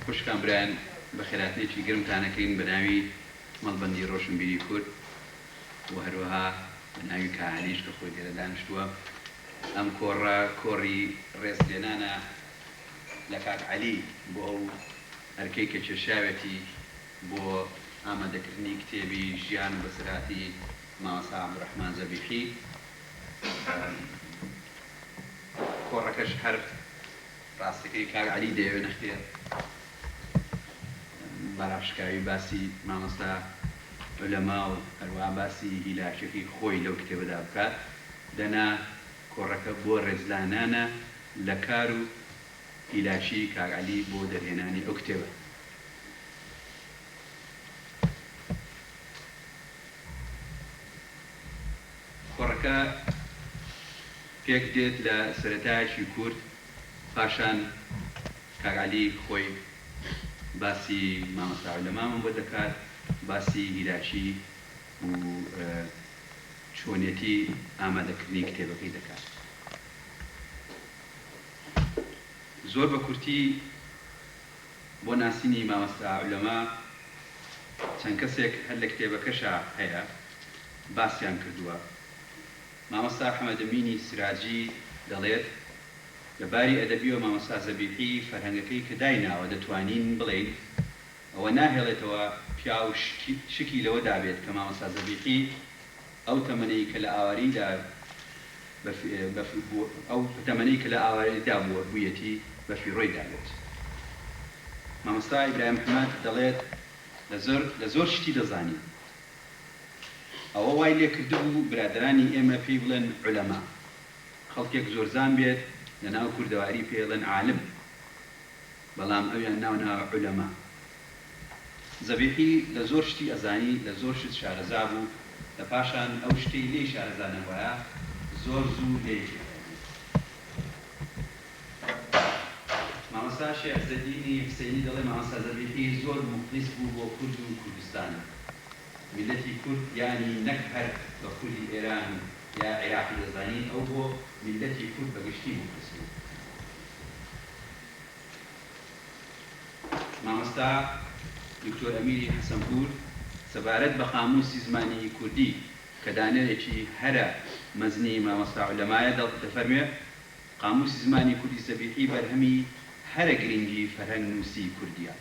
خوشکان برایان بە خێراتنێکی گرمتانەکەین بە ناوی مەڵبەندی ڕۆشنبیری کورد و هەروەها بە ناوی کاهانیش کە خۆی لێرە دانیشتووە. ئەم کۆڕە کۆڕی ڕێزلێنانە لە کاک عەلی بۆ ئەو ئەرکەی کە کێشاوێتی بۆ ئامادەکردنی کتێبی ژیان و بەسەراتی مامۆستا عەبدوڕەحمان زەبیحی. کۆڕەکەش هەر ڕاستەکەی کاک عەلی دەیەوێ نەخێر بەڕاشکاوی باسی مامۆستا عولەما و هەروەها باسی هیلاکێکی خۆی لەو کتێبەدا بکات. دەنا کۆڕەکە بۆ ڕێزلانانە لە کار و هیلاکی کاک عەلی بۆ دەرهێنانی ئەو کتێبە. کۆڕەکە پێک دێت لە سەرەتایەکی کورد، پاشان کاک عەلی خۆی باسی مامۆستا عولەمامان بۆ دەکات، باسی هیلاکی و چۆنێتی ئامادەکردنی کتێبەکەی دەکات. زۆر بە کورتی بۆ ناسینی مامۆستا عولەما چەند کەسێک هەر لە کتێبەکەشا هەیە باسییان کردووە. مامۆستا حەمەد ئەمینی سراجی دەڵێت لەباری ئەدەبیەوە مامۆستا زەبیحی فەرهەنگەکەی کە دایناوە دەتوانین بڵێین ئەوە ناهێڵێتەوە پیا و شکی لەوەدا بێت کە مامۆستا زەبیحی ئەو تەمەنەی کە لە ئاواریدا ئەو تەمەنەی کە لە ئاواریدا بوویەتی بە فیڕۆیدا بێت. مامۆستا ئیبراهیم حەمەد دەڵێت لە زۆر شتی دەزانی. ئەوە وای لێ کردبوو برادرانی ئێمە پێی بڵێن عولەما، خەڵکێک زۆرزان بێت لە ناو کوردەواری پێڵێن عالم، بەڵام ئەویان ناوناوە عولەما. زەبیحی لە زۆر شتی ئەزانی، لە زۆر شت شارەزا بوو، لە پاشان ئەو شتەی لێی شارەزانەوەیە زۆر زوو لێی مامۆستا شێخ عەزەدینی حوسێنی دەڵێ مامۆستا زەبیحی زۆر موخلیس بوو بۆ کورد و کوردستان. ملەتی کورد یانی نەک هەر بە کوردی ئێران یا عێراقی دەزانی، ئەو بۆ ملەتی کورد بەگشتی موخلیس بوو. مامۆستا دکتۆر ئەمیری حەسەنپور سەبارەت بە قاموسی زمانی کوردی کە دانەرێکی هەرە مەزنی مامۆستا عولەمایە دەفەرمێ قاموسی زمانی کوردی زەبیحی بەرهەمی هەرە گرنگی فەرهەنگ نووسی کوردیە.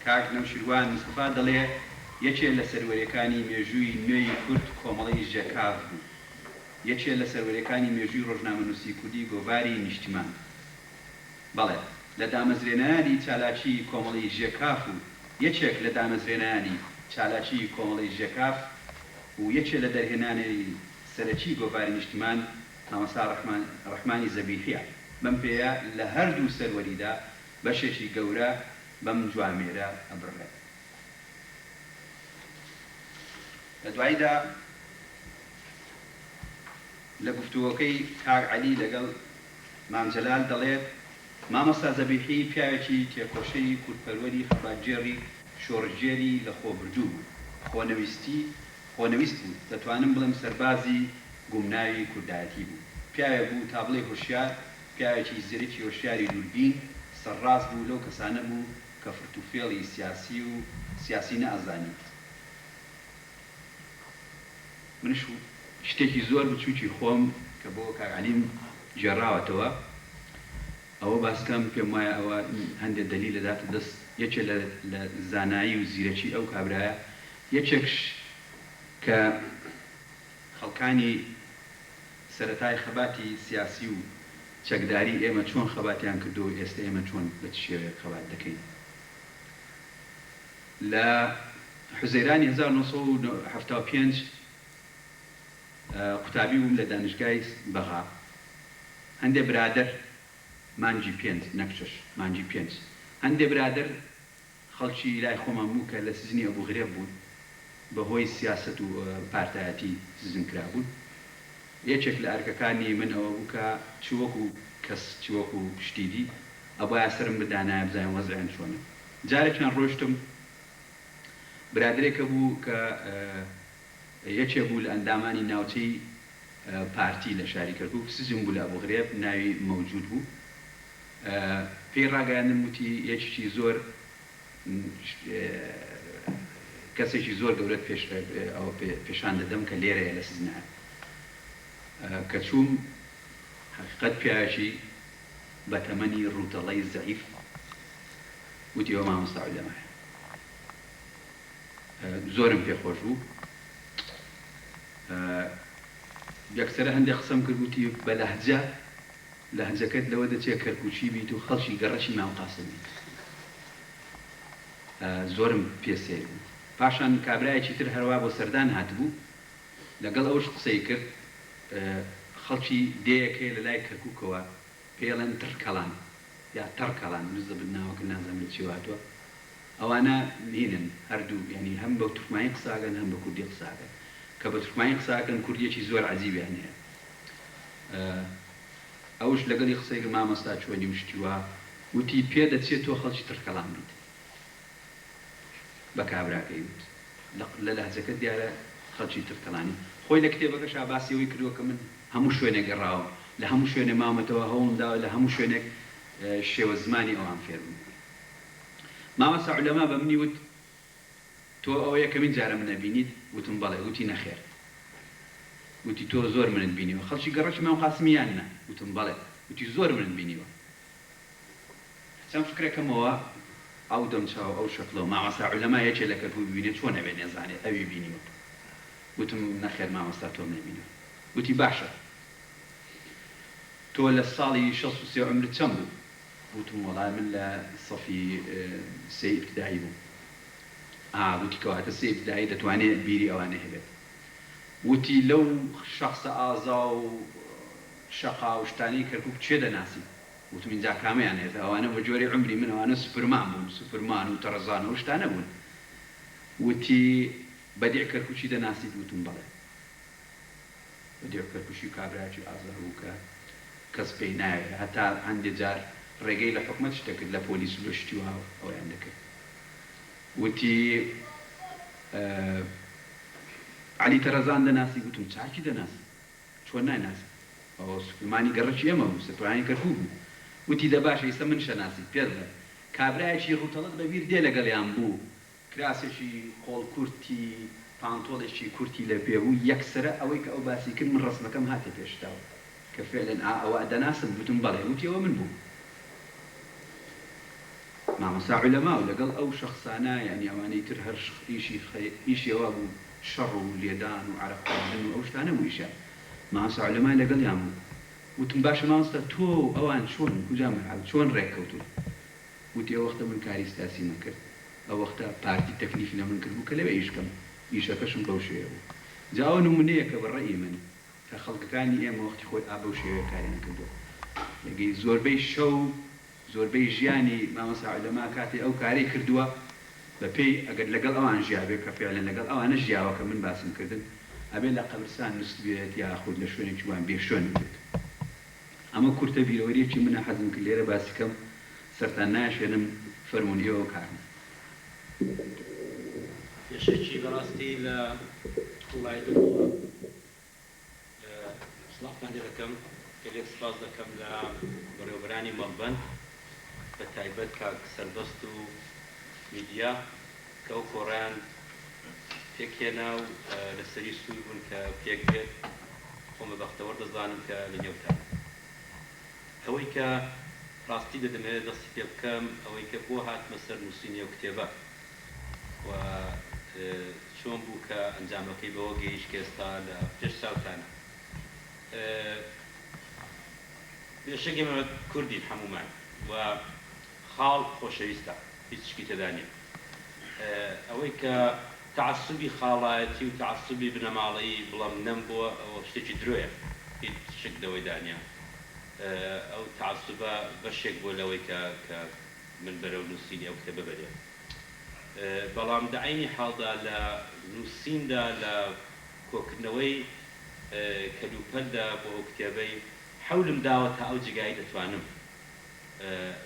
کاک نەوشیروان مستەفا دەڵێ یەکێ لە سەروەریەکانی مێژووی نوێی کورد کۆمەڵەی ژێکاف بوو، یەکێ لە سەروەریەکانی مێژووی ڕۆژنامەنووسی کوردی گۆڤاری نیشتمان. بەڵێ لە دامەزرێنانی چالاکی کۆمەڵی ژێکاف و یەکێک لە دامەزرێنانی چالاکی کۆمەڵی ژێکاف و یەکێ لە دەرهێنانی سەرەکی گۆڤاری نیشتمان مامۆستا ڕەحمانی زەبیحیە. بەم پێیە لە هەردوو سەروەریدا بەشێکی گەورە بەم جوامێرە ئەبڕێت. لە دواییدا لە گفتووەکەی کاک عەلی لەگەڵ مام جەلال دەڵێت مامۆستا زەبیحی پیاوێکی تێکۆشەی کورتپەروەری خەباتجێڕی شۆڕژێری لە خۆبردوو بوو، خۆنەویست بوو، دەتوانم بڵێم سەربازی گومناوی کوردایەتی بوو. پیاوێ بوو تا بڵێ هۆشیار، پیاوێکی زیرەکی هۆشیاری دووربین، سەرڕاست بوو لەو کەسانە بوو کە فرتوفێڵی سیاسی نەئەزانی. منش شتێکی زۆر بچووکی خۆم کە بۆ کاک عەلیم گێڕاوەتەوە ئەوە باسکەم پێم وایە ئەوە هەندێک دەلیل دەداتە دەست یەکێ لە زانایی و زیرەکی ئەو کابرایە، یەکێکش کە خەڵکانی سەرەتای خەباتی سیاسی و چەکداری ئێمە چۆن خەباتیان کردو و ئێستا ئێمە چۆن بە شێوەیەک خەبات دەکەین. لە حوزەیرانی 1975 قوتابی بووم لە دانشگای بەغا. هەندێ برادر مانجی 5 نەکچش مانجی 5 هەندێ برادر خەڵکی لای خۆمان بوو کە لە سزنی ئەبوو غرێب بوون بەهۆی سیاست و پارتایەتی سزن کرا بوون. یەکێک لە ئەرکەکانی من ئەوە بوو کە چوەکو کەس چوەکو شتیدی ئەبایە سرم بدانایە بزانم وەزعیان چۆنە. جارێکیان ڕۆیشتم برادرێکە بوو کە یەکێ بوو لە ئەندامانی ناوچەی پارتی لە شاری کەرکووک سجن بوو لە ئەبوغرێب ناوی مەوجود بوو پێی ڕاگەیاندم وتی یەکێکی زۆر کەسێکی زۆر گەورەت پێشان دەدەم کە لێرەیە لە سزنە کە چووم حقیقەت پیاوێکی بە تەمەنی ڕوودەڵەی زەعیف وتی ئەوە مامۆستا عولەمایە زۆرم پێخۆش بوو یەکسەرە هەندێک قسەم کرد وتی بە لەهجەکەت لەوە دەچێت کەرکووچی بیت و خەڵکی گەڕەشی مام قاسم بیت زۆرم پێسێر بوو پاشان کابرایەکی تر هەروە بۆ سەردان هاتبوو لەگەڵ ئەوش قسەی کرد خەڵکی دەیەکەی لە لای کەرکووکەوە پێڵێن تڕکەڵان یا تەڕکەڵان نزە بناوەکە نازانم چی هاتووە ئەوانە هینن هەردوو ینی هەم بە تورکمانی قساگەن هەم بە کوردی قساگەن کە بە تورکمانی قساکەن کوردیەکی زۆر عەجیبیان هەیە ئەوش لەگەڵی قسەی مامۆستا چۆنی وشتیوە وتی پێ دەچێت تۆ خەڵکی تڕکەڵان بیت بە کابراکەی وت لە لەهجەکە دیارە خەڵکی تڕکەڵانی خۆی لە کتێبەکەشا باسیەوەی کردووە کە من هەموو شوێنێک گەڕاوم لە هەموو شوێنێ مامەتەوە هەوڵمداوە لە هەموو شوێنێک شێوە زمانی ئەوان فێر بوو مامۆستا عولەما بە منی وت تۆ ئەوە یەکەمین جارە من نەبینیت وتم بەڵێ وتی نەخێر وتی تۆ زۆر منت بینیوە خەڵکی گەڕەکی مام قاسمیان نە وتم بەڵێ وتی زۆر منت بینیوە چەند فکرێکەمەوە ئەو دەمچاو ئەو شەکڵەوە مامۆستا عولەما یەکێ لە کەرکووک ببینێت چۆن نەبێ نێزانێت ئەوی بینیوە وتم نەخێر مامۆستا تۆم نەبینیوە وتی باشە تۆ لە ساڵی 63 عمرت چەند بوو وتم وەڵام من لە سەفی سێ ئیبتدایی بوو وتی کەواتە سێ ئیبتدایی دەتوانێت بیری ئەوانە هەبێت وتی لەو شەخصە ئازا و شەقا و شتانەی کەرکووک چێ دەناسی وتم اینجا کامیان هێت ئەوانە بە جۆری عمری من ئەوانە سوپرمان بوون سوپرمان و تەڕەزان و شتانە بوون وتی بەدیع کەرکووکی دەناسیت وتم بەڵێ بەدیع کەرکووکی کابراایکی ئازا بوو کە کەس پێی ناوێت هەتا هەندێک جار ڕێگەی لە حکومەت شتەکرد لە پۆلیس و لە شتی و ئەویان دەکرد وتی عەلی تەرەزان دەناسی وتم چاکی دەناسی چۆن نایناسی ئەوە سوپرمانی گەڕەکی ئێمە بوو سوپرمانی کەرکووک بوو وتی دە باشە ئێستا من شەناسی پێدە کابرایەکی ڕووتەڵت بەبیر دێ لەگەڵیان بوو کراسێکی قۆڵ کورتی پانتۆڵێکی کورتی لە پێ بوو یەکسرە ئەوەی کە ئەو باسی کرد من ڕسمەکەم هاتێ پێشتاوە کە فعلەن ئەوە دەناسم وتم بەڵێ وتی ئەوە من بوو مامۆستا عولەما و لەگەڵ ئەو شەخسانە یعنی ئەوانەی تر هەر ئیشی ئەوە بوو شەڕ و لێدان و عەرەقاندن و ئەو شتانە بوو ئیشە مامۆستا عولەما لەگەڵیان بوو وتم باشە مامۆستا تۆ ئەوان چۆن کوجا مەحەڵ چۆن ڕێککەوتون وتی ئەو وەختە من کاری سیاسی نەکرد ئەو وەختە پارتی تەکلیفی لە من کرد بوو کە لەوێ ئیشکەم ئیشەکەشم بەو شێوە بوو جا ئەوە نمونەیەکە بە ڕێی من کە خەڵکەکانی ئێمە وەختی خۆی بەو شێوەیە کاریان کردووە لەگەی زۆربەی شەو زۆربەی ژیانی مامۆستا عولەما کاتێ ئەو کارەی کردووە بە پێی ئەگەر لەگەڵ ئەوان ژیابێت کە فعلەن لەگەڵ ئەوانە ژیاوە کە من باسم کردن ئەبێ لە قەبرستان نووست بێت یاخود لە شوێنێکی وان بێ شوێن بێت ئەمە کورتە بیرەوەریەکی منە حەزم کرد لێرە باسی کەم سەرتان نایشێنم فەرمونیەوە کارم یەشێکی بەڕاستی لە وڵای دڵەوە سڵاحتان لێ دەکەم گەلێک سپاس دەکەم لە بەڕێوەبەرانی مەڵبەند بە تایبەت کاک سەربەست و میدیا کە ئەو کۆڕیان پێکهێنا و لەسەری سوور بوون کە پێک بێت خۆم بە بەختەوەر دەزانم کە لە نێوتان ئەوەی کە ڕاستی دەدەمێت دەستی پێ بکەم ئەوەی کە بۆ هاتمە سەر نووسینی ئەو کتێبە و چۆن بوو کە ئەنجامەکەی بەوە گەیشت کە ئێستا لە پێش چاوتانە بێشەگی ئێمە کوردین هەمومان و خاڵ خۆشەویستە هیچ شتی تێدا نیە ئەوەی کە تعسبی خاڵایەتی و تعسبی بنەماڵەیی بڵام نەم بووە ئەوە شتێکی درۆیە هیچ شک لەوەی دانیە ئەو تعسبە بەشێک بۆ لەوەی کە من بەرەو نووسینی ئەو کتێبە بەرێ بەڵام لە عینی حاڵدا لە نووسیندا لە کۆکردنەوەی کەلوپەلدا بۆ ئەو کتێبەی حەولم داوە تا ئەو جگایی دەتوانم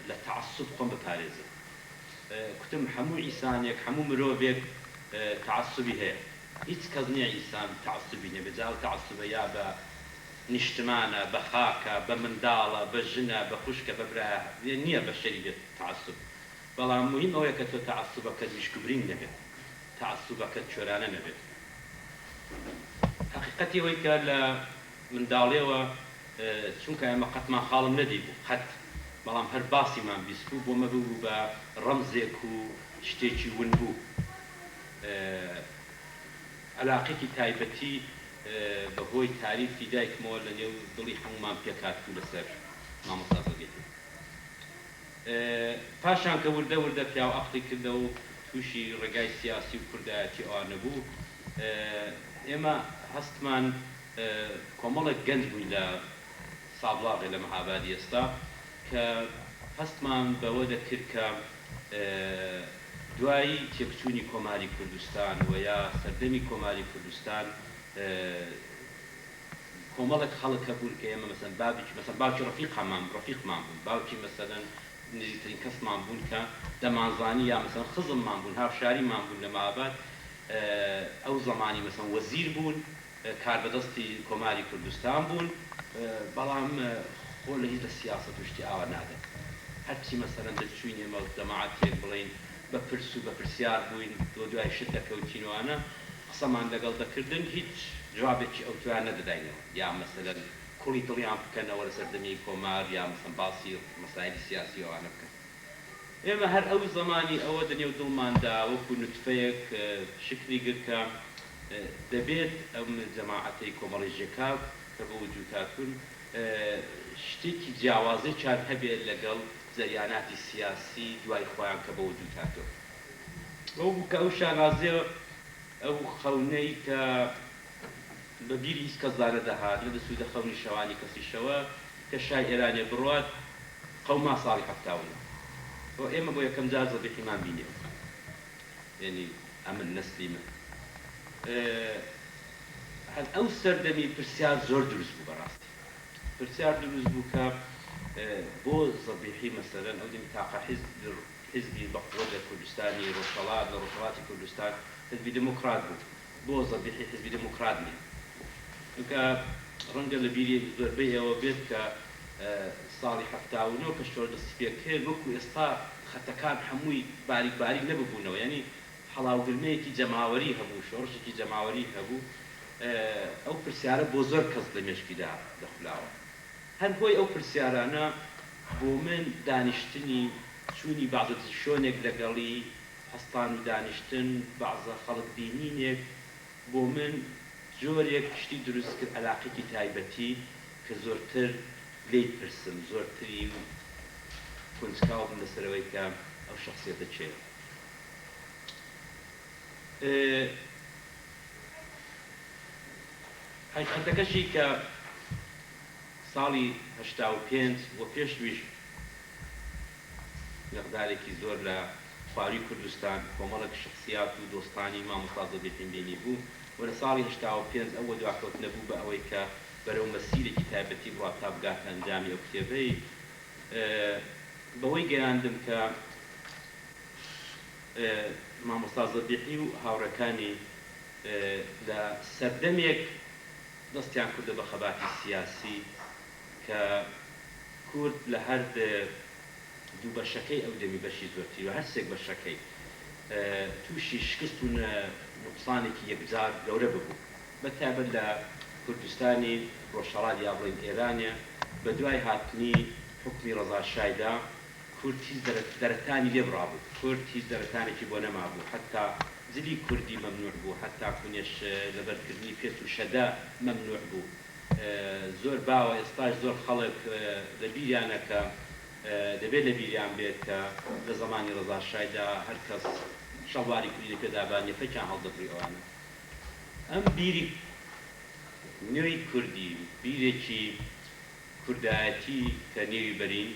لە تعسب خۆم بپارێزم کوتم هەموو ئینسانێک هەموو مرۆڤێک تعسبی هەیە هیچ کەس نییە ئینسان تعسبی نەبێت جا تعسبە یا بە نیشتمانە بە خاکە بە منداڵە بە ژنە بە خوشکە بە برایە نییە بە شەری بێت تعسب بەڵام مهم ئەوەیە کە تۆ تعسبەکەت میشکوبرین نەبێت تعسبەکەت چۆرانە نەبێت حقیقەتی ئەوەی کە لە منداڵیەوە چونکە ئێمە قەتمان خاڵم نەدی بوو قەت بەڵام هەر باسیمان بیست بوو بۆ مەبوو بە ڕەمزێک و شتێکی ون بوو علاقێکی تایبەتی بەهۆی تاریفی دایکمەوە لە نێو دڵی هەمومان پێکات بوو لەسەر مامۆستا زەبیحی پاشان کە وردە وردە پیاو عەقدی کردە و تووشی ڕێگای سیاسی و کوردایەتی ئەوانە بوو ئێمە هەستمان کۆمەڵێک گەنج بووین لە سابڵاغی لە مەهابادی ئێستا کە هەستمان بەوە دەکرد کە دوایی تێکچوونی کۆماری کوردستان و یا سەردەمی کۆماری کوردستان کۆمەڵێک خەڵکە بوون کە ئێمە مەسەن باوکی ڕەفیقمان بوون باوکی مەسەلەن نزیکترین کەسمان بوون کە دەمانزانی یا مەسەن خزممان بوون هاوشاریمان بوون لە مەهاباد ئەو زەمانی مەسەن وەزیر بوون کاربەدەستی کۆماری کوردستان بوون بەڵام خۆ لە هیچ لە سیاسەت و شتی ئاوا نادەن هەرچی مەسەلەن دەچوین ئێمە جەماعەتێک بڵێین بە پرس و بە پرسیار بووین بۆ دوای شت دەکەوتینەوەانە قسەمان لەگەڵ دەکردن هیچ جوابێکی ئەو توان نەدەداینەوە یا مەسەلەن کوڕی دڵیان بکەنەوە لە سەردەمی کۆمار یا مەسەن باسی مەسایلی سیاسی ئەوانە بکەن ئێمە هەر ئەو زەمانی ئەوە دەنێو دڵماندا وەکو نوتفەیەک شکلی گرکە دەبێت ئەم جەماعەتەی کۆمەڵی ژێکاو کە بە وجود هاتوون شتێکی جیاوازێکیان هەبێت لەگەڵ جەریاناتی سیاسی دوای خۆیان کە بە وجود هاتووە ئەو بوو کە ئەو شانازیە ئەو خەونەی کە بە بیری هیچ کەس دانەدەهات لە دەسوودە خەونی شەوانی کەسیشەوە کە شای ئێرانێ بڕوات قەوما ساڵی هەفتاونە بۆ ئێمە بۆ یەکەم جار زەبیحیمان بینێ یعنی ئەمن نەسلی من ئەو سەردەمی پرسیار زۆر دروست بوو بەڕاستی پرسیار دروست بوو کە بۆ زەبیحی مەسەلەن ئەو دەمی تاقە حیزبی بەقووە لە کوردستانی ڕۆژهەڵات لە ڕۆژهەڵاتی کوردستان حیزبی دموکرات بوو بۆ زەبیحی حیزبی دموکرات نیە چونکە ڕەنگە لە بیری زۆربەی ئەوە بێت کە ساڵی هەفتاونەوە کە شۆر دەستی پێ کرد وەکو ئێستا خەتەکان هەمووی باریک باریک نەببوونەوە یعنی هەڵاوگرمەیەکی جەماوەری هەبوو شۆڕشێکی جەماوەری هەبوو ئەو پرسیارە بۆ زۆر کەس لە مێشکیدا دەخلاوە هەر بۆی ئەو پرسیارانە بۆ من دانیشتنی چوونی بەعزە شۆنێک لەگەڵی هەستان و دانیشتن بەعزە خەڵک بینینێک بۆ من جۆرێک شتی دروست کرد عەلاقێکی تایبەتی کە زۆرتر لێی پرسم زۆرتری و کونجکاو بم لەسەرەوەی کە ئەو شەخسیەتە چێە حقیقەتەکەشی کە ساڵی 85 وە پێشویش مقدارێکی زۆر لە خواروی کوردستان کۆمەڵێک شخصیات و دۆستانی مامۆستا زەبیحیم بینی بوو و لە ساڵی 85 ئەوە دواکەوتنە بوو بە ئەوەی کە بەرەو مەسیرێکی تایبەتی بڵات تا بگاتە ئەنجامی ئەو کتێبەی بەوەی گەیاندم کە مامۆستا زەبیحی و هاوڕەکانی لە سەردەمێک دەستیان کردە بە خەباتی سیاسی کە کورد لە هەر دوو بەشەکەی ئەو دەمی بەشی زۆرتری و هەرسێک بەشەکەی تووشی شکست و نوقسانێکی یەکجار گەورە ببوو بەتایبەت لە کوردستانی ڕۆژهەڵات یا بڵین ئێرانە بە دوای هاتنی حکمی ڕەزا شایدا کورد هیچ دەرەتانی لێ بڕابوو کورد هیچ دەرەتانێکی بۆ نەمابوو حتا زلی کوردی مەمنوع بوو حتا کونێش لەبەرکردنی پێت و شەدا مەمنوع بوو زۆر باوە ئێستاش زۆر خەڵک لە بیریانەکە دەبێت لە بیریان بێت کە لە زەمانی ڕەزا شایدا هەر کەس شەڵواری کوردی پێدابان نێفەکیان هەڵدەبڕی ئەوانە ئەم بیری نوێی کوردی بیرێکی کوردایەتی کە نێوی بەرین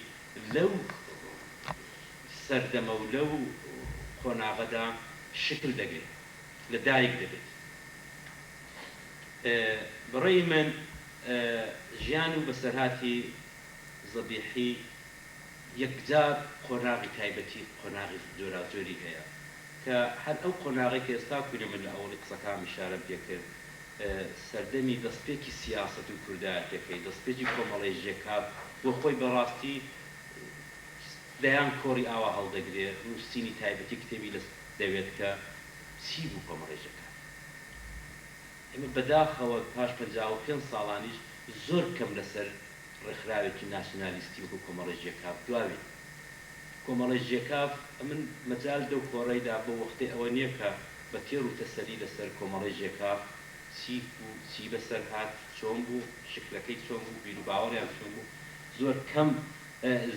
لەو سەردەمە و لەو خۆناغەدا شکل دەگرێت لە دایک دەبێت بەڕێی من ژیان و بەسەرهاتی زەبیحی یەکجار قۆناغی تایبەتی قۆناغی جۆرا زۆری هەیە کە هەر ئەو قۆناغی کە ئێستا کوینە من لە ئەوڵی قسەکان ئیشارە پێکرد سەردەمی دەستپێکی سیاست و کوردایەتەکەی دەستپێکی کۆمەڵی ژێکات بۆ خۆی بەڕاستی دەیان کۆڕی ئاوا هەڵدەگرێت نووسینی تایبەتی کتێبی لە دەوێت کە چی بوو کۆمەڵی ژێکات ئێمە بەداخەوە پاش 55 ساڵانیش زۆر کەم لەسەر ڕێکخراوێکی ناسیۆنالیستی وەکو کۆمەڵی ژێکاف دواوێ کۆمەڵی ژێکاف من مەجال دەو کۆڕەیدا بۆ وەختی ئەوە نییە کە بە تێر و تەسەلی لەسەر کۆمەڵی ژێکاف چی بەسەر هات چۆن بوو شکلەکەی چۆن بوو بیر و باوەڕیان چۆن بوو زۆر کەم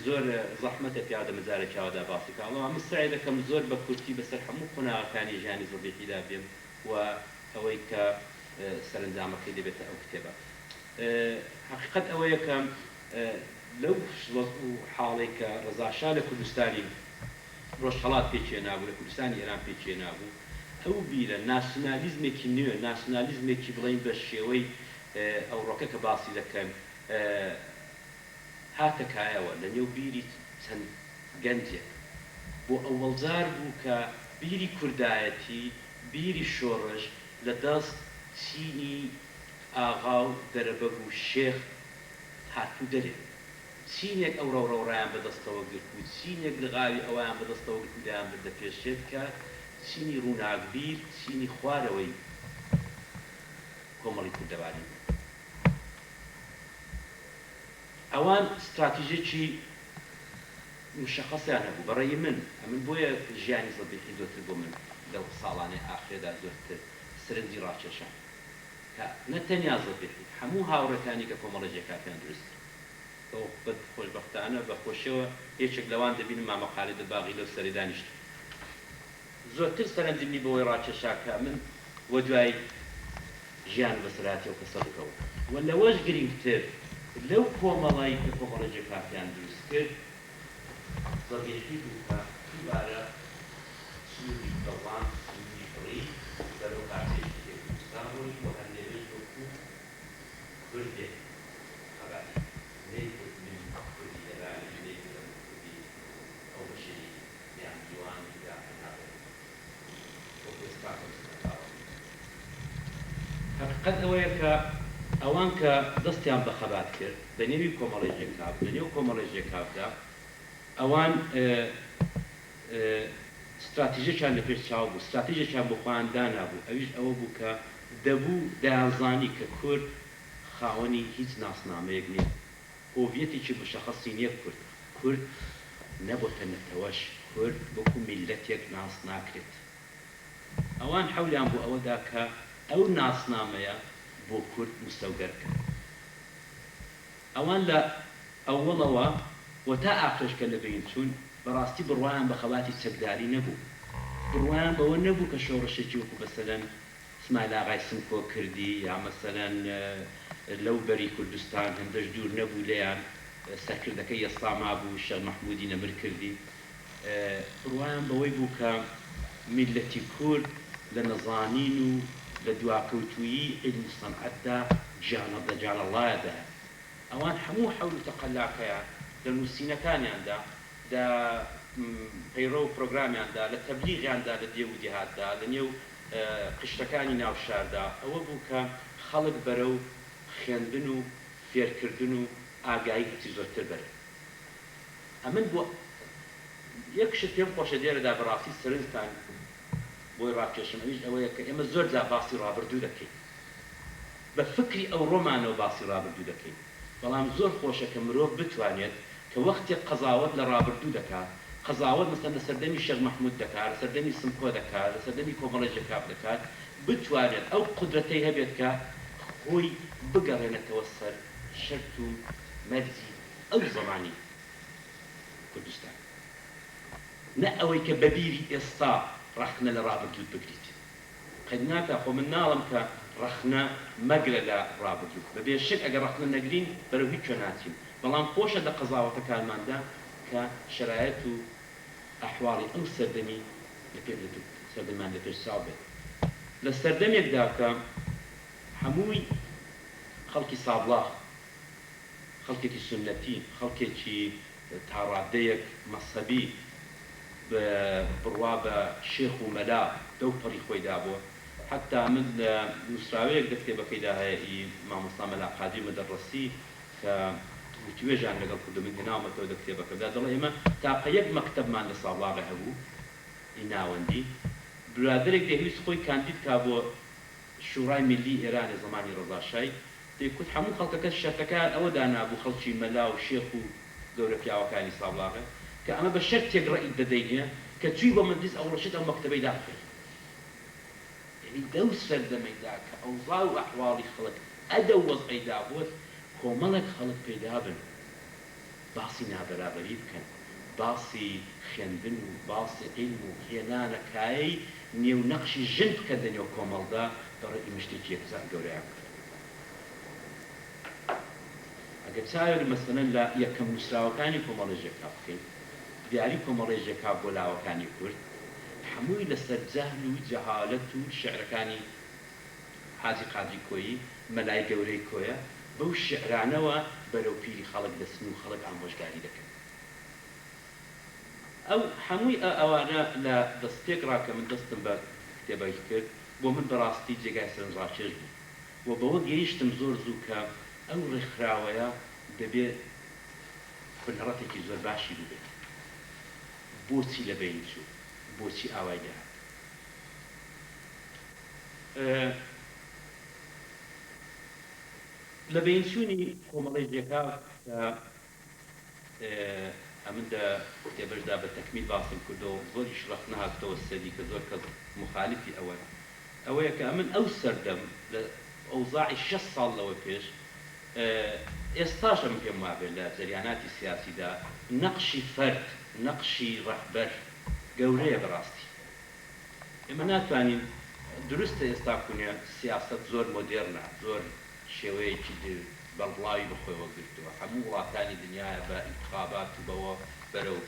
زۆر زەحمەتە پیادە مەجارێک چاوەدا باسی کاڵەوە من سعی دەکەم زۆر بە کورتی بەسەر هەموو قۆناغەکانی ژیانی زەبیحیدا بێم و ئەوەی کە سەرنجامەکەی دەبێتە ئەو کتێبە حقیقەت ئەوەیە کە لەو حاڵێک کە ڕەزاشا لە کوردستانی ڕۆژهەڵات پێچێنابوو لە کوردستانی ئێران پێچێنابوو ئەو بیرە ناسیۆنالیزمێکی نوێ ناسیۆنالیزمێکی بڵین بە شێوەی ئەوڕۆکە کە باسی دەکەن هاتەکایەوە لە نێو بیری چەند گەنجێک بۆ ئەوەڵجار بوو کە بیری کوردایەتی بیری شۆڕش لە دەست چینی ئاغا و دەرەبەگ و شێخ هاتوو دەرێ چینێک ئەو ڕەوڕەوڕایان بەدەستەوە گرت و چینێک لەغاوی ئەویان بەدەستەوە گرت و دایان بردە پێشێت کە چینی ڕووناکبیر چینی خوارەوەی کۆمەڵی کوردەواری ئەوان استراتیژێکی مشخصیان هەبوو بەڕێی من بۆیە ژیانی زەبیحی زۆرتر بۆ من لەو ساڵانەی ئاخرێدا زۆرتر سرنجی ڕاکێشان کە نەتەنیا زەبیحی هەموو هاوڕەکانی کە کۆمەڵە ژێکافیان دروست ئەو خۆشبەختانە بە خۆشیەوە یەکێک لەوان دەبینم مامە خالید باغی لەو سەری دانیشت زۆرتر سەرنجمی بەوەی ڕاکێشا کە من وە دوای ژیان بەسەراتی و کەسە بکەوە و لەوەش گرنگتر لەو کۆمەڵایی کە کۆمەڵە ژێکافیان دروست کرد زەبیحی بوو کە دووبارە سوودی دەڵان سوودی فڕی لەو کاتێکی کوردستانەوەی بۆ هەندێک وەکو کوردێک خەبات لێی کوردی کوردی ئێرانی لێی کوردی ئەو بەشەی یان دیوانی یا هەنابێت وەکو ئێستا حقیقەت ئەوەیە کە ئەوان کە دەستیان بە خەبات کرد لە نێوی کۆمەڵی ژێکاف لە نێو کۆمەڵی ژێکافدا ئەوان استراتیژێکیان لە پێش چاو بوو استراتیژێکیان بۆ خۆیان دانابوو ئەویش ئەوە بوو کە دەبوو دەیانزانی کە کورد خاوەنی هیچ ناسنامەیەک نییە هۆڤیەتێکی مشەخەسی نییە کورد نەبووتە نەتەوەش کورد وەکو میلەتێک ناس ناکرێت ئەوان حەولیان بۆ ئەوەدا کە ئەو ناسنامەیە بۆ کورد مستەوگەرکە ئەوان لە ئەوڵەوە و تا ئاخرشکە لە بین چوون بەڕاستی بڕوایان بە خەڵاتی چەکداری نەبوو بڕوایان بەوە نەبوو کە شۆڕشێکی وەکو بەسەرەن اسماعیل ئاغای سمکۆ کردی یا مەسەلەن لەو بەری کوردستان هەندەش دوور نەبوو لێیان سەرکردەکەی ئێستاما بوو شەر مەحموودی نەمر کردی بڕوایان بەوەی بوو کە میلەتی کورد لە نەزانین و لە دواکەوتویی علمی سەنعەتدا جانەڵایەدا ئەوان هەموو حەول و تەقەلاکەیان لە نووسینەکانیاندا لە پەیڕۆ و پرۆگرامیاندا لە تەبلیغیاندا لە دێو و دێهاتدا لە نێو قشتەکانی ناوشاردا ئەوە بوو کە خەڵک بەرە و خوێندن و فێرکردن و ئاگایی هەتی زۆرتر بەرە ئەمن بۆ یەک شت پێم خۆشە دێرەدا بەڕاستی سەرنجتان بۆی ڕاکێشم ئەویش ئەوەیە کە ئێمە زۆر جا باسی ڕابردوو دەکەین بە فکری ئەو ڕۆمانەوە باسی ڕابردوو دەکەین بەڵام زۆر خۆشە کە مرۆڤ بتوانێت کە وەختێک قەزاوەت لە ڕابردوو دەکات قەزاوەت مەسەن لە سەردەمی شێخ مەحموود دەکات لە سەردەمی سمکۆ دەکات لە سەردەمی کۆمەڵە ژێکاف دەکات بتوانێت ئەو قودرەتەی هەبێت کە خۆی بگەڕێنێتەوە سەر شەرت و مەرجی ئەو زەمانی کوردستان نە ئەوەی کە بەبیری ئێستا ڕەخنە لە ڕابردووت بگریت قەدناکە خۆ من ناڵم کە ڕەخنە مەگرە لە ڕابردوو بەبێ شک ئەگەر ڕەخنە نەگرین بەرەو هیچ کوێ ناچین بەڵام خۆشە لە قەزاوەتەکانماندا کە شرایەت و ئەحواڵی ئەو سەردەمی سەردەمان لە پێش چاو بێت لە سەردەمێکدا کە هەمووی خەڵکی سابڵاغ خەڵکێکی سنەتی خەڵکێکی تاڕادەیەک مەسەبی بڕوا بە شێخ و مەلا دەوپەڕی خۆی دابووە حتا من لە نووسراوەیەک لە کتێبەکەیدا هەیە مامۆستا مەلا قادری مەدەڕەسی کە وتوێژیان لەگەڵ کردو من هێناومەتەوە لە کتێبەکەدا دەڵێ ئێمە تاقە یەک مەکتەبمان لە ساڵاغە هەبوو ناوەندی برادێک دەویست خۆی کاندید کا بۆ شورای ملی ئێرانی زمانی ڕەزاشای دەیکوت هەموو خەڵکەکە شەرتەکان ئەوە دانابوو خەڵکی مەلا و شێخ و گەورە پیاوەکانی ساڵاغە کە ئەمە بە شەرتێک ڕەئی دەدەینێ کە چووی بۆ مەجلیس ئەو ڕەشێت ئەو مەکتەبەی داخی یعنی دەو سەردەمەیدا کە ئەوضاع و ئەحواڵی خەڵک ئەدە وەزعەیدا بووت کۆمەڵێک خەڵک پەیدا بن باسی نابەرابەری بکەن باسی خوێندن و باسی عیلم و هێنانەکایی نێو نەقشی ژن بکەن نێو کۆمەڵدا بەڕێی مشتێکی یەکجار گەورەیان کرد ئەگەر چاوێک مەسەلەن لە یەکەم نووسراوەکانی کۆمەڵی ژێکا بکەین دیاری کۆمەڵی ژێکا بۆ لاوەکانی کورد هەمووی لەسەر جەهل و جەهالەت و شێعرەکانی حاجی قادری کۆیی مەلای گەورەی کۆیە بەو شێعرانەوە بەرەو پیری خەڵک دەچن و خەڵک ئامۆژگاری دەکەن ئەو هەمووی ئەوانە لە دەستێک ڕاکە من دەستم بە کتێبەی کرد بۆ من بەڕاستی جێگای سەرنجڕاکێش بوو و بەوە گەیشتم زۆر زوو کە ئەو ڕێکخراوەیە دەبێت بنەڕەتێکی زۆر باشی ببێت بۆچی لە بین چوو بۆچی ئاوای لێ هات لە بینچوونی کۆمەڵی جێکا ئەمن لە کتێبەشدا بە تەکمیل باسم کردەوە زۆریش ڕەخ نهاتەوە سەدی کە زۆر کەس مخالفی ئەوەیە کە ئەمن ئەو سەردەم لە ئەوزاعی 6 ساڵ لەوە پێش ئێستاش ئەم پێم وابێت لە جەریاناتی سیاسیدا نەقشی فەرد نەقشی ڕەهبەر گەورەیە بەڕاستی ئێمە ناتوانین دروستە ئێستا کونێ سیاست زۆر مۆدێرنە زۆر شێوەیەکی بەڵڵاوی بەخۆیەوە گرتووە هەموو وڵاتانی دنیاە بە ئینتخابات و بەوە بەرەو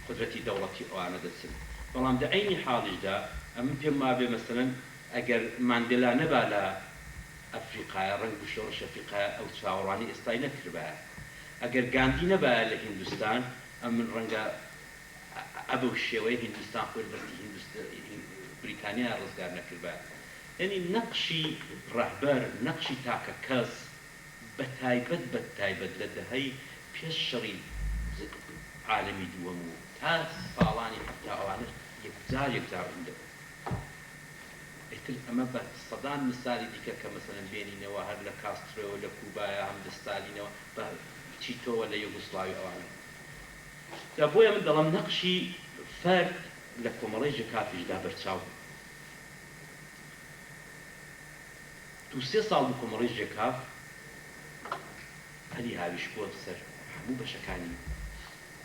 قدرەتی دەوڵەتی ئەوانە دەچن بەڵام لە عەینی حاڵیشدا ئەم پێم وابێ مەسەلەن ئەگەر ماندێلا نەبا لە ئەفریقای ڕەنگ و شۆڕش ئەفریقای ئەو چاوەڕوانی ئێستای نەکردبایە ئەگەر گاندی نەبایە لە هیندستان ئەم من ڕەنگە ئەبە شێوەیە هیندستان خۆی بەستی بریتانیا ڕزگار نەکردبایە یعنی نەقشی ڕەهبەر نەقشی تاکە کەس بە تایبەت لە دەهەی پێش شەڕی عالەمی دووەم و تا ساڵانی حتا ئەوانە یەکجار هەندەوە ئیتر ئەمە بە سەدان مثالی دیکە کە مەسەلەن بێنینەوە هەر لە کاسترۆوە لە کوبایە هەم لە ستالینەوە بە چیتۆوە لە یوگۆسلاوی ئەوانە دا بۆیە من دەڵم نەقشی فەرد لە کۆمەڵی ژێکاتیشدا بەرچاو دو سێ ساڵ بوو کۆمەڵی ژێکاف هەری هاویش بووە سەر هەموو بەشەکانی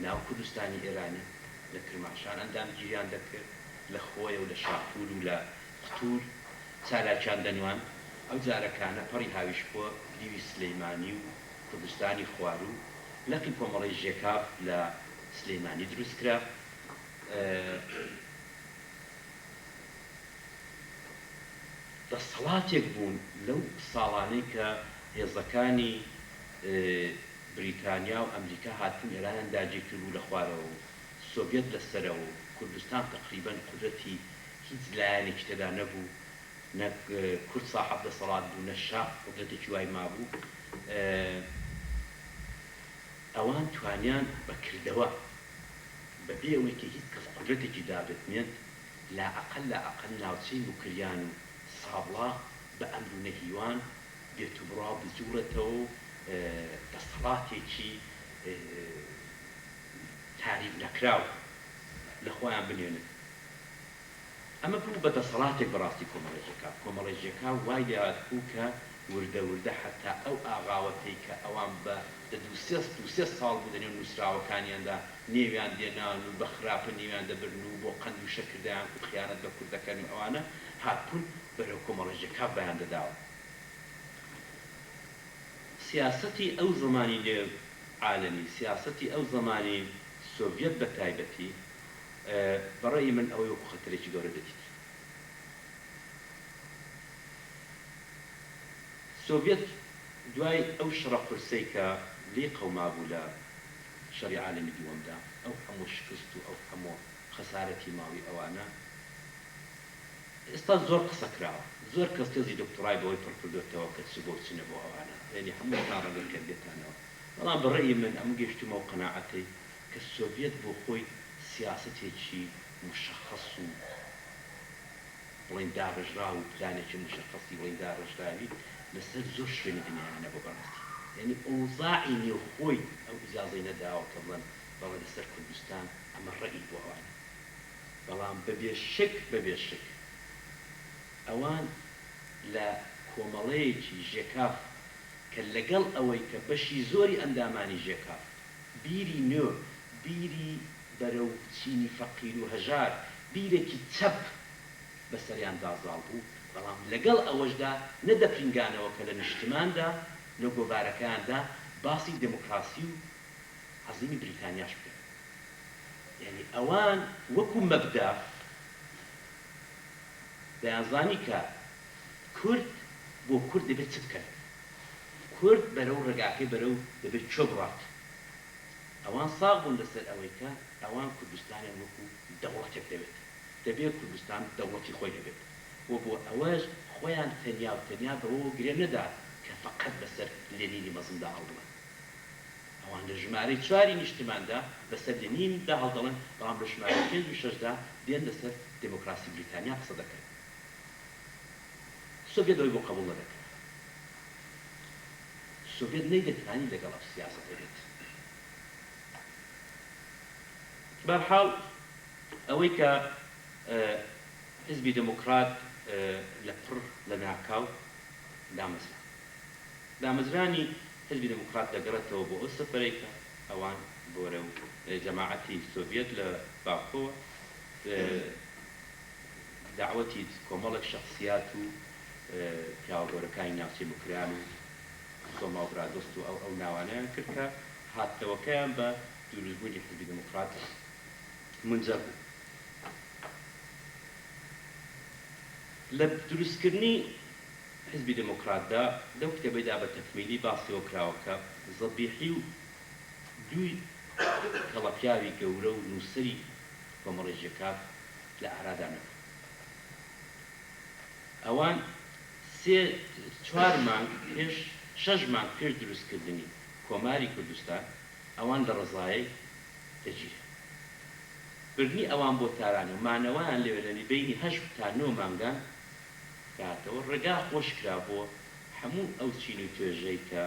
ناو کوردستانی ئێرانە لە کرماشان ئەندامگیریان دەکرد لە خۆیە و لە شاپور و لە قوتور چالاکیان دەنوان ئەو جارەکانە پەڕی هاویش بووە دیوی سلەیمانی و کوردستانی خوار و لەقی کۆمەڵی ژێکاف لە سلەیمانی دروست کرا دەسەڵاتێک بوون لەو ساڵانەی کە هێزەکانی بریتانیا و ئەمریکا هاتون ئێرانیان داگیر کرد بوو لە خوارەوە و سۆڤێت لەسەرەوە و کوردستان تقریبا قودرەتی هیچ لایەنێکی تێدا نەبوو نە کورد ساحەب دەسەڵات بوو نە شاح قودرەتێکی وای مابوو ئەوان توانیان بەکردەوە بەبێ ئەوەی کە هیچ کەس قودرەتێکی دابێتمێت لاەقەل ناوچەی نوکریان و سابڵا بە ئەمر و نەهیوان بێت و بڕا بجوورەتەوە دەسەڵاتێکی تاریف نەکراو لە خۆیان بنێنن ئەمە بوو بە دەسەڵاتێک بەڕاستی کۆمەڵی ژێکا وای لێهات بوو کە وردە حتا ئەو ئاغاوەتەی کە ئەوان بە دو سێ ساڵ بوو دەنێن نووسراوەکانیاندا نێویان دێنان و بە خراپە نێویان دەبرن و بۆ قەند و شەکردیان و خیانەت بە کوردەکانی ئەوانە هاتبوون بەرەو کۆمەڵی ژێکا بەیان دەداوە سیاسەتی ئەو زمانی لێ عالەمی سیاسەتی ئەو زمانی سۆڤێت بە تایبەتی بەڕێی من ئەوەی وەکو خەتەرێکی گەورە دەدیت سۆڤێت دوای ئەو شڕە قورسەی کە لێ قەوما بوو لە شەڕی عالەمی دووەمدا ئەو هەموو شکست و ئەو هەموو خەسارەتی ماڵی ئەوانە ئێستا زۆر قسە کراوە زۆر کەس تێزی دکتۆرای بەوەی پڕکردوێتەوە کە چ بۆ بچنە بۆ ئەوانە یعنی هەموو ڕەگەر کە بێتانەوە بەڵام بەڕێی من ئەموو گەشتمە و قەناعەتەی کە سۆڤێت بۆ خۆی سیاسەتێکی مشخص و بڵین داڕژرا و پلانێکی مشخصی بڵین داڕژراوی لەسەر زۆر شوێنی دنیاانە بۆ بەڕاستی یعنی ئەوزاعی نێوخۆی ئەو ئیجازەی نەداوە کە بڵێن بەڵێ لەسەر کوردستان ئەمە ڕەئی بۆ ئەوانە بەڵام بەبێ شک ئەوان لە کۆمەڵەیەکی ژێکاف کە لەگەڵ ئەوەی کە بەشی زۆری ئەندامانی ژێکاف بیری نوێ بیری بەرەو چینی فەقیر و هەژار بیرێکی چەپ بەسەریان دازاڵ بوو بەڵام لەگەڵ ئەوەشدا نەدەپرینگانەوە کە لە نیشتماندا لە گۆڤارەکاندا باسی دموکراسی و عەزیمی بریتانیاش بکەن یعنی ئەوان وەکو مەبدا دەیانزانی کە کورد بۆ کورد دەبێت چ بکەن کورد بەرەو ڕێگاکەی بەرەو دەبێت چۆ بڕات ئەوان ساغ بوون لەسەر ئەوەی کە ئەوان کوردستانیان وەکو دەوڵەتێک دەبێت کوردستان دەوڵەتی خۆی دەبێت و بۆ ئەوەش خۆیان تەنیا بەوە گرێ نەدا کە فەقەت بەسەر لێنینی مەزندا هەڵدڵن ئەوان لە ژمارەی 4 نیشتماندا بەسەر لێنیندا هەڵدڵن بەڵام لە ژمارەی 5 و 6دا دێن لەسەر دموکراسی بریتانیا قسە دەکەن سۆڤێت ئەوەی بۆ قبوڵ نەدەکرد سۆڤێت نەیدەتوانی لەگەڵ ئەو سیاسەتە بێت بەرحاڵ ئەوەی کە حزبی دموکرات لە پڕ لە ناکاو دامەزرانی حزبی دموکرات دەگەڕێتەوە بۆ ئەو سەفەرەی کە ئەوان بۆرە و جەماعەتی سۆڤێت لە باکووە داوەتی کۆمەڵێک شەخسیات و پیاوەگەورەکانی ناوچەی بکران و کۆما و برادۆست و ئەو ناوانەیان کرد کە هاتەوەکەیان بە دروستبوونی حزبی دموکرات منجەر بوو لە دروستکردنی حزبی دموکراتدا لەو کتێبەیدا بە تەکمیلی باسیەوە کراوە کە زەبیحی و دووی کەڵەپیاوی گەورە و نووسەری کۆمەڵی ژێکاف لە ئارادا نەبوو ئەوان 4 مانگ پێش 6 مانگ پێش دروستکردنی کۆماری کوردستان ئەوان لە ڕزایەی دەگیرێت بردنی ئەوان بۆ تارانە و مانەوەیان لێوێ لە بینی 8 تا 9 مانگان کاتەوە ڕێگا خۆش کرا بۆ هەموو ئەو چین و توێژەی کە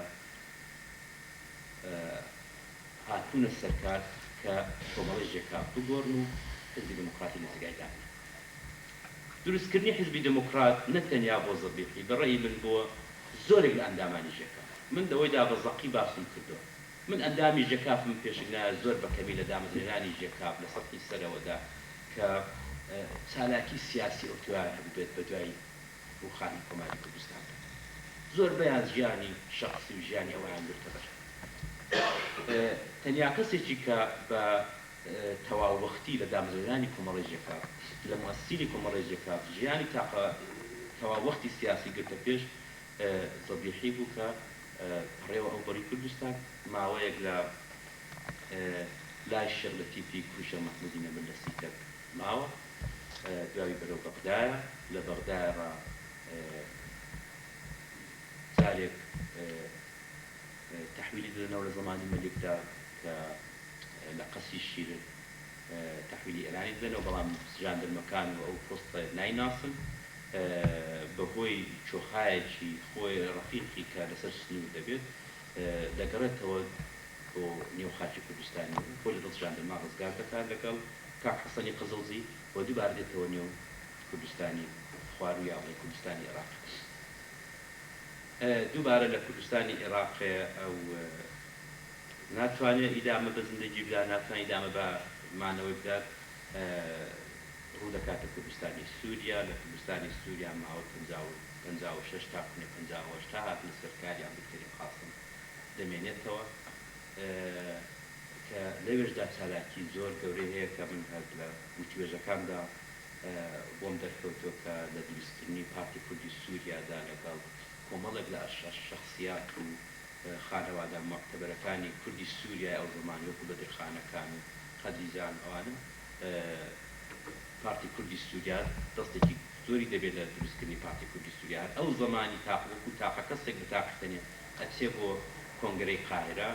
هاتوونە سەرکار کە کۆمەڵی ژێکاف بگۆڕن و حزبی دموکراتی لەجێگایدان دروستکردنی حزبی دموکرات نەتەنیا بۆ زەبیحی بەڕێی من بۆ زۆرێک لە ئەندامانی ژێکاف من دەوەیدا بە زەقی باسم کردەوە من ئەندامی ژێکافم پێشنگایە زۆر بەکەمی لە دامەزرێنانی ژێکاف لە سەطحی سەرەوەدا کە چالاکی سیاسی ئۆتوار هەبێت بە دوای ڕووخانی کۆماری کوردستان زۆر بەیان ژیانی شەخسی و ژیانی ئەویان گرتە بەر تەنیا کەسێکی کە بە تەواوبەختی لە دامەزرێنانی کۆمەڵی ژێکاف لە موەسیری کۆمەڵی ژێکاف ژیانی تاقە تەواوبەختی سیاسی گرتە پێش زەبیحی بوو کە ڕێوە ئەو بەری کوردستان ماوەیەک لە لای شێخ لەتیفی کوشە مەحموودی نەبن لە سیتەک ماوە دواوی بەرەو بەغدایە لە بەغدایە جارێک تحویلی دەدەنەوە لە زمانی مەلیکدا کە لە قەسی شیرن تحویلی ئێرانی دەدەنەوە بەڵام ژاندەرمەکان و ئەو پۆستە نایناسن بەهۆی چۆخایەکی خۆی ڕەفیقی کە لەسەر سنوور دەبێت دەگەڕێتەوە بۆ نێوخاکی کوردستانی بۆ لە دڵ ژاندەرما ڕزگار دەکات لەگەڵ کاک حەسەنی قزڵجی بۆ دووبارە دێتەوە نێو کوردستانی خوار و یاڵی کوردستانی عێراق دووبارە لە کوردستانی عێراقێ ئەو ناتوانێت ئیدامە بە زندگی بدا ناتوانێت ئیدامە بە مانەوەی بدات ڕوو دەکاتە کوردستانی سووریا لە کوردستانی سووریا ماوە 56 تا 58 تا هاتنە سەرکاریان بکرێن خاستن دەمێنێتەوە کە لەوێشدا چالاکی زۆر گەورەی هەیە کە من هەر لە وتوێژەکاندا بۆم دەرکەوتۆ کە لە دروستکردنی پارتی کوردی سووریادا لەگەڵ کۆمەڵێک لە شەخسیات و خانەوادە معتەبەرەکانی کوردی سووریای ئەو زمانی وەکو بەدرخانەکان و قەدریجان ئەوانە پارتی کوردی سووریا دەستێکی زۆری دەبێت لە دروستکردنی پارتی کوردی سووریا ئەو زمانی وەکو تاقە کەسێک بتاقیتەنێ ئەچێ بۆ کۆنگرەی قاهرە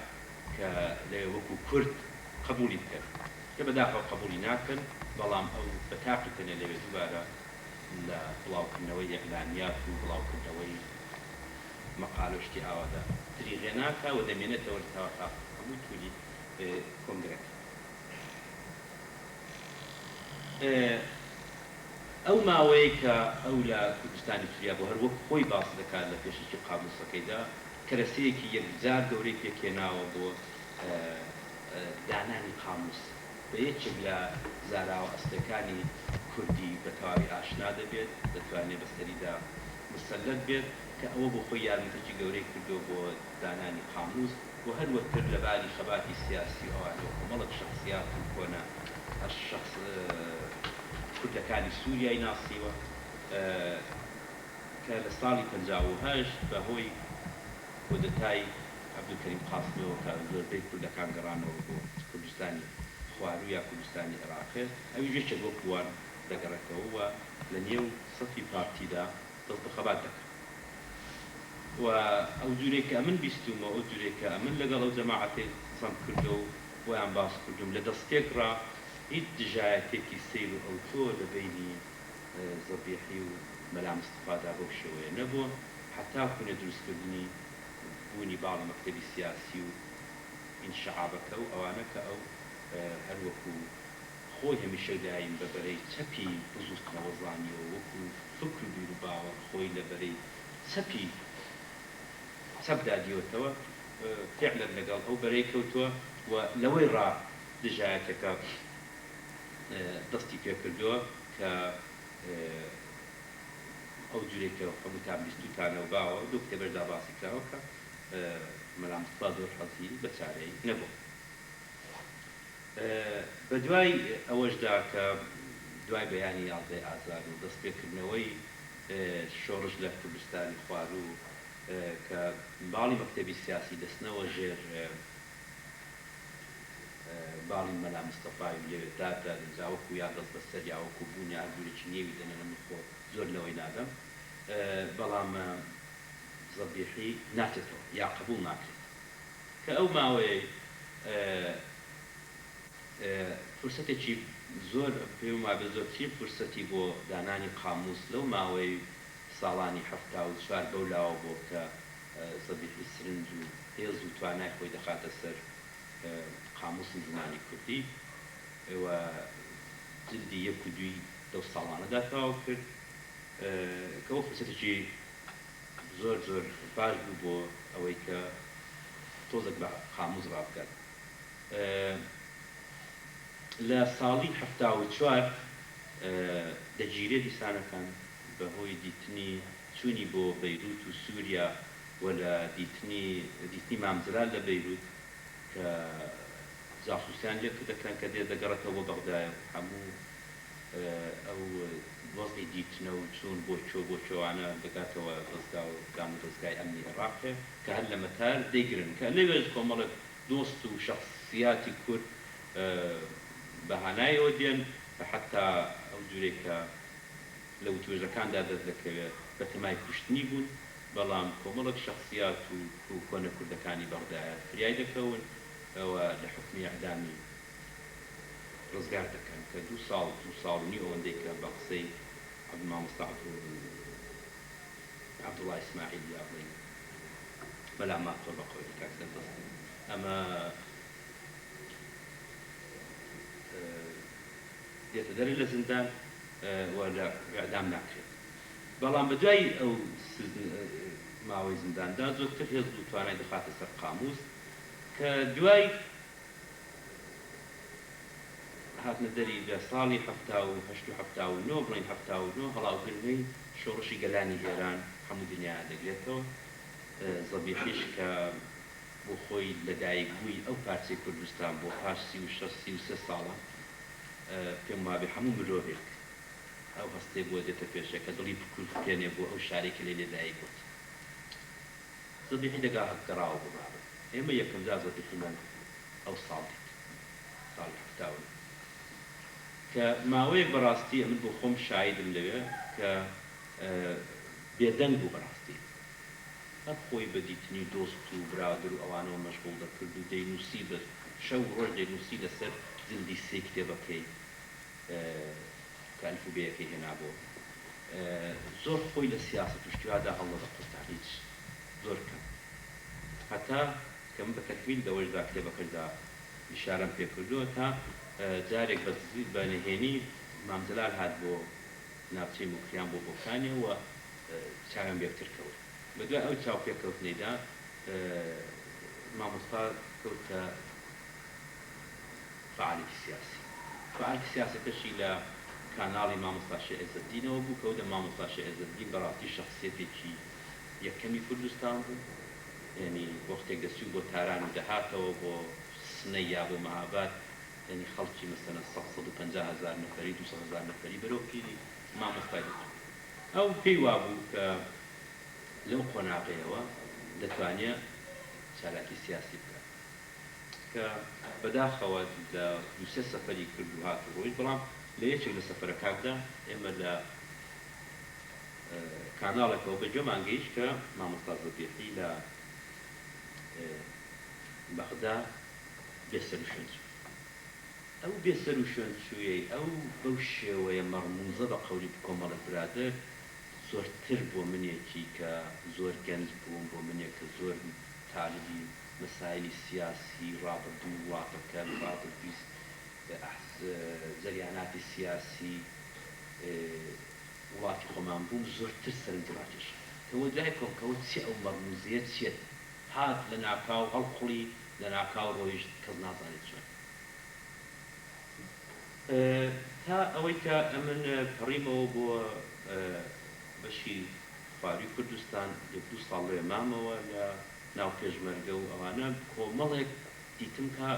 کە لێ وەکو کورد قبولی بکرد کە بەداخەوە قبولی ناکرد بەڵام ئەو بەتاقیتەنێ لەوێ دووبارە لە بڵاوکردنەوەی ئەعلانیات و بڵاوکردنەوەی مەقالە شتی ئاوادا دریغێ ناکا و دەمێنێتەوە تا هەموو تولی کۆنگرەکە ئەو ماوەیە کە ئەو لە کوردستانی سووریا بۆ هەر وەک خۆی باس دەکات لە پێشکی قاموسەکەیدا کەرەسەیەکی یەکجار گەورەی پێکێناوە بۆ دانانی قاموس بە یەکێک لە زاراوە ئەستەکانی کوردی بە تەواوی ئاشنا دەبێت دەتوانێت بەسەریدا مسەلەت بێت کە ئەوە بۆ خۆی یارمەتێکی گەورەی کردو بۆ دانانی قاموس بۆ هەر وەکتر لەباری خەباتی سیاسی ئەوانە کۆمەڵک شخصیات و کۆنە شخص کوردەکانی سووریای ناسیوە کە لە ساڵی 58 بەهۆی کودەتای عەبدولکەریم قاسمەوە کە زۆربەی کوردەکان گەڕانەوە بۆ کوردستانی خوارو یا کوردستانی عێراقێ ئەویش یەکێک وەک بووان دەگەڕێتەوە و لە نێو سەفی پارتیدا دەست بە خەبات دەکات و ئەو جورێک کە ئەمن بیستومە ئەو جورێک کە ئەمن لەگەڵ ئەو جەماعەتێ قسەم کردو و بۆیان باس کردوم لە دەستێکڕا هیچ دژایەتێکی سیر و ئەوتۆ لە بینی زەبیحی و مەلا مستەفادا بەو شێوەیە نەبووە حتا کوونە دروستکردنی بوونی باڵ مەکتەبی سیاسی و ئینشعابەکە و ئەوانە کە ئەو هەروەکو خۆی هەمیشە دایم بەبەرەی چەپی بزوستنەوە زانیەوە وەکو فکر و بیر و باوەڕ خۆی لەبەرەی چەپی چەپدا دیوەتەوە فعلا لەگەڵ ئەو بەرەی کەوتووە و لەوەی ڕا دژایەتەکە دەستی پێ کردووە کە ئەو جورێکە هەمووتان بیستوتانە و باوە دوو کتێبەشدا باسی کراوە کە مەلا مستەفا زۆر حەزی بە چارەی نەبوو بە دوای ئەوەشدا کە دوای بەیانی یاڵدەی ئازار و دەستپێکردنەوەی شۆڕش لە کوردستانی خوارو کە باڵی مەکتەبی سیاسی دەستنەوە ژێر باڵی مەلا مستەفای لێوێتاتە زاوەکو یا دەست بەسەر یاوەکو بوونی ئاردوورێکی نێوی دەنێنە من خۆ زۆر لەوەی نادەم بەڵام زەبیحی ناچێتەوە یا قبوڵ ناکرێت کە ئەو ماوەیە فرسەتێکی زۆر پێم وابێ زۆرتری فرسەتی بۆ دانانی قاموس لەو ماوەی ساڵانی 74 بەو لاوە بۆ کە زەبیحی سرنج و هێز و توانای خۆی دەخاتە سەر قاموسی زمانی کوردی و جلدی یەک و دوی دەو ساڵانەدا تەواو کرد کە ئەو فرسەتێکی زۆر زۆر باش بوو بۆ ئەوەی کە تۆزێک بە قاموس ڕابکات لە ساڵی 74 دەگیرێ دیسانەکان بەهۆی دیتنی چوونی بۆ بەیروت و سووریا و لە دیتنی مامزرال لە بەیروت کە جاسوسیان لێ کردەکەن کە دەگەڕێتەوە بۆ بەغدایە هەموو ئەو وەزعی دیتنە و چوون بۆ چۆوانە دەگاتەوە ڕزگا و گام و ڕزگای ئەمنی عێراقێ کە هەر لە مەتار دەیگرن کە لەوێ کۆمەڵێک دۆست و شەخسیاتی کورد بەهانایەوە دێن حتا ئەو جورێکە لە وتوێژەکاندا دەست دەکەوێت بە تەمای کوشتنی بوون بەڵام کۆمەڵک شخصیات و کۆنە کوردەکانی بەغدایە فریای دەکەون ئەوە لە حکمی ئەعدامی ڕزگار دەکەن کە دوو ساڵ و نیو ئەوەندەی کە بە قسەی مامۆستا عەبدوڵڵا ئیسماعیل یا بڵێن بەلا ماتۆ بە قەولی کاکسەر دەستن ئەمە دێتە دەرێ لە زیندان و لە ئەعدام ناکرێت بەڵام بە دوای ئەو ماوەی زینداندا زۆرتر هێز و توانای دەخاتە سەر قاموس کە دوای هاتنە دەری لە ساڵی 1970 بڵین 79 هەڵاوگرنەی شۆڕشی گەلانی ئێران هەموو دنیا دەگرێتەوە زەبیحیش کە بۆ خۆی لەدایکبووی ئەو پارچەی کوردستان بۆ پاش 36 ساڵە پێم وابێ هەموو مرۆڤێک ئەو هەستێ بۆ دێتە پێشەکە دڵی پێنێ بۆ ئەو شارێکی لێ لێدایک بووت زەبیحی دەگا هەکتەڕاوە بڕابن ئێمە یەکەم جا زەبیحیمان ئەو ساڵ دیت ساڵی هەفتاون کە ماوەیەک بەڕاستی ئەمن بۆ خۆم شایدم لەوێ کە بێدەنگ بوو بەڕاستی هەر خۆی بەدیتنی دۆست و برادر و ئەوانەوە مەشغوڵ دەکرد و دەینووسی بە شەو ڕۆژ دەینووسی لەسەر زندی سێ کتێبەکەی کە ئەلفوبێیەکەی هێنابووە زۆر خۆی لە سیاست و شتیوادا هەڵە دەقورتا هیچ زۆر کەم هەتا کە من بە تەکمیل دەوەشدا کتێبەکەشدا ئیشارەم پێ کردووە تا جارێک بە نهێنی مامزلال هات بۆ ناوچەی موکریان بۆ بۆکانێ و چاویان بێکتر کەوت بەدوای ئەو چاو پێکەوتنەیدا مامۆستا کەوتە فعالێکی سیاسی فعالێکی سیاسەکەشی لە کاناڵی مامۆستا شێخ عیزەدینەوە بوو کەوتە مامۆستا شێخ عیزەدین بەڕاستی شەخسیەتێکی یەکەمی کوردستان بوو یعنی وەختێک دەچوو بۆ تاران و دەهاتەوە بۆ سنەی یا بۆ مەهاباد یعنی خەڵکی مەسەلەن 150,000 نەفەری 200,000 نەفەری بەرەو پیری مامۆستای دەچوو ئەو پێی وابوو کە لەو قۆناغەیەوە دەتوانێت چالاکی سیاسی بکات کە بەداخەوە لە دووسێ سەفەری کرد و هات و ڕۆیشت بەڵام لە یەکێک لە سەفەرەکاندا ئێمە لە کاناڵێکەوە بەجێمان گەیشت کە مامۆستا زەبیحی لە بەغدا بێسەر و شوێنچوو ئەو بێسەر و شوێنچوویەی ئەو بەو شێوەیە مەڕموزە بە قەولی کۆمەڵە برادر زۆرتر بۆ منێکی کە زۆر گەنج بووم بۆ منێک کە زۆر تاالبی مەسایلی سیاسی ڕابردوو وڵاتەکە ڕابردوی جەریاناتی سیاسی وڵاتی خۆمان بووم زۆرتر سەرنجڕاکێش کەوە دوای کۆمکەوە چی ئەو مەڕموزیە چێت هات لە ناکاو هەڵقوڵی لە ناکاو ڕۆیشت کەس نازانێت چۆن تا ئەوەی کە ئەمن پەڕیمەوە بۆ بەشی خواروی کوردستان 2 ساڵ لێ مامەوە لە ناو پێشمەرگە و ئەوانە کۆمەڵێک دیتم کە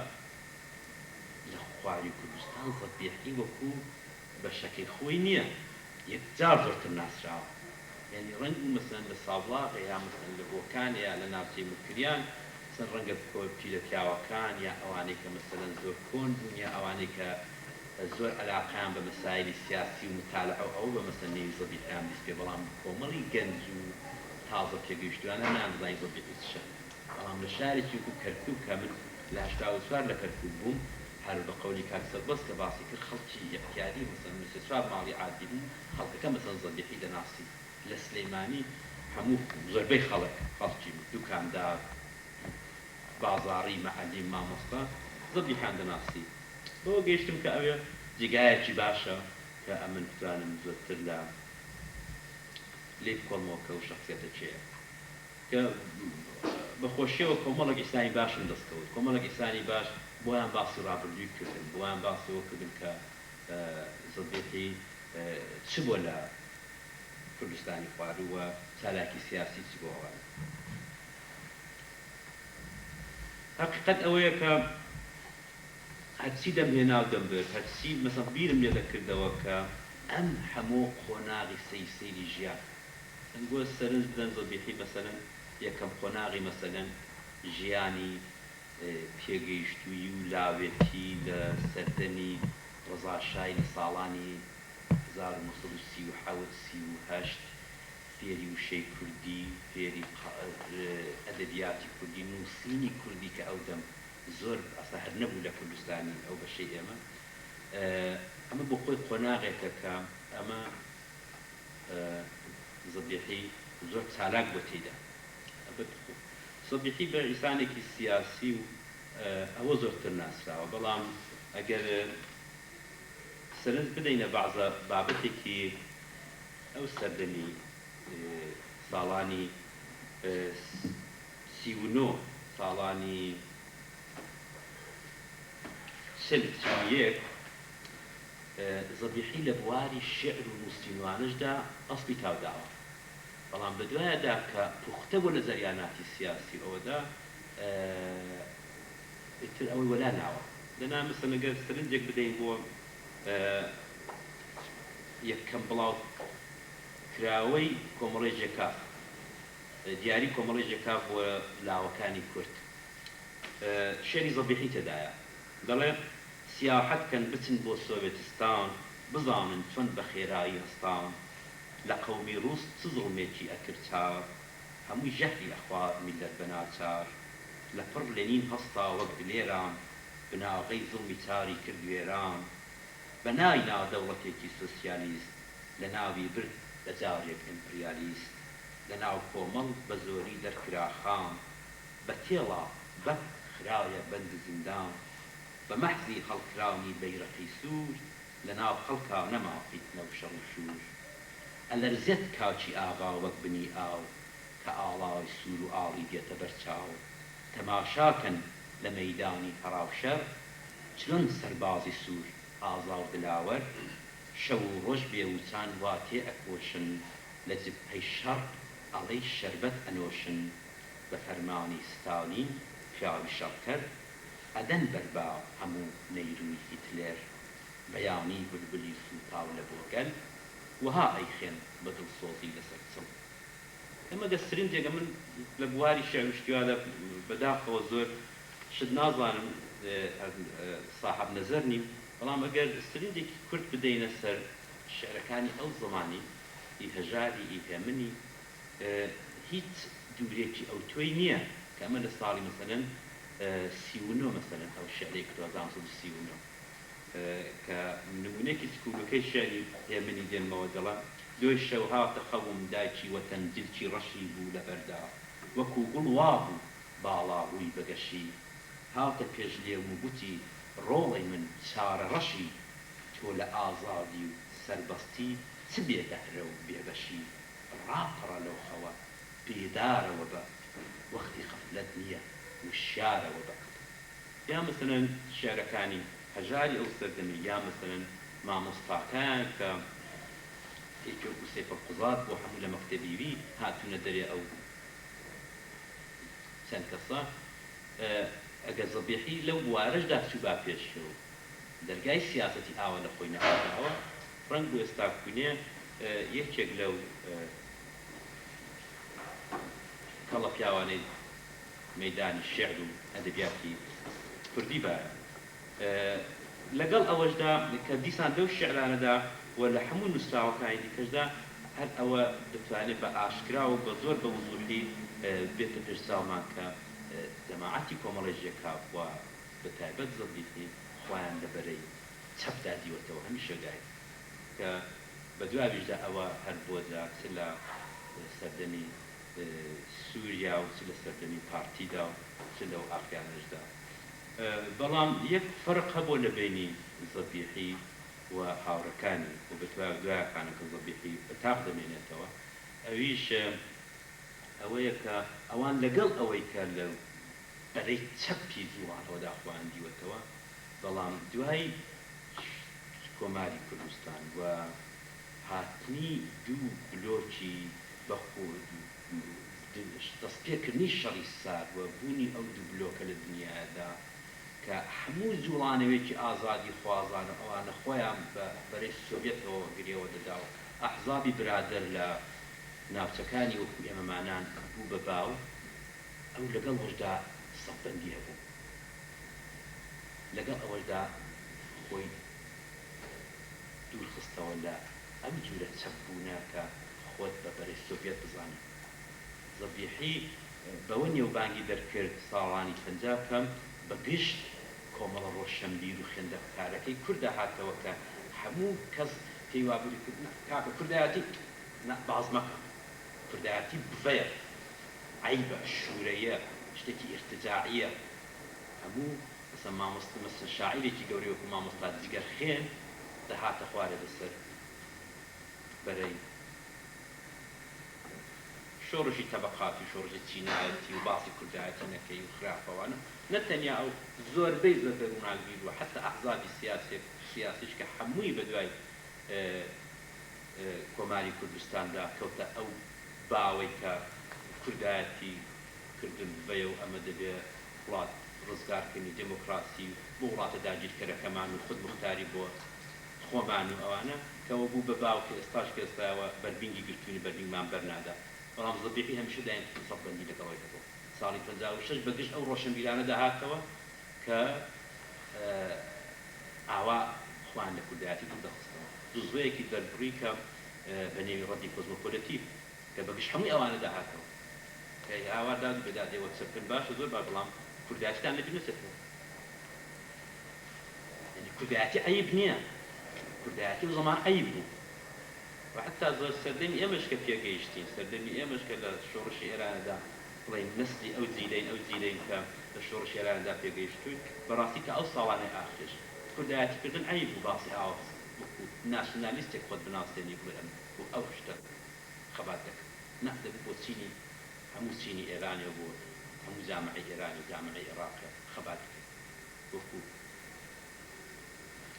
لە خواروی کوردستان زەبیحی وەکوو بەشەکەی خۆی نییە یەکجار زۆرتر ناسراوە یعنی ڕەنگ و مەسەن لە ساڵاغ یا مەسەن لە بۆکان یا لە ناوچەی مکریان چەند ڕەنگە کۆپی لە پیاوەکان یا ئەوانەی کە مەسەلەن زۆر کۆن بوون یا ئەوانەی کە زۆر علاقیان بە مەسایلی سیاسی و متالعە ئەو بە مەسەلەی زەبیحیان بیست پێ بەڵام کۆمەڵی گەنج و تازە پێگەیشتوانە نانزانی زەبیحی چشە بەڵام لە شارێکی وەکوو کەرکووک کە من لە 84 لە کەرکووک بووم هەر بە قەولی کاک سەربەست کە باسی کرد خەڵکی یەکیاری مەسەن سێ ماڵی عادی بوو خەڵکەکە مەسەن زەبیحی دەناسی لە سلەیمانی هەموو زۆربەی خەڵکی دوکاندار بازاڕی مەحەلی مامۆستا زەبیحیان دەناسی بۆ گەیشتم کە ئەوێ جێگایەکی باشە کە ئەمن بتوانم زۆرتر لە لێ بکۆڵمەوە کە و شەخصیەتە چێە کە بەخۆشیەوە کۆمەڵێک ئیسانی باشم دەستکەوت کۆمەڵێک ئیسانی باش بۆیان باسی ڕابردووی کردن بۆیان باسیەوە کردن کە زەبیحی چ بۆ لە کوردستانی خوارووە چالاکی سیاسی چ بۆ ئەوانە حقیقەت ئەوەیە کە هەرچی دەمهێنا و دەمبرد هەرچی مەسەڵ بیرم لێ دەکردەوە کە ئەم هەموو قۆناغی سەیری ژیان ئەنگۆ سەرنج بدەن زەبیحی مەسەلەن یەکەم قۆناغی مەسەلەن ژیانی پێگەیشتووی و لاوێتی لە سەردەمی ڕەزاشای لە ساڵانی 1937 فێری وشەی کوردی فێری ئەدەبیاتی کوردی نووسینی کوردی کە ئەو دەم زۆر ئەستا هەر نەبوو لە کوردستانی ئەو بەشەی ئێمە ئەمە بۆ خۆی قۆناغێکە کە ئەمە زەبیحی زۆر چالاک بۆ تێیدا زەبیحی بە ئینسانێکی سیاسی و ئەوە زۆرتر ناسراوە بەڵام ئەگەر سەرنج بدەینە بەعزە بابەتێکی ئەو سەردەمی ساڵانی 39 ساڵانی 41 زەبیحی لە بواری شعر و نووسینوانشدا ئەسڵی تاوداوە بەڵام بە دوایەدا کە پوختە بۆ لە جەریاناتی سیاسی ئەوەدا ئیتر ئەوەی وەلا ناوە لەنا مەسەڵەن ئەگەر سەرنجێک بدەین بۆ یەکەم بڵاو کراوەی کۆمەڵی ژێکاف دیاری کۆمەڵێژێکا بۆ لاوەکانی کورد شێری زەبیحی تێدایە دەڵێ سیاحەتکەن بچن بۆ سۆڤێتستان بزانن چۆن بە خێرایی هەستان لە قەومی ڕووس چ زڵمێکی ئەکرد چار هەمووی ژەهری ئەخوار میلەت بە ناچار لە پڕ لێنین هەستا وەک دلێران بناغەی زڵمی چاری کرد وێران بە ناوی ناودەوڵەتێکی سۆسیالیست لە ناوی برد لە جارێک ئیمپریالیست لە ناو کۆمەڵ بە زۆری دەرکرا خام بە تێڵا بەد خراوە بەند زیندان بە مەحزی هەڵکراونی بەیرەقی سوور لە ناو خەڵکا نەما فیتنە و شەڕ و شور ئەلەرزێت کاچی ئاغا وەک بنی ئاو کە ئاڵای سوور و ئاڵی دێتە بەرچاو تەماشاکەن لە مەیدانی هەڕاوشەر چلۆن سەربازی سوور ئازا و دلاوەر شەو و ڕۆژ بێوچان وا تێ ئەکۆشن لە جبهەی شەڕ ئەڵەی شەربەت ئەنۆشن بە فەرمانی ستالین پیاوی شەڕکەر ئەدەن بەربا هەموو نەیروی هیتلێر بەیانی بولبولی سوتاو لە بۆگەل وها ئەیخێن بە دڵسۆزی لەسەر چڵ ئەمە دەسترینجێکە من لە بواری شێعرشتیوادا بەداخەوە زۆر شت نازانم صاحب نەزەر نیم بەڵام ئەگەر دەسترینجێکی کورد بدەینە سەر شێعرەکانی ئەو زمانی ئی هەژاری ئی هێمنی هیچ دوورێکی ئەو توی نییە کە ئەمە لە ساڵی مەسەلەن 39 مەسەلەن ئەو شێعرێک 1939 کە نمونەیەکی سکوبەکەی شێعری هێمنی دێنمەوە دەڵێ دوێ شەو هاتە خەوم دایکی وەتەن جلکی ڕەشی بوو لە بەردا وەکو گوڵ وا بوو باڵا ڕووی بەگەشی هاتە پێش لێم و گوتی ڕۆڵی من چارە ڕەشی تۆ لە ئازادی و سەربەستی چ بێدەهرە و بێبەشی ڕاپەڕە لەو خەوە بێدارەوە بە وەختی غەفلەت نییە وشارەوە بە یا مەسەلەن شێعرەکانی هەژاری ئەو سەردەمی یا مەسەلەن مامۆستاکان کە یەکێک و سێفە قوزات بۆ هەموو لە مەکتەبیوی هاتوونە دەرێ ئەو چەند کەسە ئەگەر زەبیحی لەو بوارەشدا چووبا پێشەوە دەرگای سیاسەتی ئاوە لە خۆی نەهاتەوە ڕەنگ بۆ ئێستا کوونێ یەکێک لەو کەڵە پیاوانەی مەیدانی شێعر و ئەدەبیاتی کوردی بایە لەگەڵ ئەوەشدا کە دیسان لەو شێعرانەدا و لە هەموو نووسراوەکانی دیکەشدا هەر ئەوە دەتوانێت بە ئاشکرا و بە زۆر بە وزوحی بێتە پێشچاومان کە جەماعەتی کۆمەڵێژیەکە وە بە تایبەت زەبیحی خۆیان لەبەرەی چەپدا دیوەتەوە هەمیشە گای کە بە دواییشدا ئەوە هەر بۆدا چ لە سەردەمی سووریا و چ لە سەردەمی پارتیدا و چ لەو ئافغانەشدا بەڵام یەک فەرق هەبوو لە بینی زەبیحی و هاوڕەکانی و بەتوای دوایەکانە کە زەبیحی بەتاق دەمێنێتەوە ئەویش ئەوەیە کە ئەوان لەگەڵ ئەوەی کە لە بەرەی چەپی زوڵانەوەدا خۆیان دیوەتەوە بەڵام دوای کۆماری کوردستان و هاتنی دوو بلۆکی بەخۆر دەستپێکردنی شەڕی سارد و بوونی ئەو دوو بلۆکە لە دنیادا کە هەموو جوڵانەوێکی ئازادی خوازانە ئەوانە خۆیان بە بەرەی سۆڤێتەوە گرێوە دەدا و ئەحزابی برادەر لە ناوچەکانی وەکو ئێمەمانان بوو بە باو ئەو لەگەڵ ئەوەشدا سەڵبەندی هەبوو لەگەڵ ئەوەشدا خۆی دوور خستەوە لە ئەم جورە چەپبوونە کە خۆت بە بەرەی سۆڤێت بزانێت زەبیحی بەوە نێوبانگی دەرکرد ساڵانی پەنجا کەم بە گشت کۆمەڵە ڕۆشنبیر و خوێندەکارەکەی کووردا هاتەوە کە هەموو کەس پێی وابووری کردن کاکە کوردایەتی باز مەکە کوردایەتی بڤەیە عیبە شوورەیە شتێکی ئێرتجاعیە هەموو مەسەن مامۆستا مەسەن شاعیرێکی گەورەی وەکو مامۆستا جگەرخێن دەهاتە خوارە بەسەر بەرەی شۆڕژی تەبەقاتی و شۆڕژی چینایەتی و باسی کوردایەتی نەکەی و خراپەوانە نەتەنیا ئەو زۆربەی زۆر دەرووناگیر و حتا ئەحزابی سیاسیش کە هەمووی بەدوای کۆماری کوردستاندا کەوتە ئەو باوەی کە کوردایەتی کردن بەیە و ئەمە دەبێ وڵات ڕزگارکردنی دموکراسی بۆ وڵاتە داگیرکەرەکەمان و خود مختاری بۆ خۆمان و ئەوانە کەەوە بوو بە باو کە ئێستاش کە ئێستاوە بەربینگی گرتوونی بەربینگمان بەرنادا بەڵام زەبیحی هەمیشە دایم سەڵبەندی لەگەڵەوەی دەبوو ساڵی 56 بەگشت ئەو ڕۆشنبیرانە داهاتەوە کە ئاوا خوان لە کوردایەتی دەخستەوە دوزوەیەکی بەربڕی کە بە نێوی ڕەدی کۆزمۆپۆلیتیڤ کە بەگشت هەمووی ئەوانە داهاتەوە کە ئاوا داد بەدادێەوە سەرکن باشە زۆر با بەڵام کوردایەتیان لەبیر نەچێتەوە کوردایەتی عەیب نییە کوردایەتی و زەمان عەیب بوو وحتى زۆر سەردەمی ئێمەش کە پێگەیشتین سەردەمی ئێمەش کە لە شۆڕشی ئێرانەدا بڵێن نسلی ئەو جیلەین کە لە شۆڕشی ئێرانەدا پێگەیشتوین بەڕاستی کە ئەو ساڵانەی ئاخرش کوردایەتیکردن عەیب بوو باسی ئاوەس ناسیۆنالیستێک خۆت بناسیێنی بڵێن بۆ ئەو شتە خەبات دەکرد نەدەبوو بۆ چینی هەموو چینی ئێرانێ بۆ هەموو جامعەی ئێرانی و جامعەی عێراقە خەبات دەکرد وەکو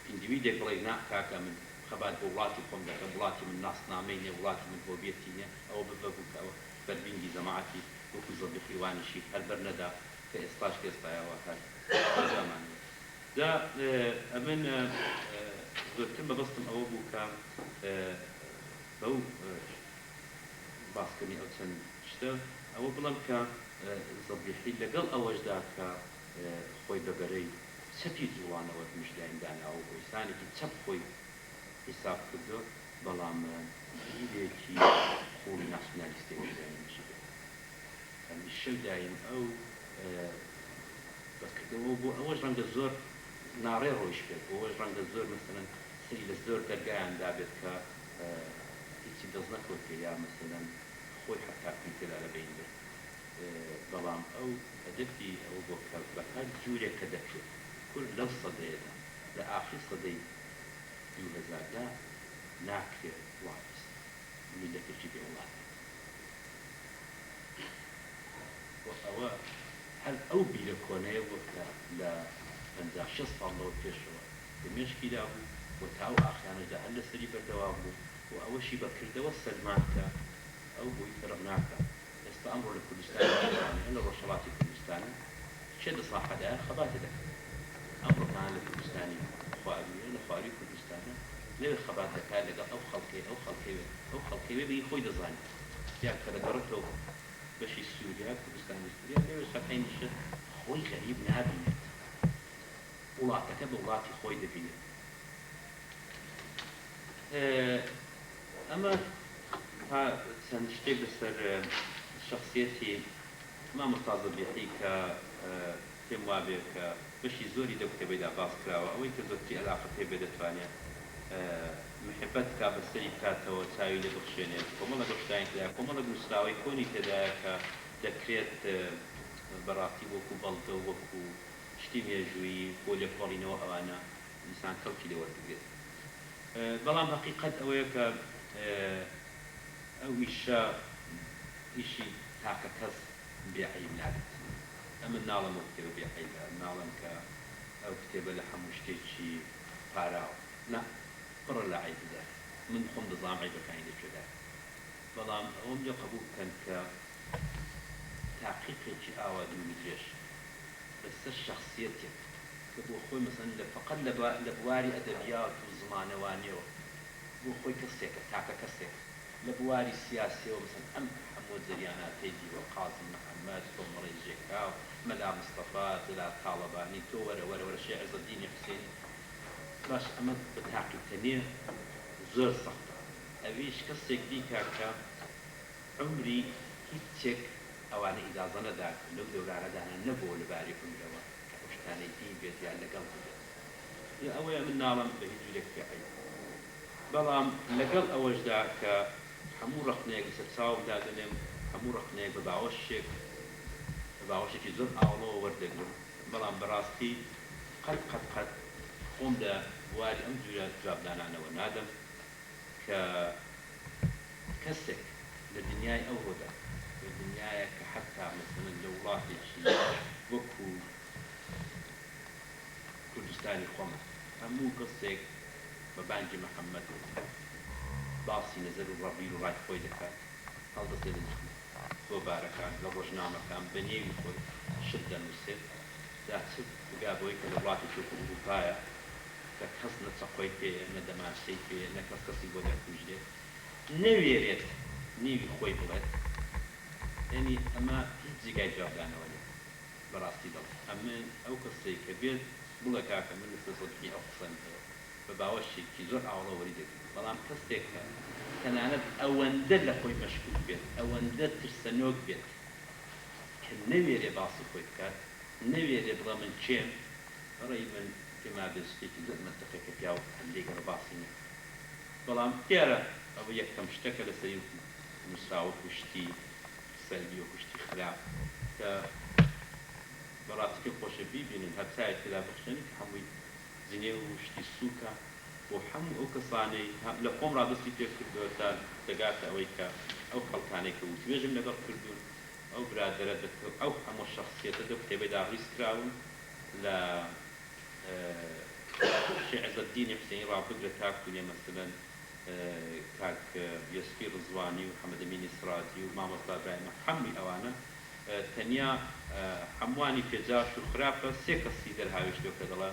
ئیندیویدێک بڵێ نا کاکە من خەبات بۆ وڵاتی خۆم دەکەم وڵاتی من ناسنامەی نیە وڵاتی من بۆ بێتی نییە ئەوە ببوو کە ئەوە بەربینگی جەماعەتی وەکو زەبیحی وانیشی هەر بەرنەدا کە ئێستاش ئێستایەوە هەر زمانێ دا ئەمن زۆرتر بەبەستم ئەوە بوو کە بەو باسکردنی ئەو چەند شتە ئەوە بڵم کە زەبیحی لەگەڵ ئەوەشدا کە خۆی بەبەرەی چەپی جوڵانەوە مشداینداناوە بۆ ئینسانێکی چەپ خۆی حساب کردو بەڵام هیچێکی خۆی ناسیۆنالیستێکی داینشی هەمیشە دایم ئەو بەکردەوە بۆ ئەوەش ڕەنگە زۆر ناڕێ ڕۆیش کرد بۆ ئەوەش ڕەنگە زۆر مەسەلەن سەری لە زۆر دەرگایاندا بێت کە هیچی دەست نەکەوت یا مەسەلەن خۆی حەتاکەی تێدا لەبین برد بەڵام ئەو هەدەفی ئەو بۆ کە بە هەر جوورێک کە دەکرێت کورد لەو سەدەیەدا لە ئاخری سەدەی 2000دا ناکرێت وڵاتیست میلەتێکی بێ وڵات ئەوە هەر ئەو بیرە کۆنەیە بۆ کە لە 50-60 ساڵەوە پێشەوە دمێشکیدا بوو بۆ تاو ئاخیانەدا هەر لەسەری بەردەوام بوو و ئەوەشی بەکردەوە سەلمان کە ئەو بۆی تەرەف ناکە ئێستا ئەمڕۆ لە کوردستان لە ڕۆژهەڵاتی کوردستانە چێ دەساحەدایە خەباتە دەکەن ئەمڕۆمان لە کوردستانی خواریە لە خواری کوردستانە لێوێ خەبات دەکات لەگەڵ ئەو خەڵکەوێ بەی خۆی دەزانێت یا کە دەگەڕێتەوە بەشی سووریا کوردستانی سووریا لێوێ سەکەینیشە خۆی غەریب نابینێت وڵاتەکە بە وڵاتی خۆی دەبینێت ئەمە تا چەند شتێک لەسەر شخصیەتی مامۆستا زەبیحی کە پێم وابێ کە بەشی زۆری لەو کتێبەیدا باس کراوە ئەوەی کە زۆرتری عەلاقە پێ بێ دەتوانێت محبەت کا بەسەری کاتەوە چاوی لێ بخشێنێت کۆمەڵە گەشتایاندا کۆمەڵە گوسراوی کۆنی تێدایە کە دەکرێت بەڕاستی وەکو بەڵتە وەکو شتی مێژووی بۆ لێکۆڵینەوە ئەوانە ئینسان کەوتی لێ وەربگرێت بەڵام حەقیقەت ئەوەیە کە ئەو ئیشی تاکە کەس بێعیب نابێت ئەمە ناڵم ئەو کتێبە بێعیبە ناڵم کە ئەو کتێبە لە هەموو شتێکی پاراوە نا پڕە لە عیبدا من خۆم دەزانم عیبەکانی لەکوێدایە بەڵام ئەوم لێ قبوڵ بکەن کە تاقیقێکی ئاوا دووری درێژ لەسەر شەخسیەتێک کە بۆ خۆی مەسەن فەقەت لە بواری ئەدەبیات و زمانەوانیەوە بۆ خۆی کەسێکە تاکە کەسێک لە بواری سیاسیەوە مەسەن ئەم هەموو جەریاناتەی دیوە قازم محەممەد تۆمەڕی ژێکا مەلا مستەفا جەلا تاڵەبانی تۆ وەرە شێع عەزەدینی حوسێنی باش ئەمە بە تاقیکردنێ زۆر سەختە ئەویش کەسێک دیکە کە عمری هیچێک ئەوانە ئیجازە نەدا لەو دەورانەدانە نەبووە لەباری عمرەوە کە ئەو شتانەی دین بێت یان لەگەڵ بێت ئەوەیە من ناڵم بە هیچ جورێک پێعیب بەڵام لەگەڵ ئەوەشدا کە هەموو ڕەخنەیەک لەسەر چاومدا دەنێم هەموو ڕەخنەیەک بە باوەشێکی زۆر ئاوڵەوە وەردەگرم بەڵام بەڕاستی قەت خۆم لە واری ئەم جورە جوابدانانەوە نادەم کە کەسێک لە دنیای ئەوڕۆدا لە دنیایە کە حتا مەسەلەن لە وڵاتێکی وەکو کوردستانی خۆمە هەموو کەسێک بە بانگی محەممەد باسی نەزەر و ڕەبیر و ڕای خۆی دەکات هەڵدەستێ لە خۆبارەکان لە ڕۆژنامەکان بە نێوی خۆی شت دەنووسێت داچێت بگا بۆی کە لە وڵاتی چۆک ئەوروپایە کە کەس نەچەقۆی پێیە نەدەماسەی پێ نەکەس کەسی بۆ دەکوژدێت نەوێرێت نیوی خۆی بڵێت يعني ئەمە هیچ جێگای جوابدانەوە نیە بەڕاستی دڵ ئەمە ئەو کەسێک کە بێت بڵێ کاکە من لەسەر سەدنی ئەو قسەم بە باوەشێکی زۆر ئاوڵەوەری دەبێت بەڵام کەسێک کە تەنانەت ئەوەندە لە خۆی مەشکوک بێت ئەوەندە ترسەنۆک بێت کە نەوێرێ باسی خۆی بکات نەوێرێ بڵێ من چێم بەڕێی من پێما بێت شتێکی زۆر مەنتەقەیە پیا و هەندێک ڕەباسی نیە بەڵام دیارە ئەوە یەکەم شتەکە لەسەری مساوە کوشتی سەلبی و کوشتی خراپ کە بەڕاستی خۆشە بیبینن هەرچایەک تێدا بخشێنی کە هەمووی زنێ و شتی سووکە بۆ هەموو ئەو کەسانەی لە خۆم ڕادستی پێ کردووە تا دەگاتە ئەوەی کە ئەو خەڵکانێک کە وتوێژم لەگەڵ کردوون ئەو برادرە ئەو هەموو شخصیەتە دە کتێبەیدا ڕیسکراون لە شێخ عەزەالدین حوسێنی ڕابگرە تاکوونێ مەسەلەن کاک یەسفی ڕزوانی و حەمەد ئەمینی سراتی و مامۆستا ئیبراهیم هەمووی ئەوانە تەنیا هەمووانی پێجاش و خراپە سێ کەسی دەرهاوێشتەوە کە دەڵێ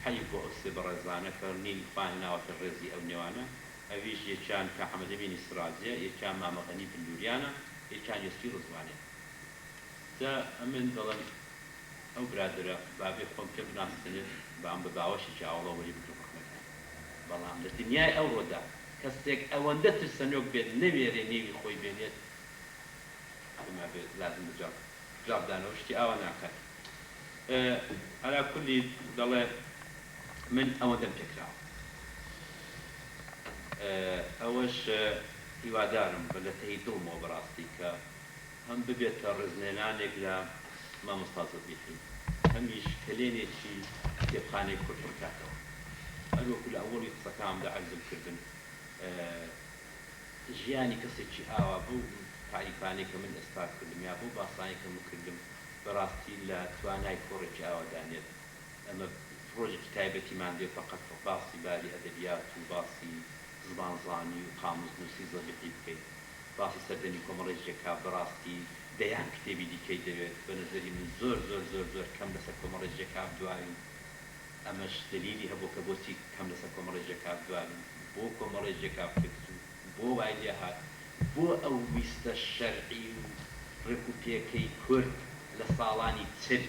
حەیف بۆ ئەو سێ بەڕێزانە کە نین خوان ناوەتە ڕێزی ئەو نێوانە ئەویش یەکیان کە حەمەد ئەمینی سراتیە یەکیان مامەغەنی بندوریانە یەکیان یەسفی ڕزوانێ جا ئەمن دەڵێن ئەو برادرە بابێ خۆم پێ بناسێنێت بە ئەم بە باوەشێکی ئاوڵەوەری بکڕمەکان بەڵام لە دنیای ئەوڕۆدا کەسێک ئەوەندە ترسەنۆک بێت نەوێرێ نێوی خۆی بێنێت ما بێت لازم جوابدانەوە شتی ئاوا ناکات ئەلا کولی دەڵێ من ئەوەندەم پێکراوە ئەوەش هیوادارم بە لە تەی دڵمەوە بەڕاستی کە هەم ببێتە ڕێزنێنانێک لە مامۆستا زەبیحی هەمیش کلێنێکی کتێبخانەی کورد بکاتەوە هەروەکو لە ئەوڵی قسەکانمدا عەرزم کردن ژیانی کەسێکی ئاوا بوو تعریفانێک کە من ئێستا کردم یا بۆ باسانێک کە من کردم بەڕاستی لە توانای کۆڕێکی ئاوادانێت ئەمە پرۆژێکی تایبەتیمان دێ فەقەت باسی باری ئەدەبیات و باسی زبانزانی و قاموس نووسی زەبیحی بکەیت باسی سەردەمی کۆمەڵێژێکا بەڕاستی دەیان کتێبی دیکەی دەوێت بە نەزەری من زۆر زۆر زۆر زۆر کەم لەسەر کۆمەڵێژێکا دوایین ئەمەش دلیلی هەبوو کە بۆچی کەم لەسەر کۆمەڵێژێکا دوایین بۆ کۆمەڵێژێکا بکرد بۆ وای لێ هات بۆ ئەو ویستە شەرعی و ڕێکوپێکەی کورد لە ساڵانی چل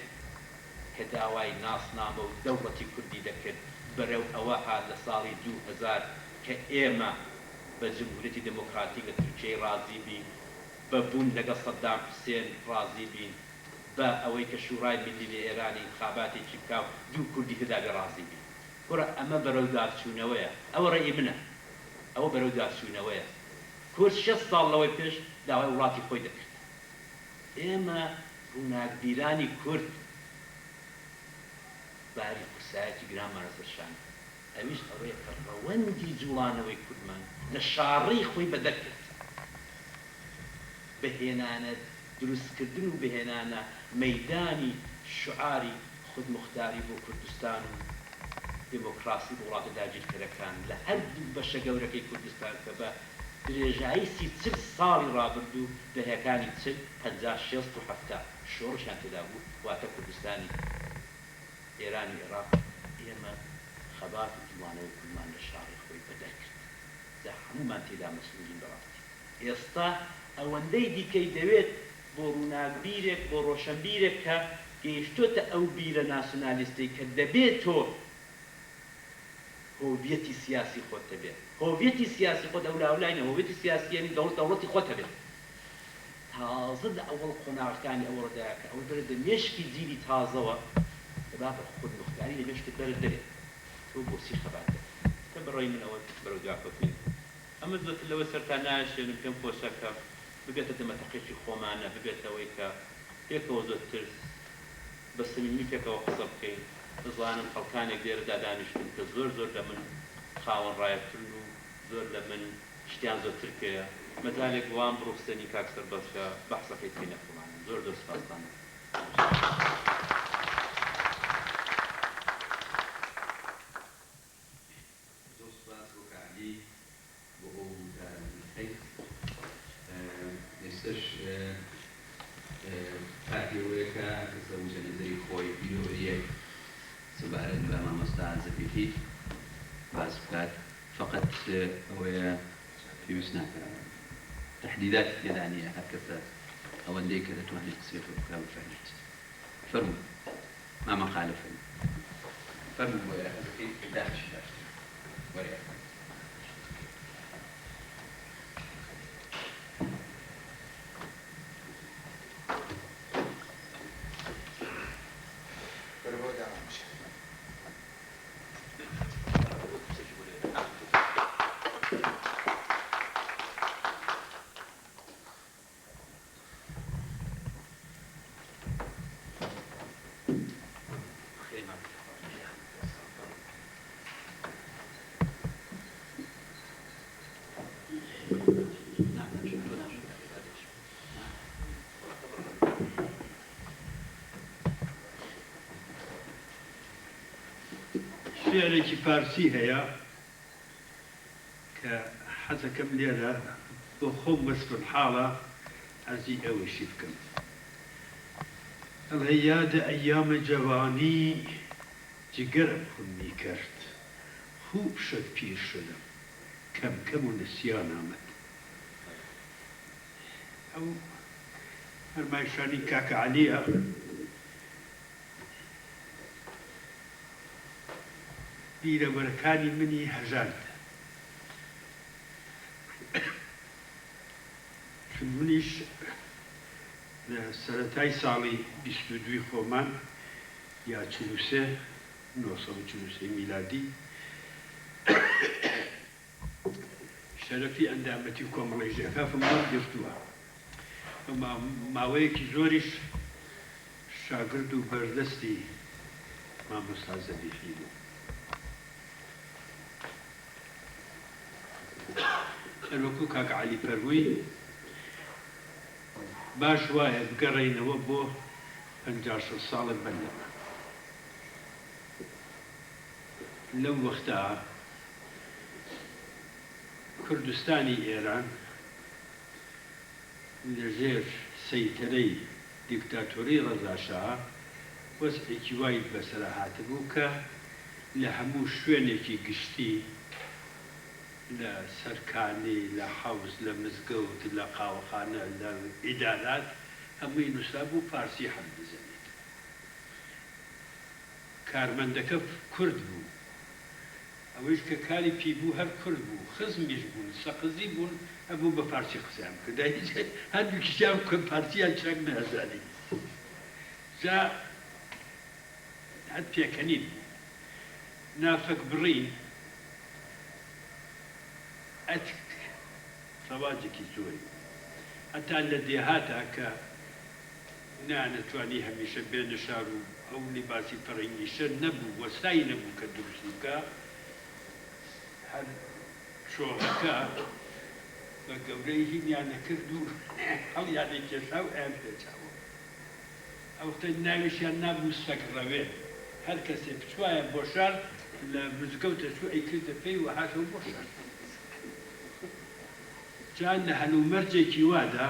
کە داوای ناسنامە و دەوڵەتی کوردی دەکرد بەرەو ئەوە هات لە ساڵی 2000 کە ئێمە بە جمهوریەتی دموکراتیک لە تورکیای ڕازی بین بە بوون لەگەڵ سەدام حوسێن ڕازی بین بە ئەوەی کە شورای ملی لە ئێرانی انتخاباتێکی بکاو دوو کوردی تێدابێ ڕازی بین وەرە ئەمە بەرەو دارچوونەوەیە ئەوە ڕێی منە ئەوە بەرەو دارچوونەوەیە کورد 6 ساڵ لەوەی پێش داوای وڵاتی خۆی دەکرد ئێمە ڕووناکبیرانی کورد باری قسایەتی گرانمانە سەرشان ئەویش ئەوەیە کە ڕەوەندی جوڵانەوەی کوردمان لە شاڕەی خۆی بەدەرکرد بەهێنانە دروستکردن و بەهێنانە مەیدانی شعاری خودمختاری بۆ کوردستان و دموکراسی بۆ وڵاتە داگیرکەرەکان لە هەردوو بەشە گەورەکەی کوردستان کە بە درێژایی 30 ساڵی ڕابردوو دەهەکانی 50 60 و 70 شۆڕشیان تێدا بوو واتە کوردستانی ئێرانی عێراق ئێمە خەبات و جوانەوەی کوردمان لە شاڕی خۆی بەدەرکرد دا هەموومان تێدا مەسئولین بەڕاستی ئێستا ئەوەندەی دیکەی دەوێت بۆ ڕووناکبیرێک بۆ ڕۆشنبیرێک کە گەیشتۆتە ئەو بیرە ناسیۆنالیستەی کە دەبێت تۆ هۆویەتی سیاسی خۆت هەبێت هۆویەتی سیاسی خۆت ئەولاولینە هۆویەتی سیاسی یعنی دەوڵەتی خۆت هەبێت تازە لە ئەوڵ قۆناغەکانی ئەوڕۆدایە کە ئەو بەرە مێشکی جیلی تازەوە دەبا بە خودمختاری لە مێشکت بەرە دەرێت تۆ بۆچی خەبات کە بەڕێی من ئەوە بەرەو دواکەوتین ئەمە زۆرتر لەوە سەرتا ناشێنم پێم خۆشە کە ببێتە دەمەتەقێکی خۆمانە ببێتەوەی کە پێکەوە زۆرتر بە سەمیمی پێکەوە قسە بکەین دەزانم خەڵکانێک لێرە دادانیشتن کە زۆر زۆر لە من خاوەن ڕایەترن و زۆر لە من شتیان زۆرتر پێیە مەجالێک وان بڕوخستنی کاکسەر بەشە بەحسەکەی تێ نەخۆمانە زۆر زۆر سپاسدانم ئێستش پارتیەوەیەکە کەسە وجە نەزەری خۆی بیرۆریەک سەبارەت بە مامۆستا زەبیحی باس بکات فقط ئەوەیە پێویست ناکات تحدیداتی تێدا نییە هەر کەسە ئەوەندەی کە دەتوانێت قسێت و بکرا بفەرمیت فەرموو ماما خالفە فەرموو بۆ ئێرەکەی داش وەرە شعرێکی فارسی هەیە کە حەزەکەم لێرە بۆ خۆم وەسفم حاڵە حەزی ئەوەشی بکەم ئەڵێ یادە ئەیامە جەوانی جگەرم خون میکرد خوب شد پیر شدم کەم کەم و نسیان آمد ئەو فەرمایشانی کاکە عەلیە بیرەوەرەکانی منی هەژاند چون منیش لە سەرەتای ساڵی 22 خۆمان یا 1943 میلادی شەرەفی ئەندامەتی و کۆمەڵی ژێکافممان گرتووە ماوەیەکی زۆریش شاگرد و بەردەستی مامۆستا زەبیحی بوو هەروەکو کاک عەلی فەرمووی باش وایە بگەڕێینەوە بۆ 56 ساڵە بەندەمە لەو وەختا کوردستانی ئێران لەژێر سەیتەرەی دیکتاتۆری ڕەزاشاه وەزعێکی وای بەسەرا هاتبوو کە لە هەموو شوێنێکی گشتی لە سەرکانی لە حەوز لە مزگەوت لە قاوەخانە لە ئیدارات هەمووی نووسرا بوو فارسی هەڵ بزەنیت کارمەندەکە کورد بوو ئەوەش کە کاری پێی بوو هەر کورد بوو خزمیش بوون سەقزی بوون هەبوو بە فارسی قسەیان کرد هەردووکیشیان کە فارسییان چەک نەزانی جا هەر پێکەنین نافەک بڕین ڕەواجێکی زۆری هەتا لە دێهاتا کە نانەتوانی هەمیشە بێنە شار و ئەو لیباسی فەڕەنگیشە نەبوو وەستایی نەبوو کە دروست بکە هەر شۆڕەکە بە گەورەی هینیان نەکرد و هەڵیانێ کێشا و ئەیان پێچاوە ئەوتە ناویشیان نابوو سەگڕەوێ هەر کەسێ بچوایە بۆ شار لە مزگەوتە چوو ئەیکردە پێی و هاتەوە بۆ شار جان لە هەلومەرجێکی وادا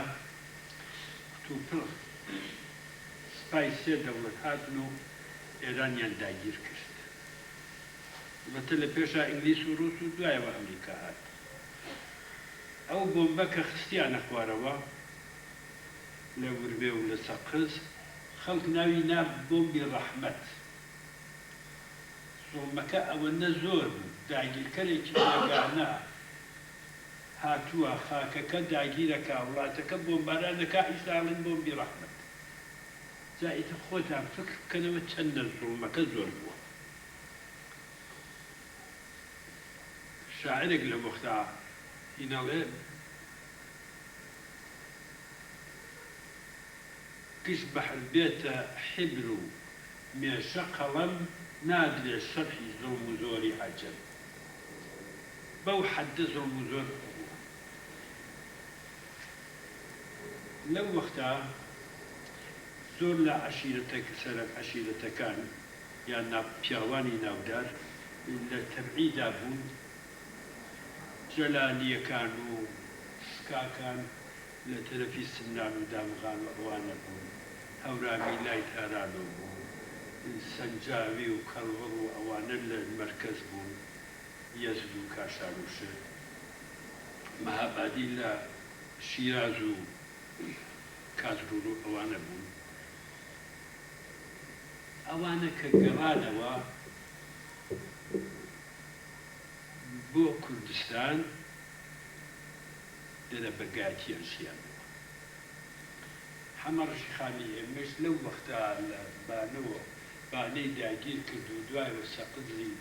تووپڕ سپای سێ دەوڵەت هاتن و ئێرانیان داگیر کرد بەتە لە پێشا ئینگلیس و ڕوس و دوایەوە ئەمریکا هات ئەو بۆمبە کە خستیانە خوارەوە لە وربێ و لە سەقز خەڵک ناوی نا بۆمبی ڕەحمەت زۆمەکە ئەوەندە زۆر بوو داگیرکەرێکی لەگانە هاتووە خاکەکە داگیرەکە وڵاتەکە بۆمبارانەکە ئیساڵن بۆمبی ڕەحمەت جا ئیتر خۆتان فکر بکەنەوە چەندە زۆمەکە زۆر بووە شاعرێک لە وەختا هینەڵێ گشت بەحر بێتە حیبر و مێشە قەڵەم نادرێ شەرحی زۆم و زۆری عەجەم بەو حەدە زۆم و زۆر لەو وەختا زۆر لە سەرک عەشیرەتەکان یان پیاوانی ناودار لە تەبعیدا بوون جەلالیەکان و سکاکان لە تەرەفی سمنان و دامغان و ئەوانە بوون هەورامی لای تارانۆ بوون سەنجاوی و کەڵوەڕ و ئەوانە لە مەرکەز بوون یەزد و کاشان و شت مەهابادی لە شیراز و کازڕور و ئەوانە بوون ئەوانە کە گەڕانەوە بۆ کوردستان لە بەگایەتیان ژیانەوە حەمە ڕەشیخانی ئێمەش لەو وەختا لە بانەوە بانەی داگیر کرد و دوایەوە سەقزی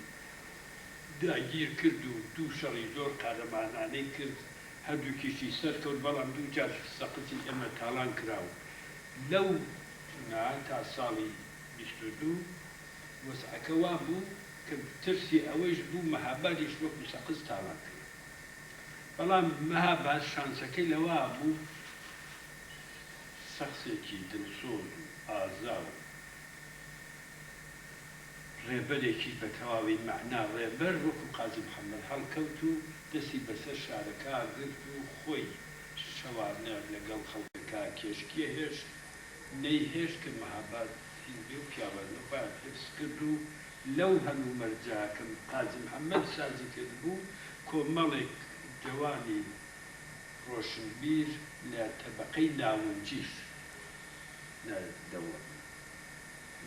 داگیر کرد و دوو شەڕی زۆر قارەمانانەی کرد هەردووکیشی سەرکەوت بەڵام دوو جار سەقزی ئێمە تاڵان کراوە لەو تا ساڵی 22 وەسعەکە وا بوو کە ترسی ئەوەیش بوو مەهابادیش وەکو سەقز تاڵان کرد بەڵام مەهاباد شانسەکەی لەوا بوو شخصێکی دڵسۆز و ئازا و ڕێبەرێکی بە تەواوی مەعنا ڕێبەر وەکو قازی محەممەد هەڵکەوت و دەستی بەسەر شارەکە گرت و خۆی شەوانە لەگەڵ خەڵکەکە کێشکیە هێش نەیهێش کە مەهاباد بێ و پیاوەزنە خۆیان حفظ کرد و لەو هەموو مەرجا کە قازی محەممەد سازی کرد بوو کۆمەڵێک جوانی ڕۆشنبیر لە تەبەقەی ناوەنجیش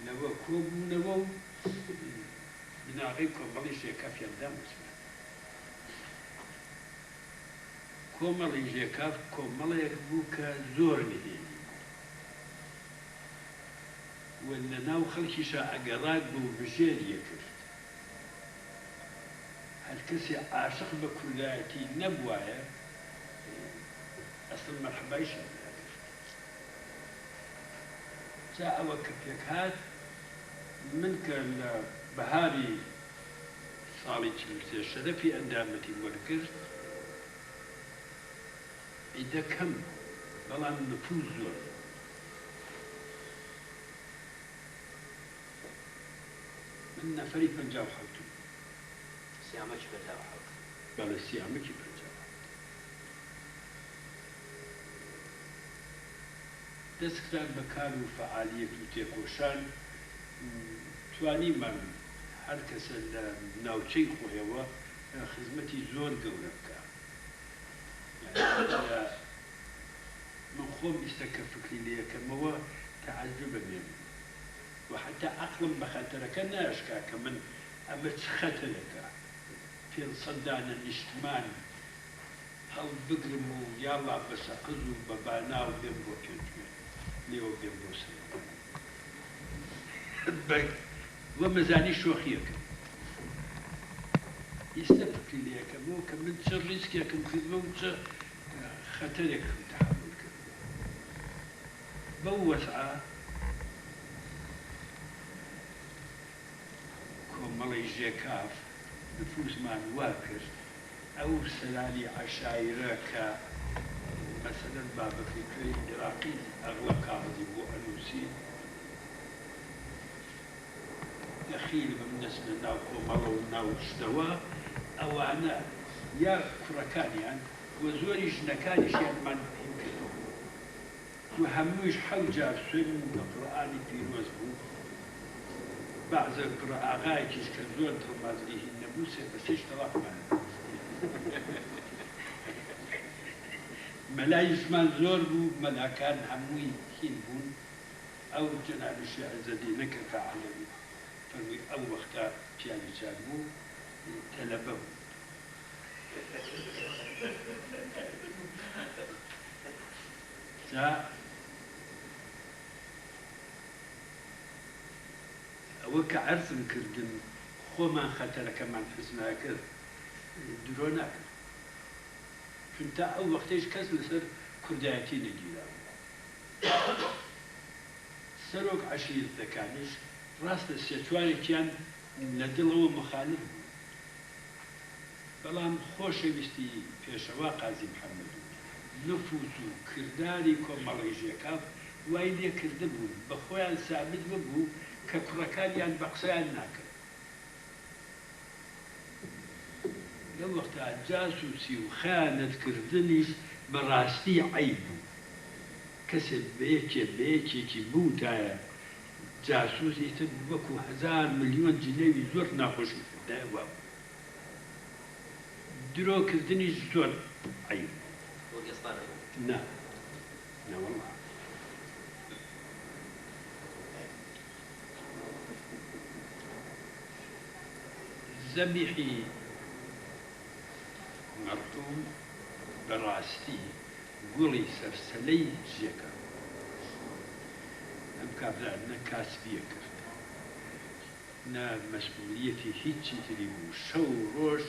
لەوە کۆبوونەوە و بناغی کۆمەڵی ژێکافیان دامەزمان کۆمەڵی ژێکاف کۆمەڵێک بوو کە زۆر نهێنی و لە ناو خەڵکیشە ئەگەڕاک بوو بژێریە کرد هەر کەسی عاشق بە کوردایەتی نەبوایە ئەسڵ مەرحەبایشان ناکرد جا ئەوە کە پێک هات من کە لە بەهاری ساڵی 43 شەرەفی ئەندامەتی وەرگرت ئیدە کەم بەڵام نفوذ زۆر من نەفەری 57 سیامەکی بەرداوە بەڵێ سیامەکی 57 دەستکران بە کار و فعالیت و تێکۆشان توانیمان هەر کەسە لە ناوچەی خۆیەوە خزمەتی زۆر گەورە بکە من خۆم ئیستا کە فکری لێ یەکەمەوە تەعەجوبە بێن و حتا عەقڵم بە خەتەرەکە ناشکا کە من ئەمە چ خەتەرەکە 500 دانە نیشتمان هەڵ بگرم و یاڵا بە سەقز و بە بانا و بێم بۆ پێنجێ لێوە بێم بۆ سەر وە مەزانی شۆخیەکە ئیستا فکری لێ یەکەمەوە کە من چه ڕیسکێکم کردوە و چه خەتەرێکم تەحمل کرد بەو وەسعە کۆمەڵی ژێکاف نفوزمان وا کرد ئەو سەلانی عەشایرە کە مەسەلەن بابەکەی کوێی عێراقی ئەغڵە کاغذی بۆ ئەنووسی دەخیل بم نەچنە ناو کۆمەڵە و ناو شتەوە ئەوانە یا کوڕەکانیان وە زۆری ژنەکانیشیانمان هیم کردەوە و هەموویش 7 جار سوێن بە قورئانی پیرۆز بوو بعضە کوڕە ئاغایەکیش کە زۆر دڵمازنی هین نەبوو سێ بە سێش تەڵاقمان مەلایشمان زۆر بوو مەلاکان هەمووی هین بوون ئەو جەنابی شێخ عەزەدینەکە کە عەلەوی فەرمووی ئەو وەختە پیاوی چاک بوو تەلەبە بوو جا ئەوە کە عەرزم کردن خۆمان خەتەرەکەمان حس ناکرد درۆ ناکرد چونتا ئەو وەختەیش کەس لەسەر کوردایەتی نەگیراوە سەرۆک عەشیرەتەکانیش ڕاستە سێ چوارێکیان لە دڵەوە مخالف بوو بەڵام خۆشەویستی پێشەوا قازی محەممەد نفوذ و کردداری کۆمەڵی ژێکاف وای لێ کرده بوون بە خۆیان سابت ببوو کە کوڕەکانیان بە قسەیان ناکرد لەو وەختە جاسووسی و خیانەتکردنیش بەڕاستی عەیب بوو کەسێک بەیەکێکی بوو تایە جاسووسی تر وەکو 1000 ملیۆن جنێوی زۆر ناخۆشی دایوا درۆکردنیش زۆر عەیب وەک ئێستا نا والله زەبیحی مەرحوم بەڕاستی گوڵی سەرسەلەی جێکە ئەم کابرا نە کاسبیە کرد نە مەسئولیەتی هیچی تری بوو شەو ڕۆژ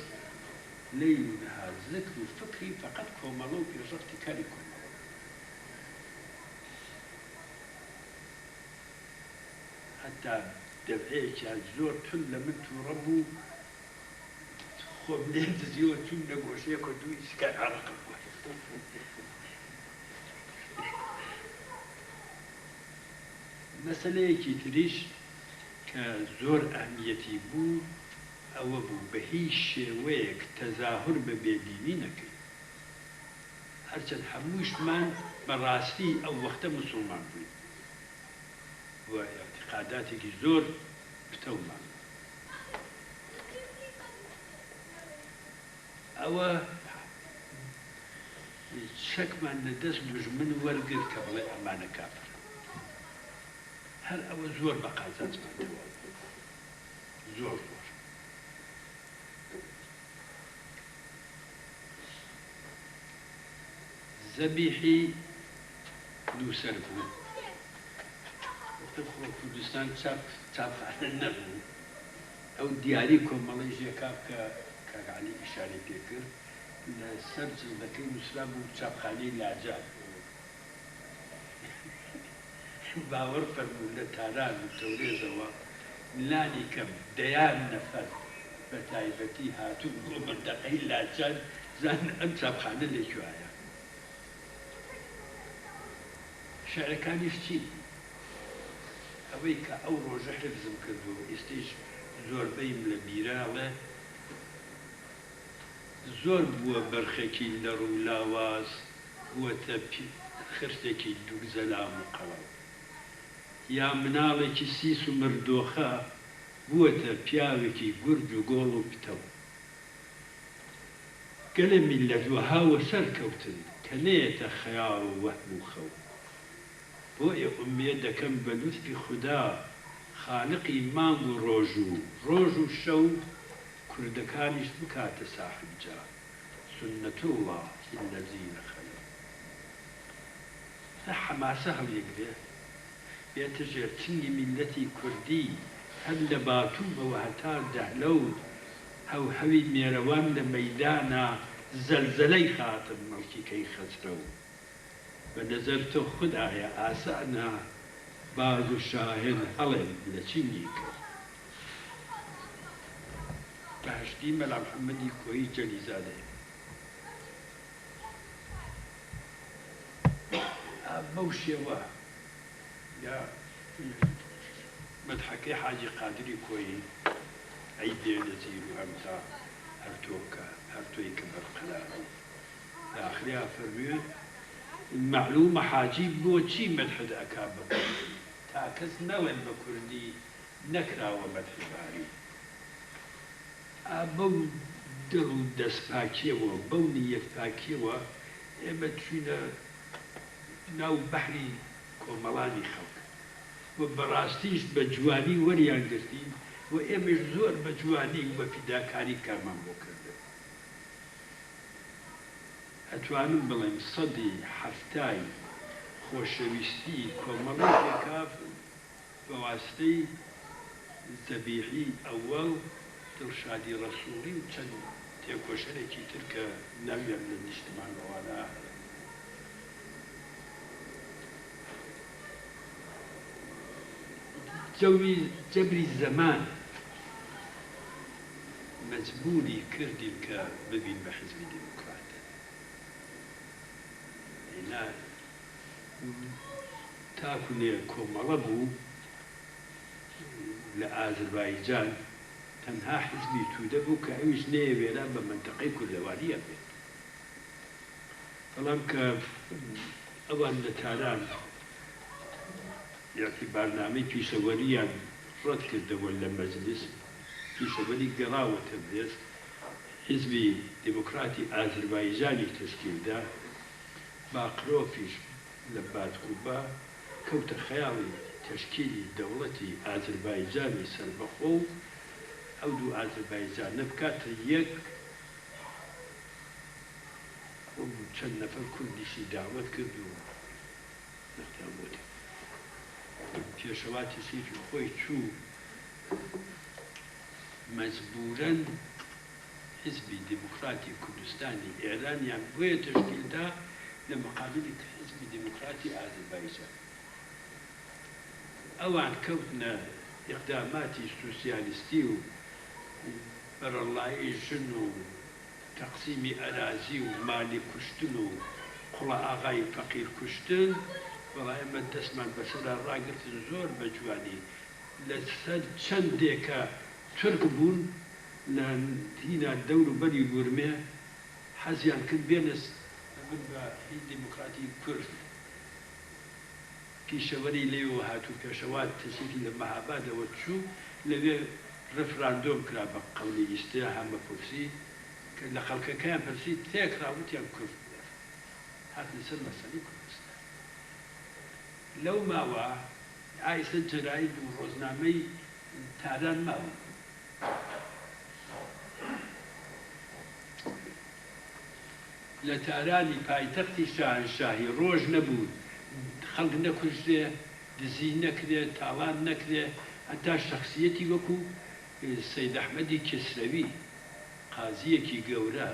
لەیل و نەهار ذکر و فکری فقط کۆمەڵە و پێشرەفتی کاری کۆمەڵە حتا دەبعەیەکیان زۆر تون لە من تووڕە بوو خۆم لێ دزیوە چوون لە گۆشەیەک و دوو ئیسکای عەرەقم مەسەلەیەکی تریش کە زۆر ئەهمیەتی بوو ئەوە بوو بە هیچ شێوەیەک تەزاهر بە بێدینی نەکەین هەرچەند هەمووشمان بەڕاستی ئەو وەختە موسڵمان بووین بۆ اعتقاداتێکی زۆر پتەومان ئەوە شەکمان لەدەست دوژمن وەرگرت کە بڵێ ئەمانە کافر هەر ئەوە زۆر بە قازانجمان تەواو زۆر زەبیحی نووسەر بوو خۆ کوردستان چاپخانە نەبوو ئەو دیاری کۆمەڵی ژێکاف کە کاکعەلی ئیشارەی پێکرد لە سەر جڵدەکەی نووسرا بوو چاپخانەی لاجان باوەڕ فەرموو لە تاران و تەورێزەوە لانی کەم دەیان نەفەر بە تایبەتی هاتوو بۆ مندەقەی لاجان زان ئەم چاپخانە لێکوایە شعرەکانیش چی ئەوەی کە ئەو ڕۆژە حفزم کردو ئێستش زۆربەیم لە بیراڵە زۆر بووە بەرخێکی لە ڕوو لاواز بووەتە خرتێکی دووگزەلام و قەڵاو یا مناڵێکی سیس و مردۆخە بووەتە پیاوێکی گورج و گۆڵ و پتەو گەلە میلەت وەهاوە سەرکەوتن کە نێتە خەیاڵ و وەهم و خەو بۆ ئێمێ دەکەم بە لوتفی خوددا خالقی مانگ و ڕۆژ و شەو کوردەکانیش بکاتە ساحب جا سنەت الله الذین خەلق حەماسە هەڵیەگرێ بێتە ژێرچنگی میلەتی کوردی هەر لە باتوومەوە هەتا دەهلەوت هەوهەوی مێرەوان لە مەیدانە زەلزەلەی خاتم مەڵکیکەی خەجرە و بنظر تو خدایا ئاسانە باز و شاهێن هەڵێن لە چینی کرد بەهشتی مەلا محەممەدی کۆیی جەلیزادەیە بەو شێوە یا مەدحەکەی حاجی قادری کۆیی ئەی بێنەزیر و هەمتا هەرتۆکە هەرتۆی کە بەرقەرارە لە ئاخریا فەرموێت معلومە حاجی بۆچی مەدحت ئەکا بە کوردی تا کەس نەڵێن بە کوردی نەکراوە مەدحباری بەو دڵ و دەستپاکیەوە بەو نیەت پاکیەوە ئێمە چوینە ناو بەحری کۆمەڵانی خەڵک و بەڕاستیش بە جوانی وەریان گرتین و ئێمەش زۆر بە جوانی و بە فیداکاری کارمان بۆ کردن ئەتوانم بڵێم سەدی هەفتای خۆشەویستی کۆمەڵی پێکاف بە واستەی زەبیحی ئەوەڵ دڵشادی ڕەسووڵی و چەند تێکۆشەرێکی تر کە ناویان لە نیشتمانەوەدا جەبری زەمان مەجبوری کردیم کە ببین بە حزبی دیموکراتە تاکوونێ کۆمەڵە بوو لە ئازەربایجان تەنها حزبی توودە بوو کە ئەویش نەیەوێرا بە منتەقەی کوردەواریە بێت بەڵام کە ئەوان لە تاران یاکی بارنامەی پیشەوەریان ڕەت کردەوە لە مەجلیس پیشەوەری گەڕاوەتە بێت حزبی دیموکراتی ئازەربایجانی تشکیلدا باقرۆفیش لە باتکوبا کەوتە خەیاڵی تشکیلی دەوڵەتی ئازەربایجانی سەربەخۆ و ئەو دوو ئازەربایجانە بکاتە یەک چەند نەفەر کوردیشی داوەت کرد و نەختیان بۆ پێشەواتی سیفی خۆی چوو مەجبورەن حزبی دموکراتی کوردستانی ئێرانیان بۆیە تشکیلدا لە مقابلی حزبی دموکراتی ئازەربایجان ئەوان کەوتنە ئیقداماتی سوسیالیستی و بەرەڵایی ژن و تەقسیمی ئەراضی و مالی کوشتن و قوڵە ئاغای فەقیر کوشتن وەڵای ئێمە دەستمان بەسەرا ڕاگرتن زۆر بە جوانی لەسەر چەندێکە تورک بوون لە هینا دەور و بەری گورمێ حەزیان کرد بێنە بن بە دیموکراتی کورد پیشەوەری لێەوە هاتوو پێشەوات تەسیفی لە مەهابادەوە چوو لەوێ ڕفراندۆم کرا بە قەولی ئیستیا هەمە پرسی کە لە خەڵکەکەیان پرسی تێکراوتیان کورد هات لەسەر مەسەلەی کوردستان لەو ماوە ئایسە جەراید و ڕۆژنامەی تاران ماوە لە تارانی پایتەختی شاهنشاهی ڕۆژ نەبوو خەڵک نەکوژێ دزی نەکرێ تاڵان نەکرێ هەتا شەخصیەتی وەکو سەید ئەحمەدی کسرەوی قازیەکی گەورە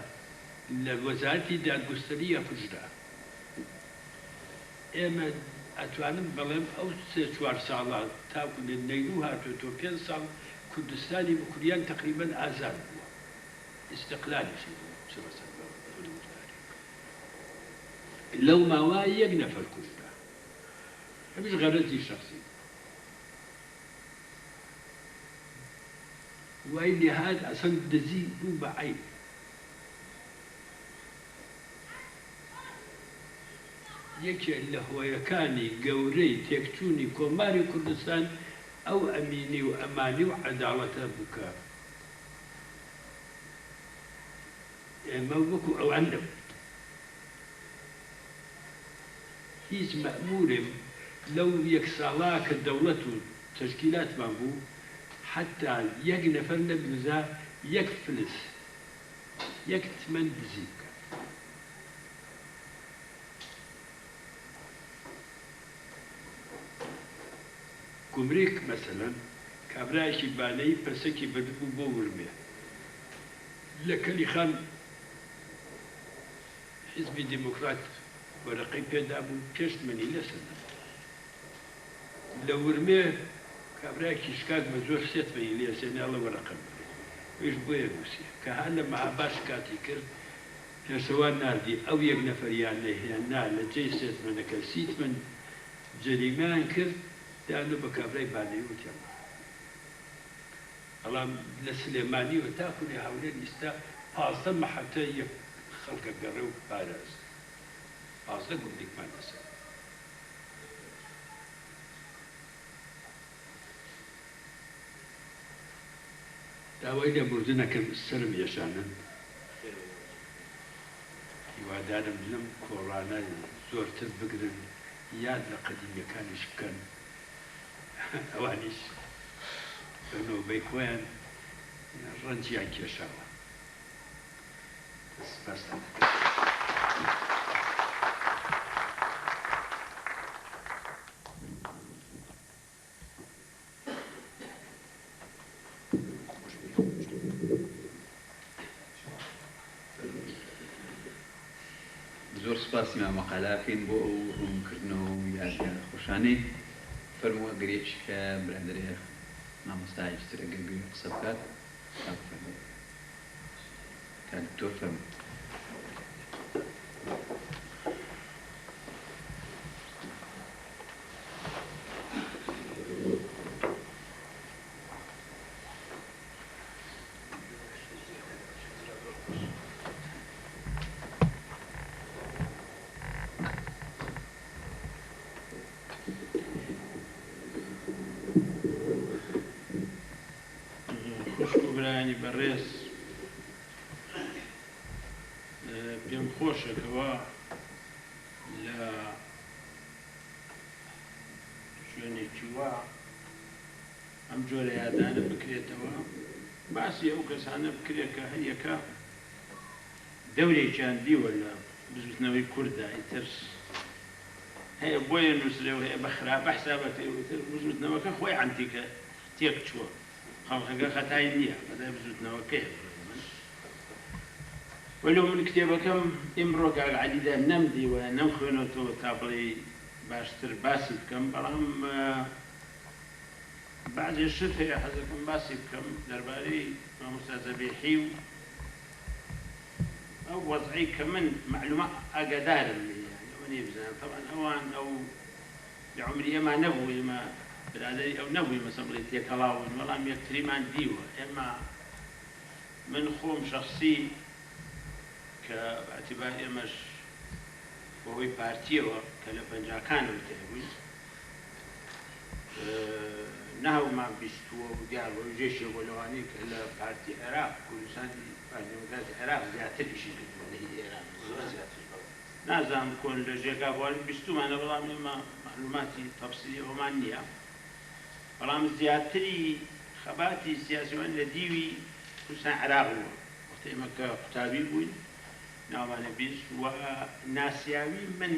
لە وەزارەتی دادگستریە کوژرا ئێمە ئەتوانم بەڵێم ئەو 3-4 ساڵە تاکو لە نەیرو هاتوۆ 5 ساڵ کوردستانی بکوریان تقریبەن ئازاد بووە ئیستقلالیشی بوو لەو ماوە یەک نەفەر کوژرا هەمیش غەرەزی شەخصی وای لێهات ئەسەن دزی بوو بە عیب یەکێک لە هۆیەکانی گەورەی تێکچوونی کۆماری کوردستان ئەو ئەمینی و ئەمانی و عەداڵەتە بووکە ئێمە وەکو ئەوان نەبوو هیچ مەأمورێم لەو یەک ساڵا کە دەوڵەت و تەشکیلاتمان بوو حتا یەک نەفەر نەبزا یەک فلس یەک تمەن دزی بکە گومرێک مەسەلەن کابرایەکی بانەی پەسەکی بەدبوو بۆ ورمێ لە کەلیخان حزبی دموکرات وەرەقەی پێدا بوو پێشتمەنی لەسەدا لە ورمێ کابرایەکی شکات بە زۆر سێتمەنی لێسێناڵە وەرەقەم وێش بۆیە نووسیە کە هەر لە مەهاباش کاتی کرد پێشەوان ناردی ئەو یەک نەفەریان نەهێنا لە جێی سێتمەنەکە سیتمەن جەریمەیان کرد دانو بە کابرای بانەی وتیان بەڵام لە سلێمانی و تاکو لێ هەولێر ئیستا 15 مەحەتە یەک خەڵکە گەڕێ و پاراز 15 گوندێکمان لەسەر داوای لێبوردنەکەم سرم یێشانن هیوادارم لەم کۆڕانە زۆرتر بگرن یاد لە قەدیمیەکانیش بکەن ئەوانیش بە نۆبەی خۆیان ڕەنجیان کێشاوە سپاسان زۆر سپاسی مامەقالەکەین بۆ ئەو ڕوونکردنەوە و یادگار خۆشانەی فەرمووە گرێکی کە برادرێ مامۆستایشتر ئەگەر گوێ قسە بکات کات تۆ فەرموو برایانی بەڕێز پێم خۆشەکەوە لە شوێنێکی وا ئەم جۆرە یادانە بکرێتەوە باسی ئەو کەسانە بکرێت کە هەیەکە دەورێکیان دیوە لە بزوتنەوەی کووردا ئیتر هەیە بۆیە نووسرەوە هەیە بە خراپە حسابەتەوەتر بزوتنەوەکە خۆی عەنتیکە تێک چووە خەڵکەکە خەتای نییە بەدای بزوتنەوەکەیە وەلو من کتێبەکەم ئیمڕۆ کاک عەلیدا نەمدیوە نەمخوێنەوە تا بڵێ باشتر باسی بکەم بەڵام بعضی شت هەیە حەزەکەم باسی بکەم دەربارەی مامۆستا زەبیحی و ئەو وەزعی کە من معلومات ئاگادارم لێ ئەوە نێبزانم طبعا ئەوان ئەو لعمری ئێمە نەبوو ئێمە برادەری ئەو نەبووی مەسەڵ بڵێ تێکەڵاون وەڵام یەکتریمان دیوە ئێمە من خۆم شەخسی کە باعتیبار ئێمەش بەهۆی پارتیەوە کە لە پەنجاکانەوە تێبووین ناومان بیستووە و دیارەوە ژێشێ بۆ لەوانەیە کە لە پارتی عێراق کوردستانی پارتی دموکراتی عێراق زیاتر ئیشی کردووە لە ئێران نازانم کۆن لە ژێگا بواری بیستومانە بەڵام ئێمە معلوماتی تەفسیلی ئەومان نییە بەڵام زیاتری خەباتی سیاسیوان لە دیوی کوردستان عێراق بووە وەختە ئێمە کە قوتابی بووین ناوانە بیست و ناسیاوی من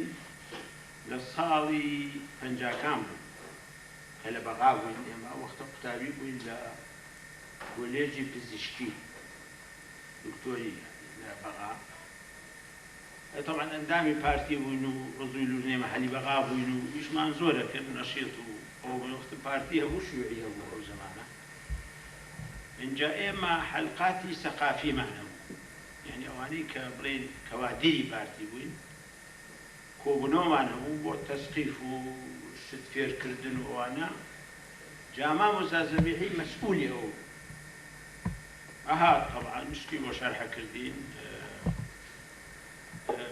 لە ساڵی پەنجاکان بوو کە لە بەغا بووین ئێمە وەختە قوتابی بووین لە کۆلێژی پزیشکی دکتۆری لە بەغا طبعا ئەندامی پارتی بووین و ڕزووی لوژنەی مەحەلی بەغا بووین و ئیشمان زۆرە کرد نەشیط و ئەو وەختە پارتی هەبوو شیوعی هەبوو ئەو زەمانە اینجا ئێمە حەلقاتی سەقافیمان هەبوو یعنی ئەوانەی کە بڵێن کەوادری پارتی بووین کۆبوونەوەمان هەبوو بۆ تەسقیف و شت فێرکردن و ئەوانە جا مامۆستا زەبیحی مەسئولی ئەو ئەها طبعا مشتی بۆ شەرحەکردین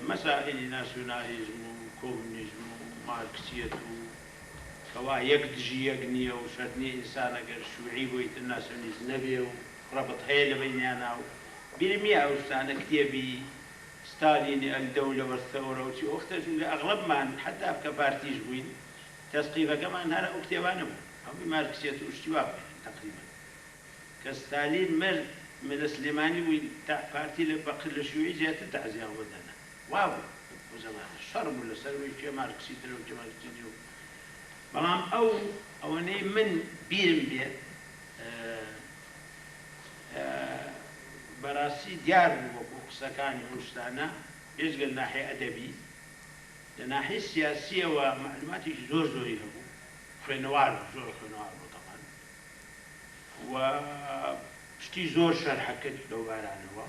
مەسائلی ناسیۆنالیزم و کۆمونیزم و مارکسیەت و کەوا یەک دژی یەک نییە و شەرت نییە ئینسان ئەگەر شووعی بۆی تر ناسیۆنیزم نەبێ و ڕەبط هەیە لە بەینیانە و بیرمیە ئەو شتانە کتێبی ستالینی ئەلدەولە وەرثەوڕە و چی وەختەش لە ئەغڵبمان حتا کە پارتیش بووین تەسقیفەکەمان هەر ئەو کتێبانە بوو هەمووی مارکسیەت و شتی وا بووین تەقریبا کە ستالین مرد ملە سلێمانی بووین تا پارتی لە بەقر لە شیوعی زیاتر تەعزیان وەدەنا وا بوو بۆ زەمانە شەڕ بوو لەسەرەوەی کێ مارکسیترە و کێ مارکسیتی و بەڵام ئەوەنەی من بیرم بێت بەڕاستی دیار بوو بۆ قسەکانی ئەو شتانە بێجگە لە ناحیە ئەدەبی لە ناحیە سیاسیەوە معلوماتێکی زۆر زۆری هەبوو خوێنەوار زۆر خوێنەوار بوو تەمان و پشتی زۆر شەرحەکرد لەو بارانەوە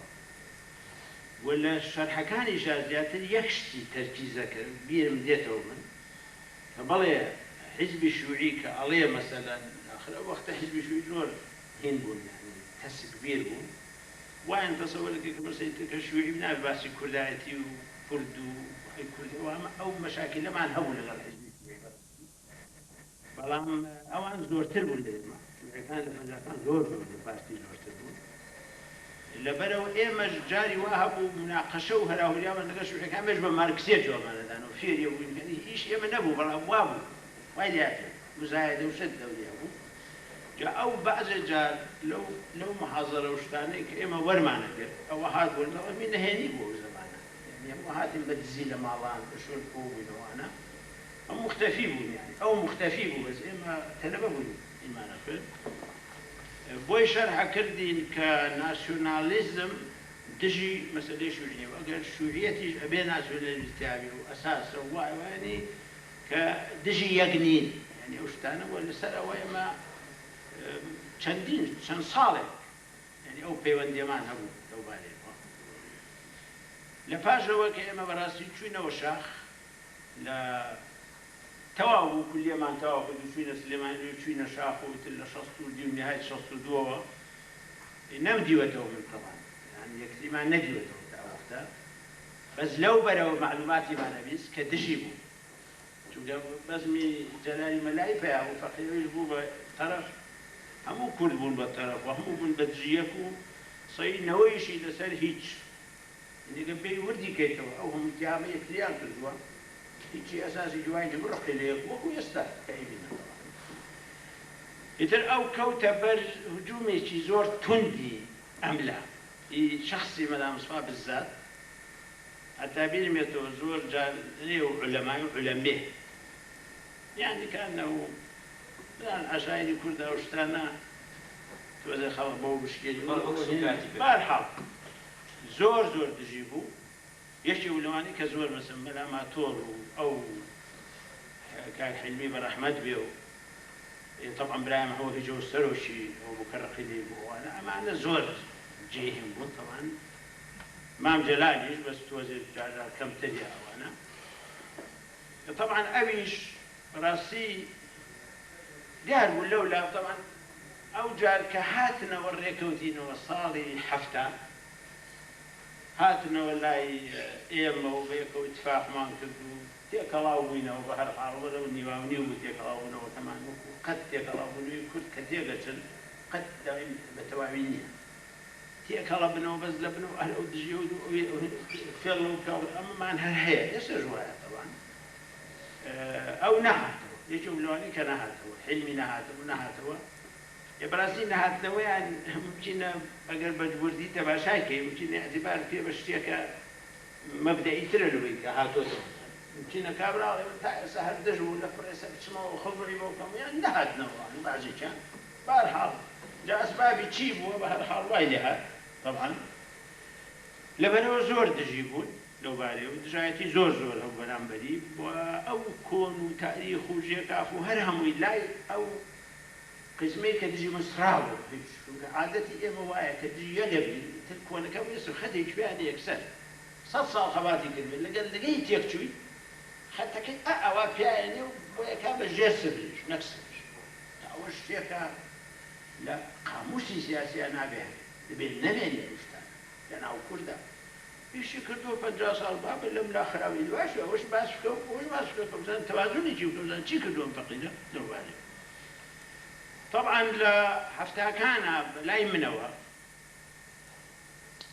و لە شەرحەکانیشا زیاتر یەک شتی تەرکیزەکرد بیرم دێتەوە من کە بەڵێ حیزبی شیوعی کە ئەڵێ مەسەلەن ئاخر ئەو وەختە حیزبی شیوعی زۆر هین بوون تەسکبیر بوون وایان تەسەوەرەکە کە بەسەیتر کە شیوعی نابێ باسی کوردایەتی و کورد و کوردی ئەو مەشاکلەمان هەبوو لەگەڵ حیزبی شیوعی بەڵام ئەوان زۆرتر بوون لە ئێمە شیوعیەکان لە پەنجاکان زۆر لە پارتی زۆرتر بوون لەبەرەوە ئێمەش جاری وا هەبوو مناقەشە و هەراهوریامان لەگەڵ شیوعیەکان ئێمەش بە مارکسیەت جوابمانەدان و فێریە بووین هیچ ئێمە نەبوو بەڵام وا بوو وای لێهاتێ مزایدە و شت لەولێ بوو جا ئەو بەعزێ جار لەو محازەرە و شتانەی کە ئێمە وەرمانە کرد ئەوە هات بوون لەوە می نەهێنی بوو ئەو زەمانە ئێمە هاتین بە دزی لە ماڵان بە شۆر کۆ بووینەوانە ئەو مختەفی بوون یعنی ئەو مختەفی بوو بەس ئێمە تەلەبە بووین ئیمانە کرد بۆی شەرحەکردین کە ناسیۆنالیزم دژی مەسەلەی شووعیەوە ئەگەر شووعیەتیش ئەبێ ناسیۆنالیستیابێ و ئەساسە و وایوانی کە دژی یەک نین یعنی ئەو شتانەوە لەسەر ئەوە ئێمە چەند ساڵێک یعنی ئەو پەیوەندیەمان هەبوو لەو بارەیەوە لە پاشەوە کە ئێمە بەڕاستی چووینەوە شاخ لە تەواو بوو کولیەمان تەواو کرد و چووینە سلێمانی و چووینە شاخ و تر لە 62 نهایەت 62ەوە نەمدیوەتەوە من طبعا یعنی یەکتریمان نەدیوەتەوە تا وەختە بەس لەو بەرەوە معلوماتیمانە بیست کە دژی بوو چونکە بەزمی جەلالی مەلای پیا و فەقیرەوەیش بوو بە تەرەف هەموو کورد بوون بە تەرەف و هەموو بوون بە دژیەک و سەینەوەیشی لەسەر هیچ دیگە پێی وردی کەیتەوە ئەو هەموو تیامە یەکتریان کردووە هیچی ئەساسی جوانی بڕقی لێ وەکو ئێستا کە ئەیبینەوە ئیتر ئەو کەوتە بەر هجوومێکی زۆر توندی ئەملا شخصی مەلا مستەفا بالذات حتى بيرميتو زور جال ليه علماء علماء يعني كأنه الآن عشائري كردة وشتانا توزي خلق بو بشكيري بارحال زور تجيبو يشي علماني كزور مثلا ملا ماتور أو كان حلمي برحمد بيو طبعا برايم هو في جو السروشي أو بكرقي لي وانا معنا زور جيهم بو طبعا مام جلاليش بس توزير جعلها كم تلي أوانا طبعا أبيش راسي دار واللولا طبعا أو جار كهاتنا والريكوتين وصالي حفتا هاتنا والله إيما وبيكو اتفاق ما كدو تيك الله وبحر حار ولو النواوني وتيك الله وكمان قد تيك الله كد كتيك قد دائم بتواعينيا تيك ربنا وبز لبنا وأهل أودجيود وفيلو كاو أما معناها هي يسجوها طبعا أو نهاته يجوا لوني كنهاته حلمي نهاته يا برازيل نهاته يعني ممكن أقل بجبردي تبع شاكي ممكن اعتبار فيه بشتيك مبدئي ترلوي كهاتو ممكن كابرا سهر دجو ولا فريسة بتسمعوا خبري موكم يعني نهاتنا يعني بعضي كان بارحال جاء أسبابي تشيبوا بهالحال وايلها طبعا لبنوا زور تجيبون لو بالي ودجايتي زور هم بنام بدي أو كون تاريخ وجيكافو هرهم ويلاي أو قسمي كدجي مسراو عادتي إما وايا كدجي يلبي تلكون كم يسر خدي شبيعني يكسر صد خباتي كلمة لقيت يكتوي حتى كنت أعوى بيعني ويكاب الجسر ليش نكسر أول شيء لا قاموسي سياسي أنا به بالنبي اللي يفتح لأن أو كردا إيش كردو 50 سال باب لم لا خراوي الواش وش باسكو مثلا توازن يجيب مثلا شي كردو فقيدة دوالي طبعا لا حفتها كان لا يمنوا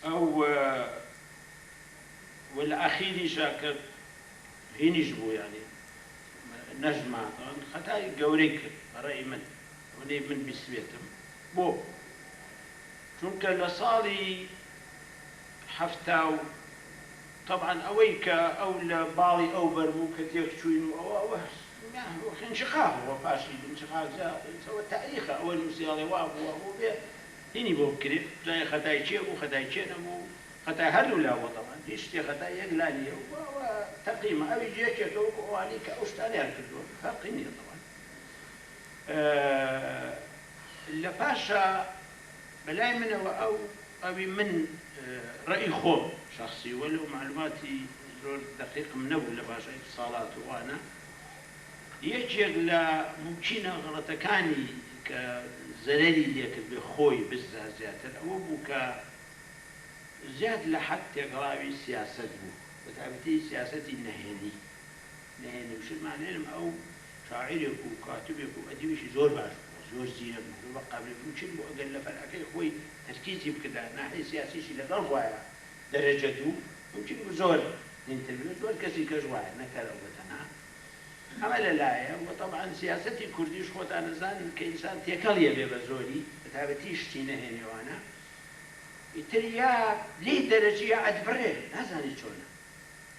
أو والأخير شاكر هينجبو يعني نجمة خطاي قوريك رأي من بسويتم بو چونکە لە ساڵی حەفتاو طبعا ئەوەی کە ئەو لە باڵی ئەو بەربوو کە تێک چوین و ئەوە انشقاق هو پاشی انشقاق ئەوە تاریخە ئەوە نووسیاڵێ وا بووە بۆ بێ هینی بۆ بکرێت لای خەتای چێ و خەتای چێ نەبوو خەتای هەردوو لاوە طبعا هیچ شتێ خەتای یەک لا نییە و ئەوە تەقیمە ئەوی یەکێکەوە ئەوانەی کە ئەو شتانیان کردووە فەرقی نییە طبعا لە پاشە بەلای منەوە ئەوی من ڕێی خۆم شخصی وەلو معلوماتی زۆر دقیقم نەبوو لە باشای ساڵات وانە یەکێک لە ممکنە غەڵەتەکانی کە زەرەری لێکرد بێ خۆی بزدا زیاتر ئەوە بوو کە زیاد لە حەد تێگەڵاوی سیاست بوو بەتابەتی سیاسەتی نەهێنی وشت معنێنم ئەو شاعیرێک و کاتبێک و ئەدیبێکی زۆر باش زۆر زیرە بوو بە قابلێتم چین بۆ ئەگەر لە فەرعەکەی خۆی تەرکیزی بکردا ناحیەی سیاسیشی لەگەڵ وایە دەرەجە دوو ممکن بوو زۆر ئینتەرڤیو زۆر کەسی کەش وایە نەکەرەوە بەتەنها ئەمە لەلایە و طبعا سیاسەتی کوردیش خۆتان نەزانن کە ئینسان تێکەڵیە بێ بە زۆری بەتابەتی شتی نەهێنیوانە ئیتر یا لێی دەرەجی یا ئەدبڕێ نازانی چۆنە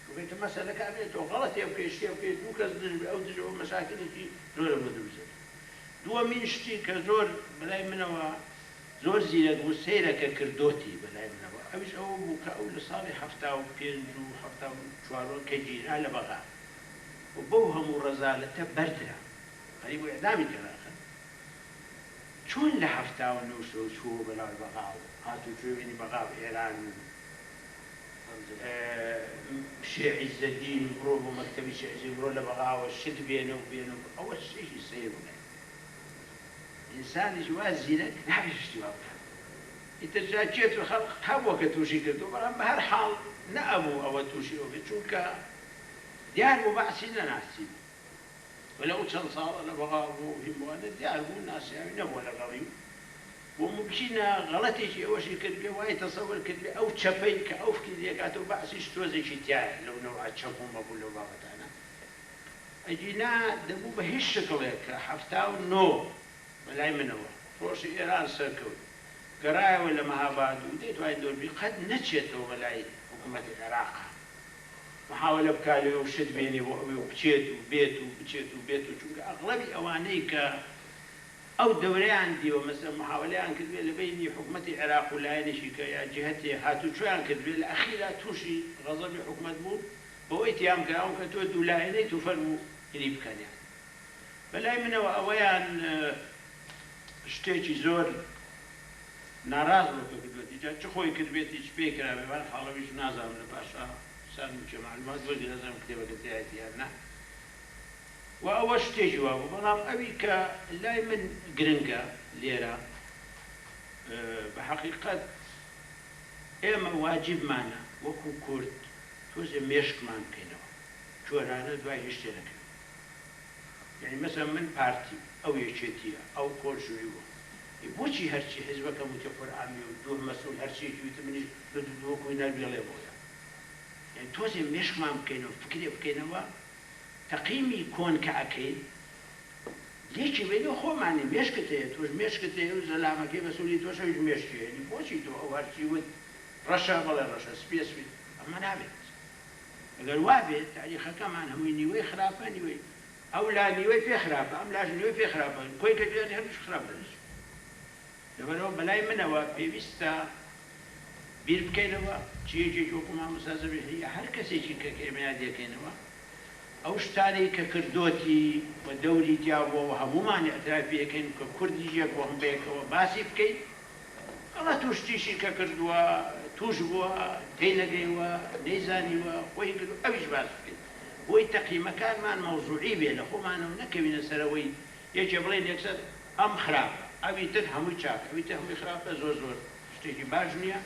وبێتە مەسەلەکە بێتەوە غەڵەتێ بکەی شتێ بکەی دوو کەس دژ بێ ئەو دژەوە مەشاکلێکی زۆرە بۆ دروست دووەمین شتی کە زۆر بەلای منەوە زۆر زیرەک بوو سەیرەکە کردوتی بەلای منەوە ئەویش ئەوە بوو کە ئەو لە ساڵی 75 و 74 کە گیرا لە بەغا و بەو هەموو ڕەزالەتە بەردرا قەریب و ئێدامی کەراخن چۆن لە 79 چووە بەلای بەغا و هاتوو توێنی بەغا و ئێران و شێع عیزەدین و بڕۆ بۆ مەکتەبی شێع عیزەدین بڕۆ لە بەغاوە شت بێنە و ئەوە شتێکی سەیر بوو ئینسانیش وا زیرەک نابێت شتی وا بکات ئیتر جا چێت و خەڵق هەبووە کە تووشی کردو بەڵام بە هەر حاڵ نەئەبوو ئەوە تووشی ئەوە بێت چونکە دیار بوو بەعسی نەناسی وەلەو چەند ساڵە لە بەغا بوو هیموانە دیار بوو ناسیاوی نەبووە لەگەڵی و ممکنە غەڵەتێکی ئەوەشی کرد بێ وای تەسەوەر کرد بێ ئەو چەپەی کە ئەو فکرێکاتەوە بەعسیش تۆزێکی تایە لەو نەوعە چەپوو مەبوو لەو بابەتانە ئەجینا دەبوو بە هیچ شکڵێک کە 79 بەلای منەوە ڕۆژی ئێران سەرکەوت گەڕایەوە لە مەهاباد و دەیتوای دۆربی قەت نەچێتەوە بەلای حکوومەتی عێراقا محاولە بکالەوە و شت بێنێ بۆ ئەوێ و بچێت و بێت و بچێت و بێت و چونکە ئەغڵەبی ئەوانەی کە ئەو دەورەیان دیوە مەسەر محاولەیان کردوێت لە بینی حکوومەتی عێراق و لایەنێکی کە یا جهەتێ هاتوچۆیان کردوێت لە ئەخیرا تووشی غەزەبی حکوومەت بوو بەوەی تیام کراون کە تۆ دوو لایەنەی تو فەرموو هێنی بکەنیان بەلای منەوە ئەوەیان شتێکی زۆر ناڕاز بۆ کردوێت جا چ خۆی کردوێت هیچ پێ کرابێ بان خاڵەویش نازانم لە پاشا سانچە معلومات وەرگی نەزانم کتێبەکە تایەتیان نا و ئەوە شتێکی وا بوو بەڵام ئەوی کە لای من گرنگە لێرە بە حەقیقەت ئێمە واجبمانە وەکو کورد تۆزێ مێشکمان بکەینەوە جۆرانە دوای هیچ شتێ نەکەین یعنی مەسەلا من پارتی ئەو یەکێتیە ئەو کۆژووی بوو بۆچی هەرچی حیزبەکەم وتە قورئانی و دوو مەسئول هەرچیەکی وتە منیش وەکوی نەبێڵێ بۆیە یعنی تۆزێ مێشکمان بکەینەوە فکرێ بکەینەوە تەقیمی کۆن کە ئەکەین لێکی بینەوە خۆمانی مێشکت هەیە تۆش مێشکت هەیە و زەلامەکەی مەسئولی تۆش ئەویش مێشکی هەیە بۆچی تۆ ئەو هەرچی وت ڕەشە بەڵێ ڕەشە سپێسوی ئەمە نابێت ئەگەر وا بێت تاریخەکەمان هەمووی نیوەی خراپە نیوەی ئەو لا نیوەی پێ خراپە ئەم لاش نیوەی پێ خراپە کۆی کە دوێت هەرش خراپ دەنیش لەبەرەوە بەلای منەوە پێویستە بیر بکەینەوە چیەکێک وەکو مامۆستا زەبیحی هەر کەسێکی کە ئێمە یادەکەینەوە ئەو شتانەی کە کردوەتی و دەوری تیاوەوە هەمومان ئەترافی ئەەکەین کە کوردی یەک وەهم بەیەکەوە باسی بکەین ئەڵە توشتیشی کە کردووە توش بووە تێی نەگەیوە نەیزانیوە خۆی کردو ئەویش باس بکەین بۆی تەقیمەکانمان مەوزوعی بێ لە خۆمانەوە نەکەوینە سەرەوەی یەکێ بڵێن یەکسەر ئەم خراپە ئەوی تر هەمووی چاکە ئەوی تر هەمووی خراپە زۆر زۆر شتێکی باش نییە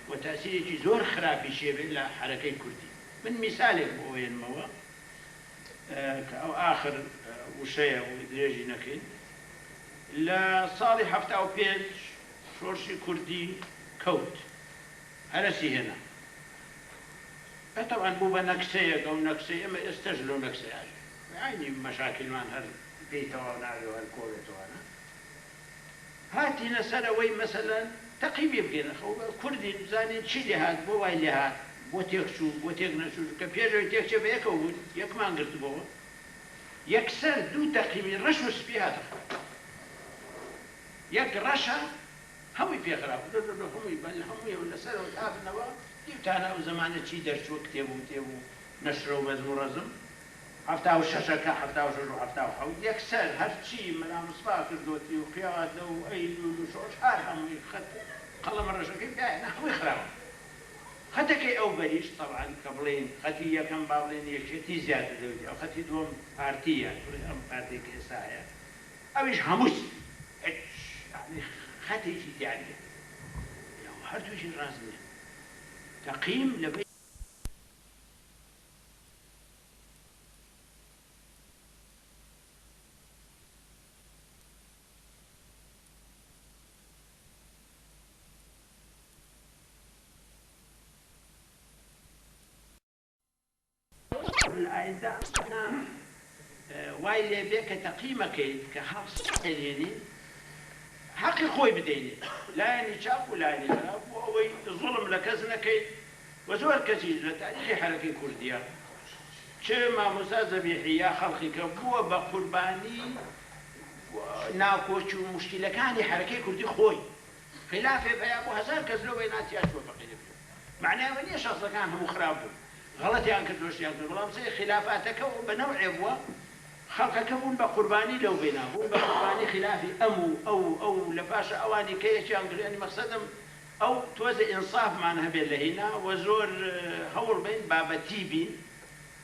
و تاسیرێکی زۆر خراپی شێبێت لە حرەکەی کوردی من میسالێک بۆ وێنمەوە کە ئەو ئاخر وشەیە و درێژی نەکەین لە ساڵی 75 شۆرشی کوردی کەوت هەرەسی هێنا طبعا بوو بە نەکسەیەک ئەو نەکسەی ئەمە ئێستاش لەو نەکسەیە عینی مەشاکلمان هەر پێیتەواو ناوێ هەر کۆوێتەوەە هاتینە سەرەوەی مەسەلەن تەقیبی بگەینە کوردی بزانین چی لێ هات بۆ وای لێ هات بۆ تێکچوو بۆ تێک نەچوو کە پێشەوەی تێکچێ بە یەکەوە بوون یەکمان گرتبەوە یەکسەر دوو تەقیبی ڕەش و سپی هاتە یەک ڕەشە هەمووی پێخراپ هەمووی لەسەرەوە تابنەوە دیوتانە ئەو زەمانە چی دەرچوە کتێبوو نەشرە و مەزم و ڕەزم 76ەکە 76 و 77 یەکسەر هەرچی مەلامسپا کردوەتی و قیادە و ئەیل و شۆش هەر هەمووی خەت قەڵەمە ڕەشەکەی پیانە هەمووی خراپە خەتەکەی ئەو بەریش طبعا کە بڵێن خەتی یەکەم با بڵێن یەکێتی زیاتر دەوتی ئەو خەتی دووەم پارتیە ئەم پارتێک ئێستا هەیە ئەویش هەمووی خەتێکی دیاریە هەردووشی ڕاست نییە تەقیم لەبەر الآيدة أنا وايلي بيك تقييمك كحاصل حقي خوي بديني لا يعني شاف ولا يعني خلاف وأوي الظلم لكزنكي وزور كثير لتاريخ حركة كردية شما مسازة بيحيا خلقي كبوة بقرباني ناكوش مشكلة كان حركة كردي خوي خلافه بيا أبو هزار كزلو بيناتي أشوى بقية معناه وني شخص كان هم خرابه غلط يعني كردوش يعني والله مسي خلافاتك بنوع بوا خلقك بون بقرباني لو بيناه بون بقرباني خلافي أمو أو لفاش أواني كيش يعني مقصدهم أو توزع إنصاف معناها بين لهنا وزور هول بين بابتيبين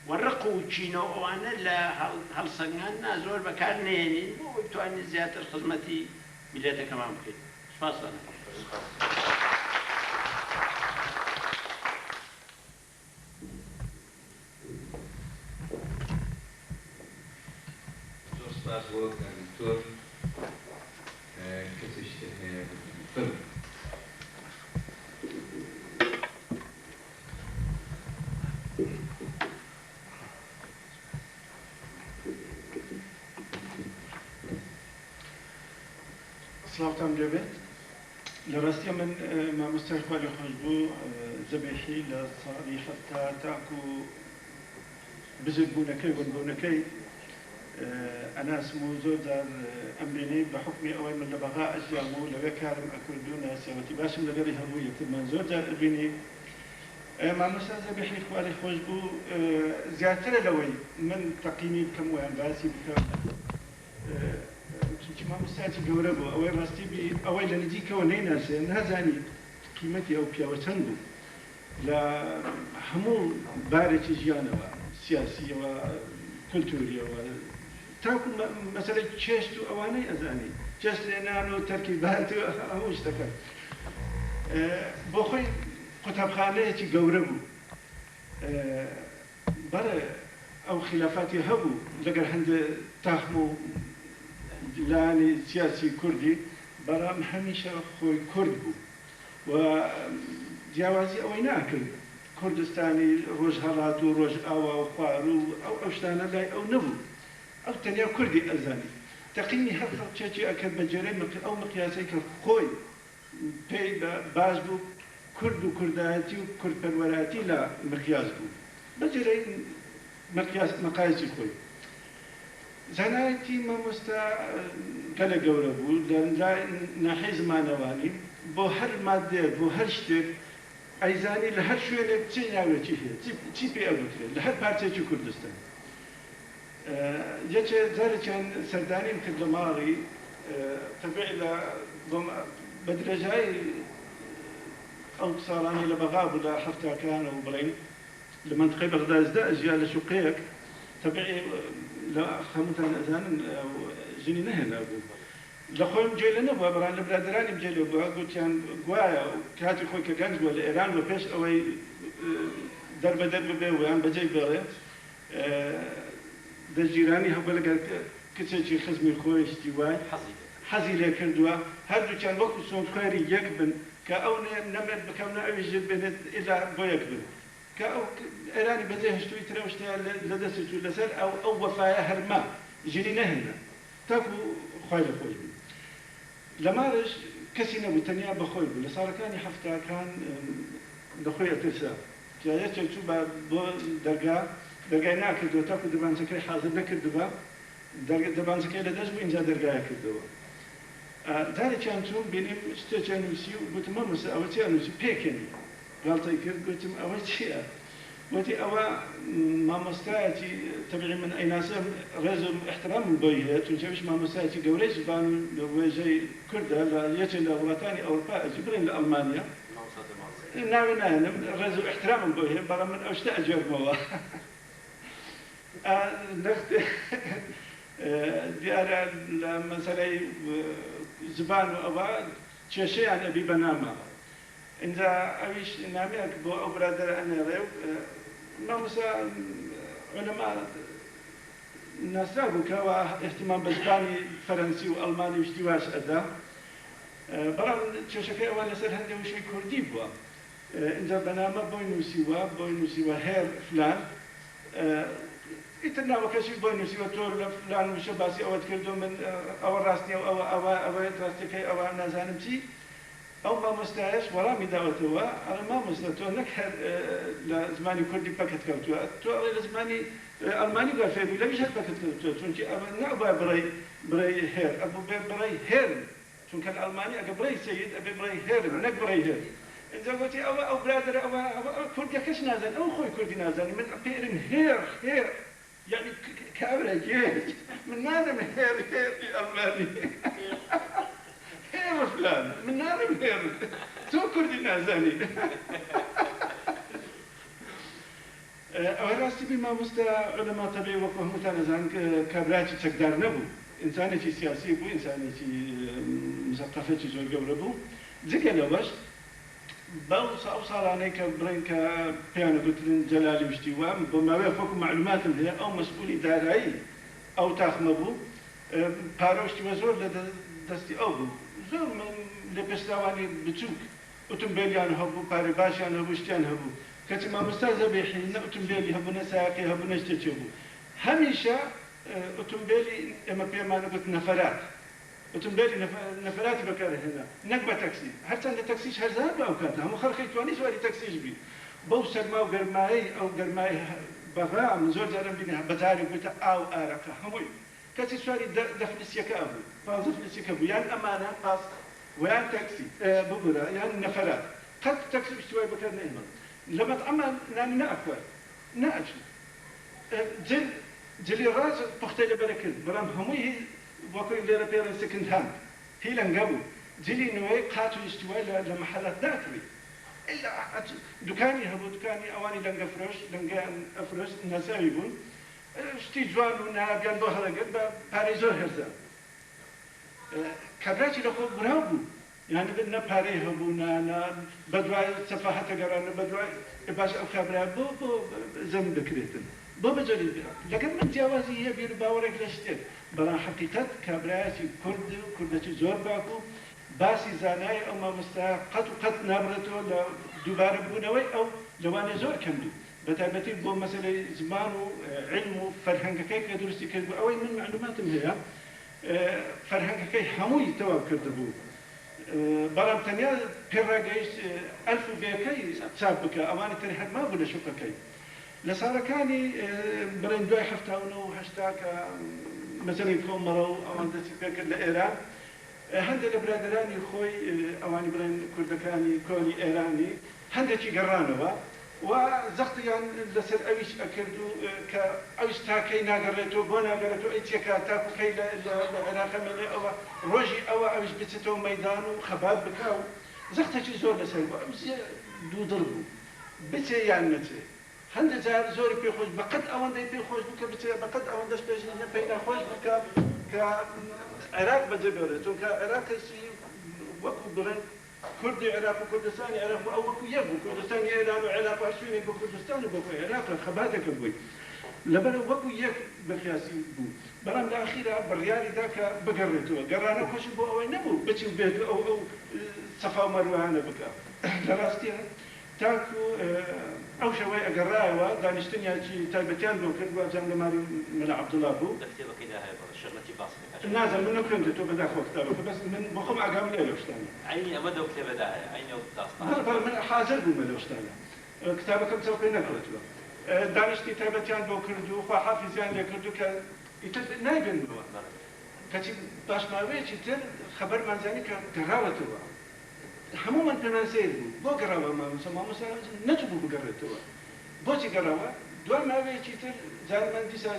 والرقو تشينو وانا لا هل صنعنا زور بكارنين وبتواني زيادة الخدمتي مليتها كمان ممكن فاصلة Password and tour film. سلااوتان لێبێت لە ڕاستی من مامۆستای خوا لێ خۆش بوو زەبێحی لە ساڵی هەفتا تاکو بزرگ بوونەکەی بنبوونەکەی ئەناسم و زۆر جار ئەمرێنەی بە حکمی ئەوەی من لە بەغا ئەژیام و لەوێ کارم ئەکرد و ناسیاوەتی باشم لەگەڵی هەبوو یەکترمان زۆر جار ئەبینی مامۆستا زەبێحی خوا لێ خۆش بوو زیاترە لەوەی من تەقیمی بکەم ویان باسی بکەم چونکی مامۆستایەکی گەورە بوو ئەوەی ڕاستی ئەوەی لە نزیکەوە نەیناسێ نازانی قیمەتی ئەو پیاوە چەند بوو لە هەموو بارێکی ژیانەوە سیاسیەوە کولتوریەوە تاکو مەسەلەی چێشت و ئەوانەی ئەزانی چێشت لێنان و تەرکیبات و هەموو شتەکە بۆ خۆی قوتابخانەیەکی گەورە بوو بەرە ئەو خلافاتی هەبوو لەگەر هەندێک تاخم و لانی سیاسی کوردی بەرام هەمیشە خۆی کورد بوو و جیاوازی ئەوەی ناکرد کوردستانی ڕۆژهەڵات و ڕۆژ ئاوا و خوار و ئەو شتانە لای ئەو نەبوو ئەو تەنیا کوردی ئەزانی تەقیمی هەر خەڵکێکی ئەکرد بە جێرەی ئەو مقیاسەی کە خۆی پێی باش بوو کورد و کوردایەتی و کوردپەروەراتی لە مقیاس بوو بە جێرەی مەقایسی خۆی زانایەتی مامۆستا گەلە گەورە بوو لە ناحەی زمانەوانی بۆ هەر مادێک بۆ هەر شتێک ئەیزانی لە هەر شوێنێک چی ناوێکی هەیە چی پێ ئەوترێت لە هەر پارچێکی کوردستان یەکێ جارێکیان سەردانیم کرد لە ماڵی تەبیعی لە بە درێژای ئەو ساڵانی لە بەغا بوو لە هەفتاکانە و بڵین لە منطقەی بەغداددا ئەژیا لە شوقەیەک تەبیعی لە خەموتان ئەزانن ژنی نەهێنا بوو لە خۆیم جێ لە نەبووە بەڕان لە برادرانیم جێ لێ بووە گوتیان گوایە کاتی خۆی کە گەنج بووە لە ئێران بە پێش ئەوەی دەربەدەر ببێ ویان بەجێ بێڵێ دەژیرانی هەبووە لەگەر کچێکی خزمی خۆی شتی وای حەزی لێ کردووە هەردووچیان وەکو سۆنخوێری یەک بن کە ئەو نەمێت بکەونە ئەویش بێنێت ئێلا بۆ یەک بن کە ئەو ئێرانی بەجێ هەشتووی ترە شتیان لە دەست و لەسەر ئەو وەفایە هەرما ژنی نەهێنا تاکو خوای لە خۆش بوو لە ماڵش کەسی نەبوو تەنیا بەخۆی بوو لە ساڵەکانی هەفتاکان دەخۆی ئەترسا یەکێک چوو بۆ دەرگای ناکردەوە تاکو دەبانچەکەی حازر نەکردووە دەبانچەکەی لە دەست بوو اینجا دەرگایە کردەوە جارێکیان چوون بینیم شتێکیان نووسی و گوتم مامۆستا ئەوە چیان نووسی پێکەنی غەڵتەی کرد گوتم ئەوە چییە وتی ئەوە مامۆستایەکی تەبیعی من ئەیناسە ڕێز و احترامم بۆی هەیە چونکەویش مامۆستایەکی گەورەی زبان لە وێژەی کوردە لە یەکێک لە وڵاتانی ئەوروپا ئەجی بڵێن لە ئەڵمانیا ناوی نایەنم ڕێز و احترامم بۆی هەیە بەڵام من ئەو شتە ئەجێڕمەوە دیارە لە مەسەلەی زبان و ئەوە کێشەیان ئەبی بەنامە اینجا ئەویش نامەیەک بۆ ئەو برادەرە ئەنێڕێ و مامۆستا عولەما ناسرا بوو کەەوە احتیمام بە زبانی فەرەنسی و ئەڵمانی وشتی واش ئەدا بەڵام کێشەکەی ئەوە لەسەر هەندێک وشەی کوردی بووە اینجا بەنامە بۆی نووسیوە هێر فلان ئیتر ناوەکەشی بۆی نووسیوە تۆ لە فلان وشە باسی ئەوەت کردو من ئەوە ڕاستیە و ئەوەیە ڕاستیەکەی ئەوە نازانم چی ئەو مامۆستایش وەڵامی داوەتەوە ئەڵێ مامۆستا تۆ نەک لە زمانی کوردی پەکت کەوتووە تۆ ئەڵێ لە زمانی ئەڵمانی گوای فێر بووی لەویش هەر پەکت کەوتووە چونکی ئەوە نابووە بڕێی هێر ئەبوو بێ بڕێی هێرن چونکە لە ئەڵمانی ئەگە بڕێی سەید ئەبێ بڕێی هێرن نەک بڕێی هێر اینجا گوتی ئەو برادەرە ئەوە کوردیەکەش نازان ئەو خۆی کوردی نازانی من پێرن هێر یعنی کابرێکی من نادەم هێر ئەڵمانی هێر فلان من نادەم هێر تۆ کوردی نازانی ئەوە راستی بی مامۆستا عولەما تەبیعی وەکو هەمووتان ئەزانن کابراکی چەکدار نەبوو ئینسانێکی سیاسی بوو ئینسانێکی مزەقەفێکی زۆر گەورە بوو جگە لەوەش بەو ساڵانەی کە بڵێن کە پێیانە گوترن جەلالی وشتی وە بۆ ماوەیە خۆکو معلوماتم هەیە ئەو مەسئولی دارایی ئەو تاخمە بوو پارۆشتیوە زۆر لە دەستی ئەو بوو زۆر لە پێشتاوانی بچووک ئۆتۆمبیلیان هەبوو پارەی باشیان هەبوو شتیان هەبوو کەچی مامۆستا زەبیحی نە ئۆتۆمبیلی هەبوو نە سایقی هەبوو نە شتێکی بوو هەمیشە ئۆتۆمبیلی ئێمە پێمانە گوت نەفەرات ئۆتۆمبیلی نەفەراتی بەکارهێنا نەک بە تەکسی هەرچەندە تەکسیش هەرزان بە ئەو کاتە هەموو خەڵکی توانی سواری تەکسیش بی بەو سەرما و گەرمایی ئەو گەرمای بەغام زۆر جارم بینە بەجارێک بێتە ئاو ئارەکە هەمووی کەسی سواری دەفلیسیەکە بوو پازە فلیسیەکە بوو یان ئەمانە پاس ویان تەکسی ببورە یان نەفەرات قەت تەکسی شتوای بەکار نێمە لە مەطعەمە نانی نەئەخوارد نەئەچن جلی ڕاز پوختەی لەبەرە کرد بەڵام هەمووی وەکوی لێرە پێڵێن سکند هاند هی لەنگە بوو جلی نوێی قات و ئیشتیوای لە مەحەلات ناکەوێت إلا دكاني هبو دكاني أواني لنجا فروش لنجا فروش نسائي بون شتي جوان ونا بيان بوهلا قد باريزور هرزا كبراتي لخو براو يعني بدنا باري هبو نا بدواي سفاحة قرانا بدواي باش أو خبرها بو زم بكريتن بو بجري لكن من جوازي هي بير باورك لشتين بلا حقيقة كبراتي كردتي زور باكو باسی زانای ئەو مامۆستا قەت و قەت نابڕێتەوە لە دووبارە بوونەوەی ئەو لەوانێ زۆر کەمدوو بە تایبەتی بۆ مەسەلەی زمان و علم و فەرهەنگەکەی کە دروستی کرد بوو ئەوەی من معلوماتم هەیە فەرهەنگەکەی هەمووی تەواو کردبوو بەڵام تەنیا پێڕاگەیشت ئەلف و بێکەی چاپ بکە ئەوانە تەنیا ما بوو لە شوقەکەی لە ساڵەکانی بڵێن دوای هەفتاونە و هەشتا کە مەسەلەی کۆمەڵە و ئەوان دەستی پێکرد لە ئێران هەندێک لە برادرانی خۆی ئەوانی بڵێن کوردەکانی کۆنی ئێرانی هەندێکی گەڕانەوە و زەختیان لەسەر ئەویش ئەکرد و کە ئەوش تاکەی ناگەڕێتەوە بۆ ناگەڕێتەوە ئەی چێکە تاکوکەی لە عێراقەمەڵێ ئەوە ڕۆژی ئەوە ئەوش بچێتەوە مەیدان و خەبات بکە و زەختێکی زۆر لەسەر بوو ئەو دوودڵ بوو بچێ یان نەچێ هەندێک جار زۆری پێخۆش بەقەت ئەوەندەی پێخۆش بکە بچێ بەقەت ئەوەندەش پێشنە پێی ناخۆش بکە کە عراق بەجێبێرێ چونکە عێراقێکی وەکو بڵێن کوردی عێراق و کوردستانی عێراق ئەو وەکو یەک بوو کوردستانی ئێران و عێراق هەرسوێنێک بۆ کوردستان و بۆ عێراق خەباتێکە بووی لەبەرە وەکو یەک بەقیاسی بوو بەڵام لە ئاخیرا بڕیاریدا کە بگەڕێتەوە گەڕانە خۆشی بۆ ئەوەی نەبوو بچی و بێت ئەو سەفا و مەروانە بکە لە ڕاستیە تاکو ئەو شەوەی ئەگەڕایەوە دانیشتنیاکی تایبەتیان بۆ کرد وەجان لە ماری مەلا عەبدوڵڵا بوو نازم من نکرم تو بدا خو کتابه بس من بخوام اقام له لوشتانه عيني ابدا كتاب ده عيني داستان بل من حاضر بو لوشتانه كتابه كم سوي نكرت له دانش كتابتيان بو كردو خو حافظيان لكردو ك نايبن بو كتي باش ما ويتي تر خبر منزاني كراوته همو من تناسيد بو كراوه ما مسمى مثلا نتبو بقرته بو تي كراوه دور ما ويتي تر زال من ديسا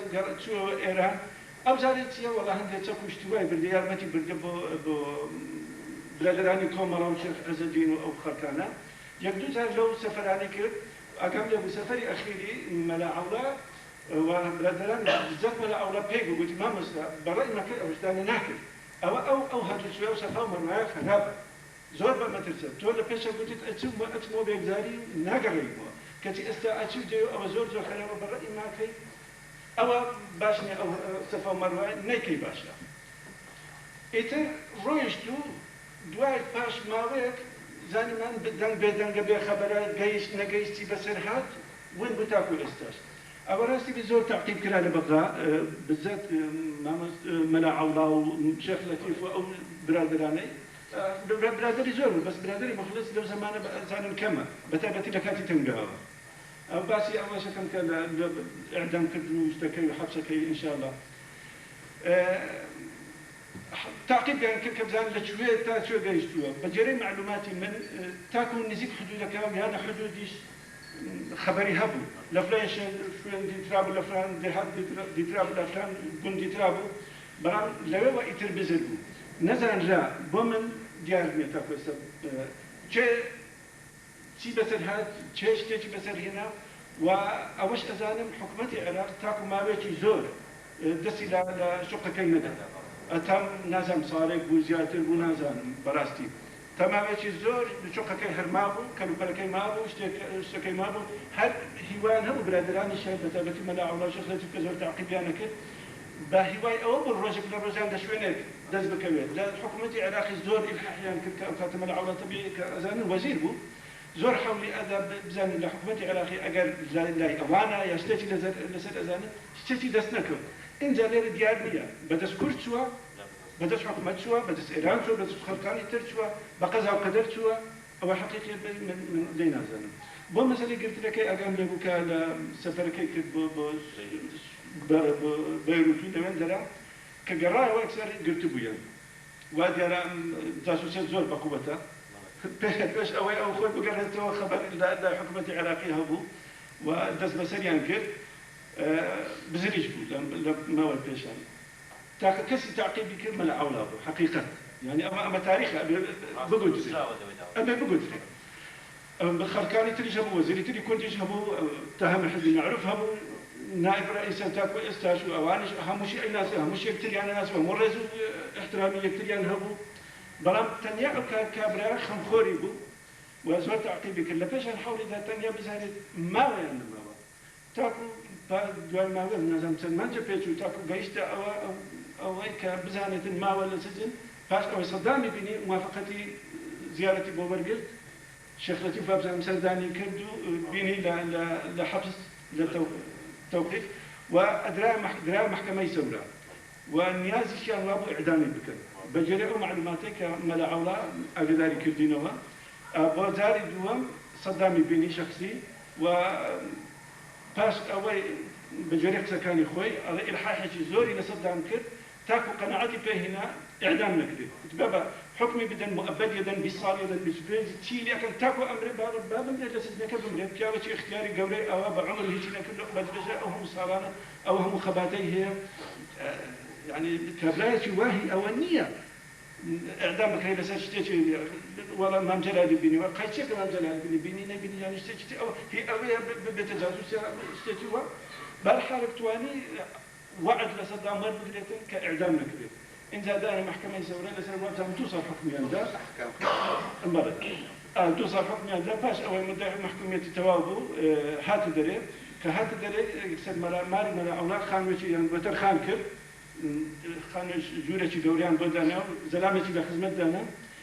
شو ايران ئەو جارێت چیە وەڵا هەندێک چەک و شتیوای بردە یارمەتی بردە بۆ برادرانی کۆمەڵە و شێخ عەزەدین و ئەو خەڵکانە یەک دوو جار لەو سەفەرانەی کرد ئەگەم لە سەفەری ئەخیری مەلا عەوڵا و برادران زەت مەلا عەوڵا پێی بوو گوتی مامۆستا بەڕێی مەکە ئەوشتانە ناکرد ئەو هاتوچوێ و سەفا و مەروایە خەرابە زۆر بە مەترسە تۆ لە پێشە گوتیت ئەچمەوە بێگزاری ناگەڕێیتەوە کەچی ئێستا ئەچی دێ ئەوە زۆر خەرابە بەڕێی ماکەی ئەوە باشنی ئەو سەفا و مەروای نەیکەی باشە ئیتر ڕۆیشت و دوای پاش ماوەیەک زانیمان دەنگ بێدەنگە بێ خەبەرە گەیشت نەگەیشتی بەسەر هات ون بوو تاکو ئێستاش ئەوە ڕاستی بێ زۆر تەعقیب کرا لە بەغا بزەت مەلا عەوڵا و شێخ لەتیف و ئەو برادرانەی برادری زۆر بوو بەس برادری مخلص لەو زەمانە زانن کەمە بەتایبەتی لە کاتی تەنگاوە ئەو باسی ئەوەشەکەم کە لە ئەعدامکردن و شتەکەی و حەبسەکەی ئینشاءالله تعقیبیان کرد کە بزانن لەکوێ تا کوێ گەیشتووە بە جێرەی معلوماتی من تاکو نزیک حدودەکە یانە حدودیش خەبەری هەبوو لە فلان شوێن دیترابوو لە فلان دێهات دیترابوو لە فلان گوند دیترابوو بەڵام لەوێوە ئیتر بزر بوو نەزانرا بۆ من دیار نییە تاکو ئێستا چی بەسەر هات چێ شتێکی بەسەر هێنا و ئەوەش ئەزانم حکوومەتی عێراق تاکو ماوەیەکی زۆر دەستی لە شوقەکەی نەدا ئەتام نازانم ساڵێک بوو زیاتر بوو نازانم بەڕاستی تا ماوەیەکی زۆر شوقەکەی هەرما بوو کەلوپەلەکەی مابوو شتەکەی مابوو هەر هیوایان هەبوو برادرانیشیان بەتایبەتی مەلا عەوڵا و شێخ لەتیف کە زۆر تەعقیبیان کرد بە هیوای ئەوە بوو ڕۆژێک لە ڕۆژان لە شوێنێک دەست بکەوێت لە حکوومەتی عێراقی زۆر ئیلحاحیان کرد کە ئەو کاتە مەلا عەوڵا تەبیعی کە ئەزانن وەزیر بوو زۆر حەولی ئەدا بزانین لە حکوومەتی عێراقی ئەگەر لای ئەوانە یا شتێکی لەسەر ئەزانن شتێکی دەست نەکەوت اینجا لێرە دیار نییە بەدەست کورد چووە بەدەست حکومەت چووە بەدەست ئێران چوە بەدەست خەڵکانی تر چووە بە قەزا و قەدەر چووە ئەوە حەقیقی من لێ نازانم بۆ مەسەلەی گرتنەکەی ئەگەم لێبوو کە لە سەفەرەکەی کرد بۆ بەیروت و لەوێندەرا کە گەڕایەوە ئەکسەر گرتبوویان وا دیارە جاسوسیەت زۆر بەقووەتە پێش ئەوەی ئەو خۆی بگەڕێتەوە خەبەر لە حکومەتی عێراقی هەبوو و دەست بەسەریان کرد بزریش بوو لە ماوەی پێشان تاکە کەسی تعقیبی کرد مەلە ئەولا بوو حەقیقەت يعني أما تاريخ بقول أبي بقول خلكاني تري شبو وزيري تري كنت شبو تهم الحزب معروف هم نائب رئيس تاكو استاشو أوانش همشي أي ناس همشي يكتري أنا ناس ومرز احترامي يكتري أنا هبو بلام تنيا كابرا خمخوري بو وزور تعقيبي كله فيش نحاول إذا تنيا بزهرة ما وين ما تاكو دوال ما وين نظام سلمان جبهة تاكو جيشت أو هيك بزهرة ما ولا سجن باش أو صدامي بيني موافقتي زيارتي بوبرجلد شيخلتي فابزان سرداني كردو بيني لحبس للتوقيف وأدراء محكمة سورة والنيازي شيء الله إعدامي بكر بجريء معلوماتي كملا عولا أقداري كردينوها بوزاري دوام صدامي بيني شخصي و باش أوي بجريء سكاني خوي على إلحاحي زوري لصدام كرد تاكو قناعتي فيه هنا إعدام نكدي تبابا حكمي بدن مؤبد يدن بصال يدن بسبيل تشيلي أكن تاكو أمر باب من لسدنا كبمر بياوة اختياري قولي أو بعمر هيجي نكدو بدرجة أو هم صالانة أو هم خباتي هي يعني كبلاية واهي أو النية إعدامك هي لسات شتيتي ولا مام جلال بيني وقايت شكل مام جلال بيني نبيني يعني شتيتي أو هي أوية بتجاوز شتيتي و بالحالة تواني وعد لصدام مر بدلتين كإعدام نكدي إن زادنا محكمة سورية لسنا وقتها توصل حكمي عند المرض توصل حكمي عند باش أول مدة محكمة توابو هات دري كهات دري يكسر ماري مرا أولا خان وشي يعني بتر خان كر خان جورة شي دوريان بدنا زلامة شي بخدمة دنا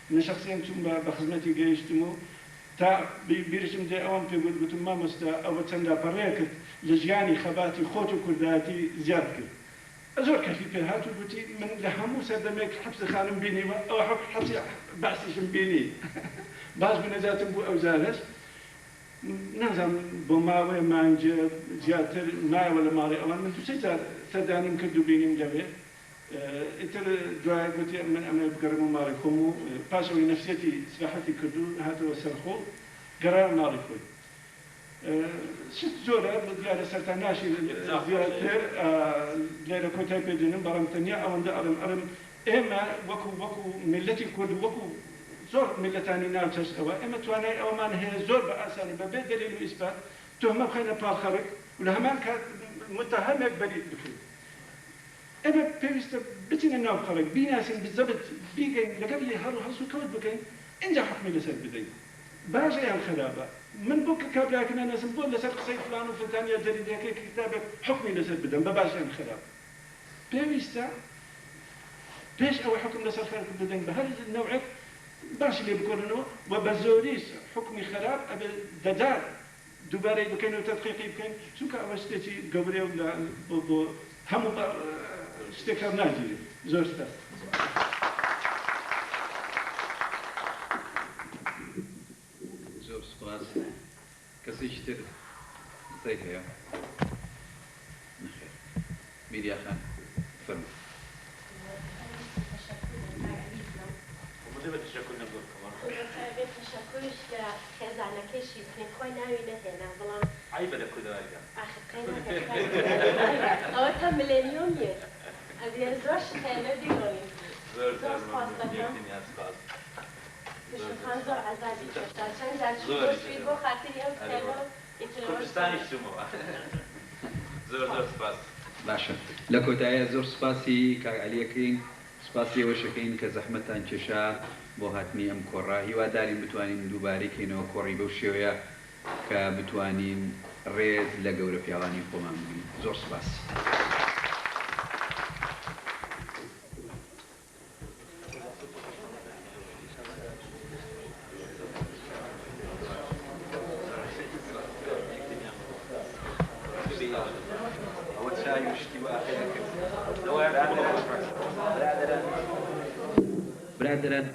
من شخصيا ثم بخدمتي جيشتمو تا بيرشم زي أوام في قلت ما مستا أو تسندا بريك لجياني خباتي خوتو كرداتي زياد كر أزور كيف في هاتو قلتي من لهمو سدمك حبس خانم بيني أو حبس بعسيش بيني باش بنزات بو أوزارش نظام بماوي مانج زيادة ما ولا ماري أوان من تسيتا سداني مكدو بيني مدوي إنتر دعاء قلتي من أمي بقرم ماري خمو باشوي نفسيتي سباحتي كردو هاتو وسرخو قرار ماري خوي شت زورة بديار سرطاناشي زيارة ليلة كوتاي بدينم برمتنيا أو عند أرم إما وكو ملتي كرد وكو زور ملتاني نامتش أو إما تواني أو ما هي زور بأساني ببيت دليل وإثبات تهمة بخينا بالخرق ولهمان كان متهم بريء بكل إما بيست بتين نام خرق بيناس بالضبط بيجين لقبل هارو حسو كود بكين إنجا حكمي لسر بدين باجي الخرابة من بوك كابلا كنا نسمبول لسر قصي فلان وفلتانيا دريد هيك كتابة حكمي لسر بدن بباجي الخرابة بيستا بيش أو حكم لسر خراب بدن بهذا النوع باش اللي بقولنه وبزوريس حكمي خراب أبي دجال دوباره بكين وتدقيقي بكين شو كأوستي قبري ولا هم استكار ناجي زورستا زور سپاس کسی چتر زيد هيا نخير ميديا خان فرمو ومدة تشكر نقول كمان تشكرش كذا على كشي بين خوي ناوي لهنا بلان عيب لك ذلك آخر قينا أو تم مليون يه أبي زوج خيمة ديوني زور خاص لكم خان زور عزازي كشتار شان زار شو بسوي بو خاطري أو خيمة كردستاني شمو زور سپاس باشە لە کۆتایە زۆر سپاسی کاک عەلیەکەین سپاسی ئەوەشەکەین کە زەحمەتان کێشا بۆ هاتنی ئەم کۆڕا هیوادارین بتوانین دووبارەی کەینەوە کۆڕی بەو شێوەیە کە بتوانین ڕێز لە گەورە پیاوانی خۆمان بگرین زۆر سپاس أول شيء يشتي وآخر برادران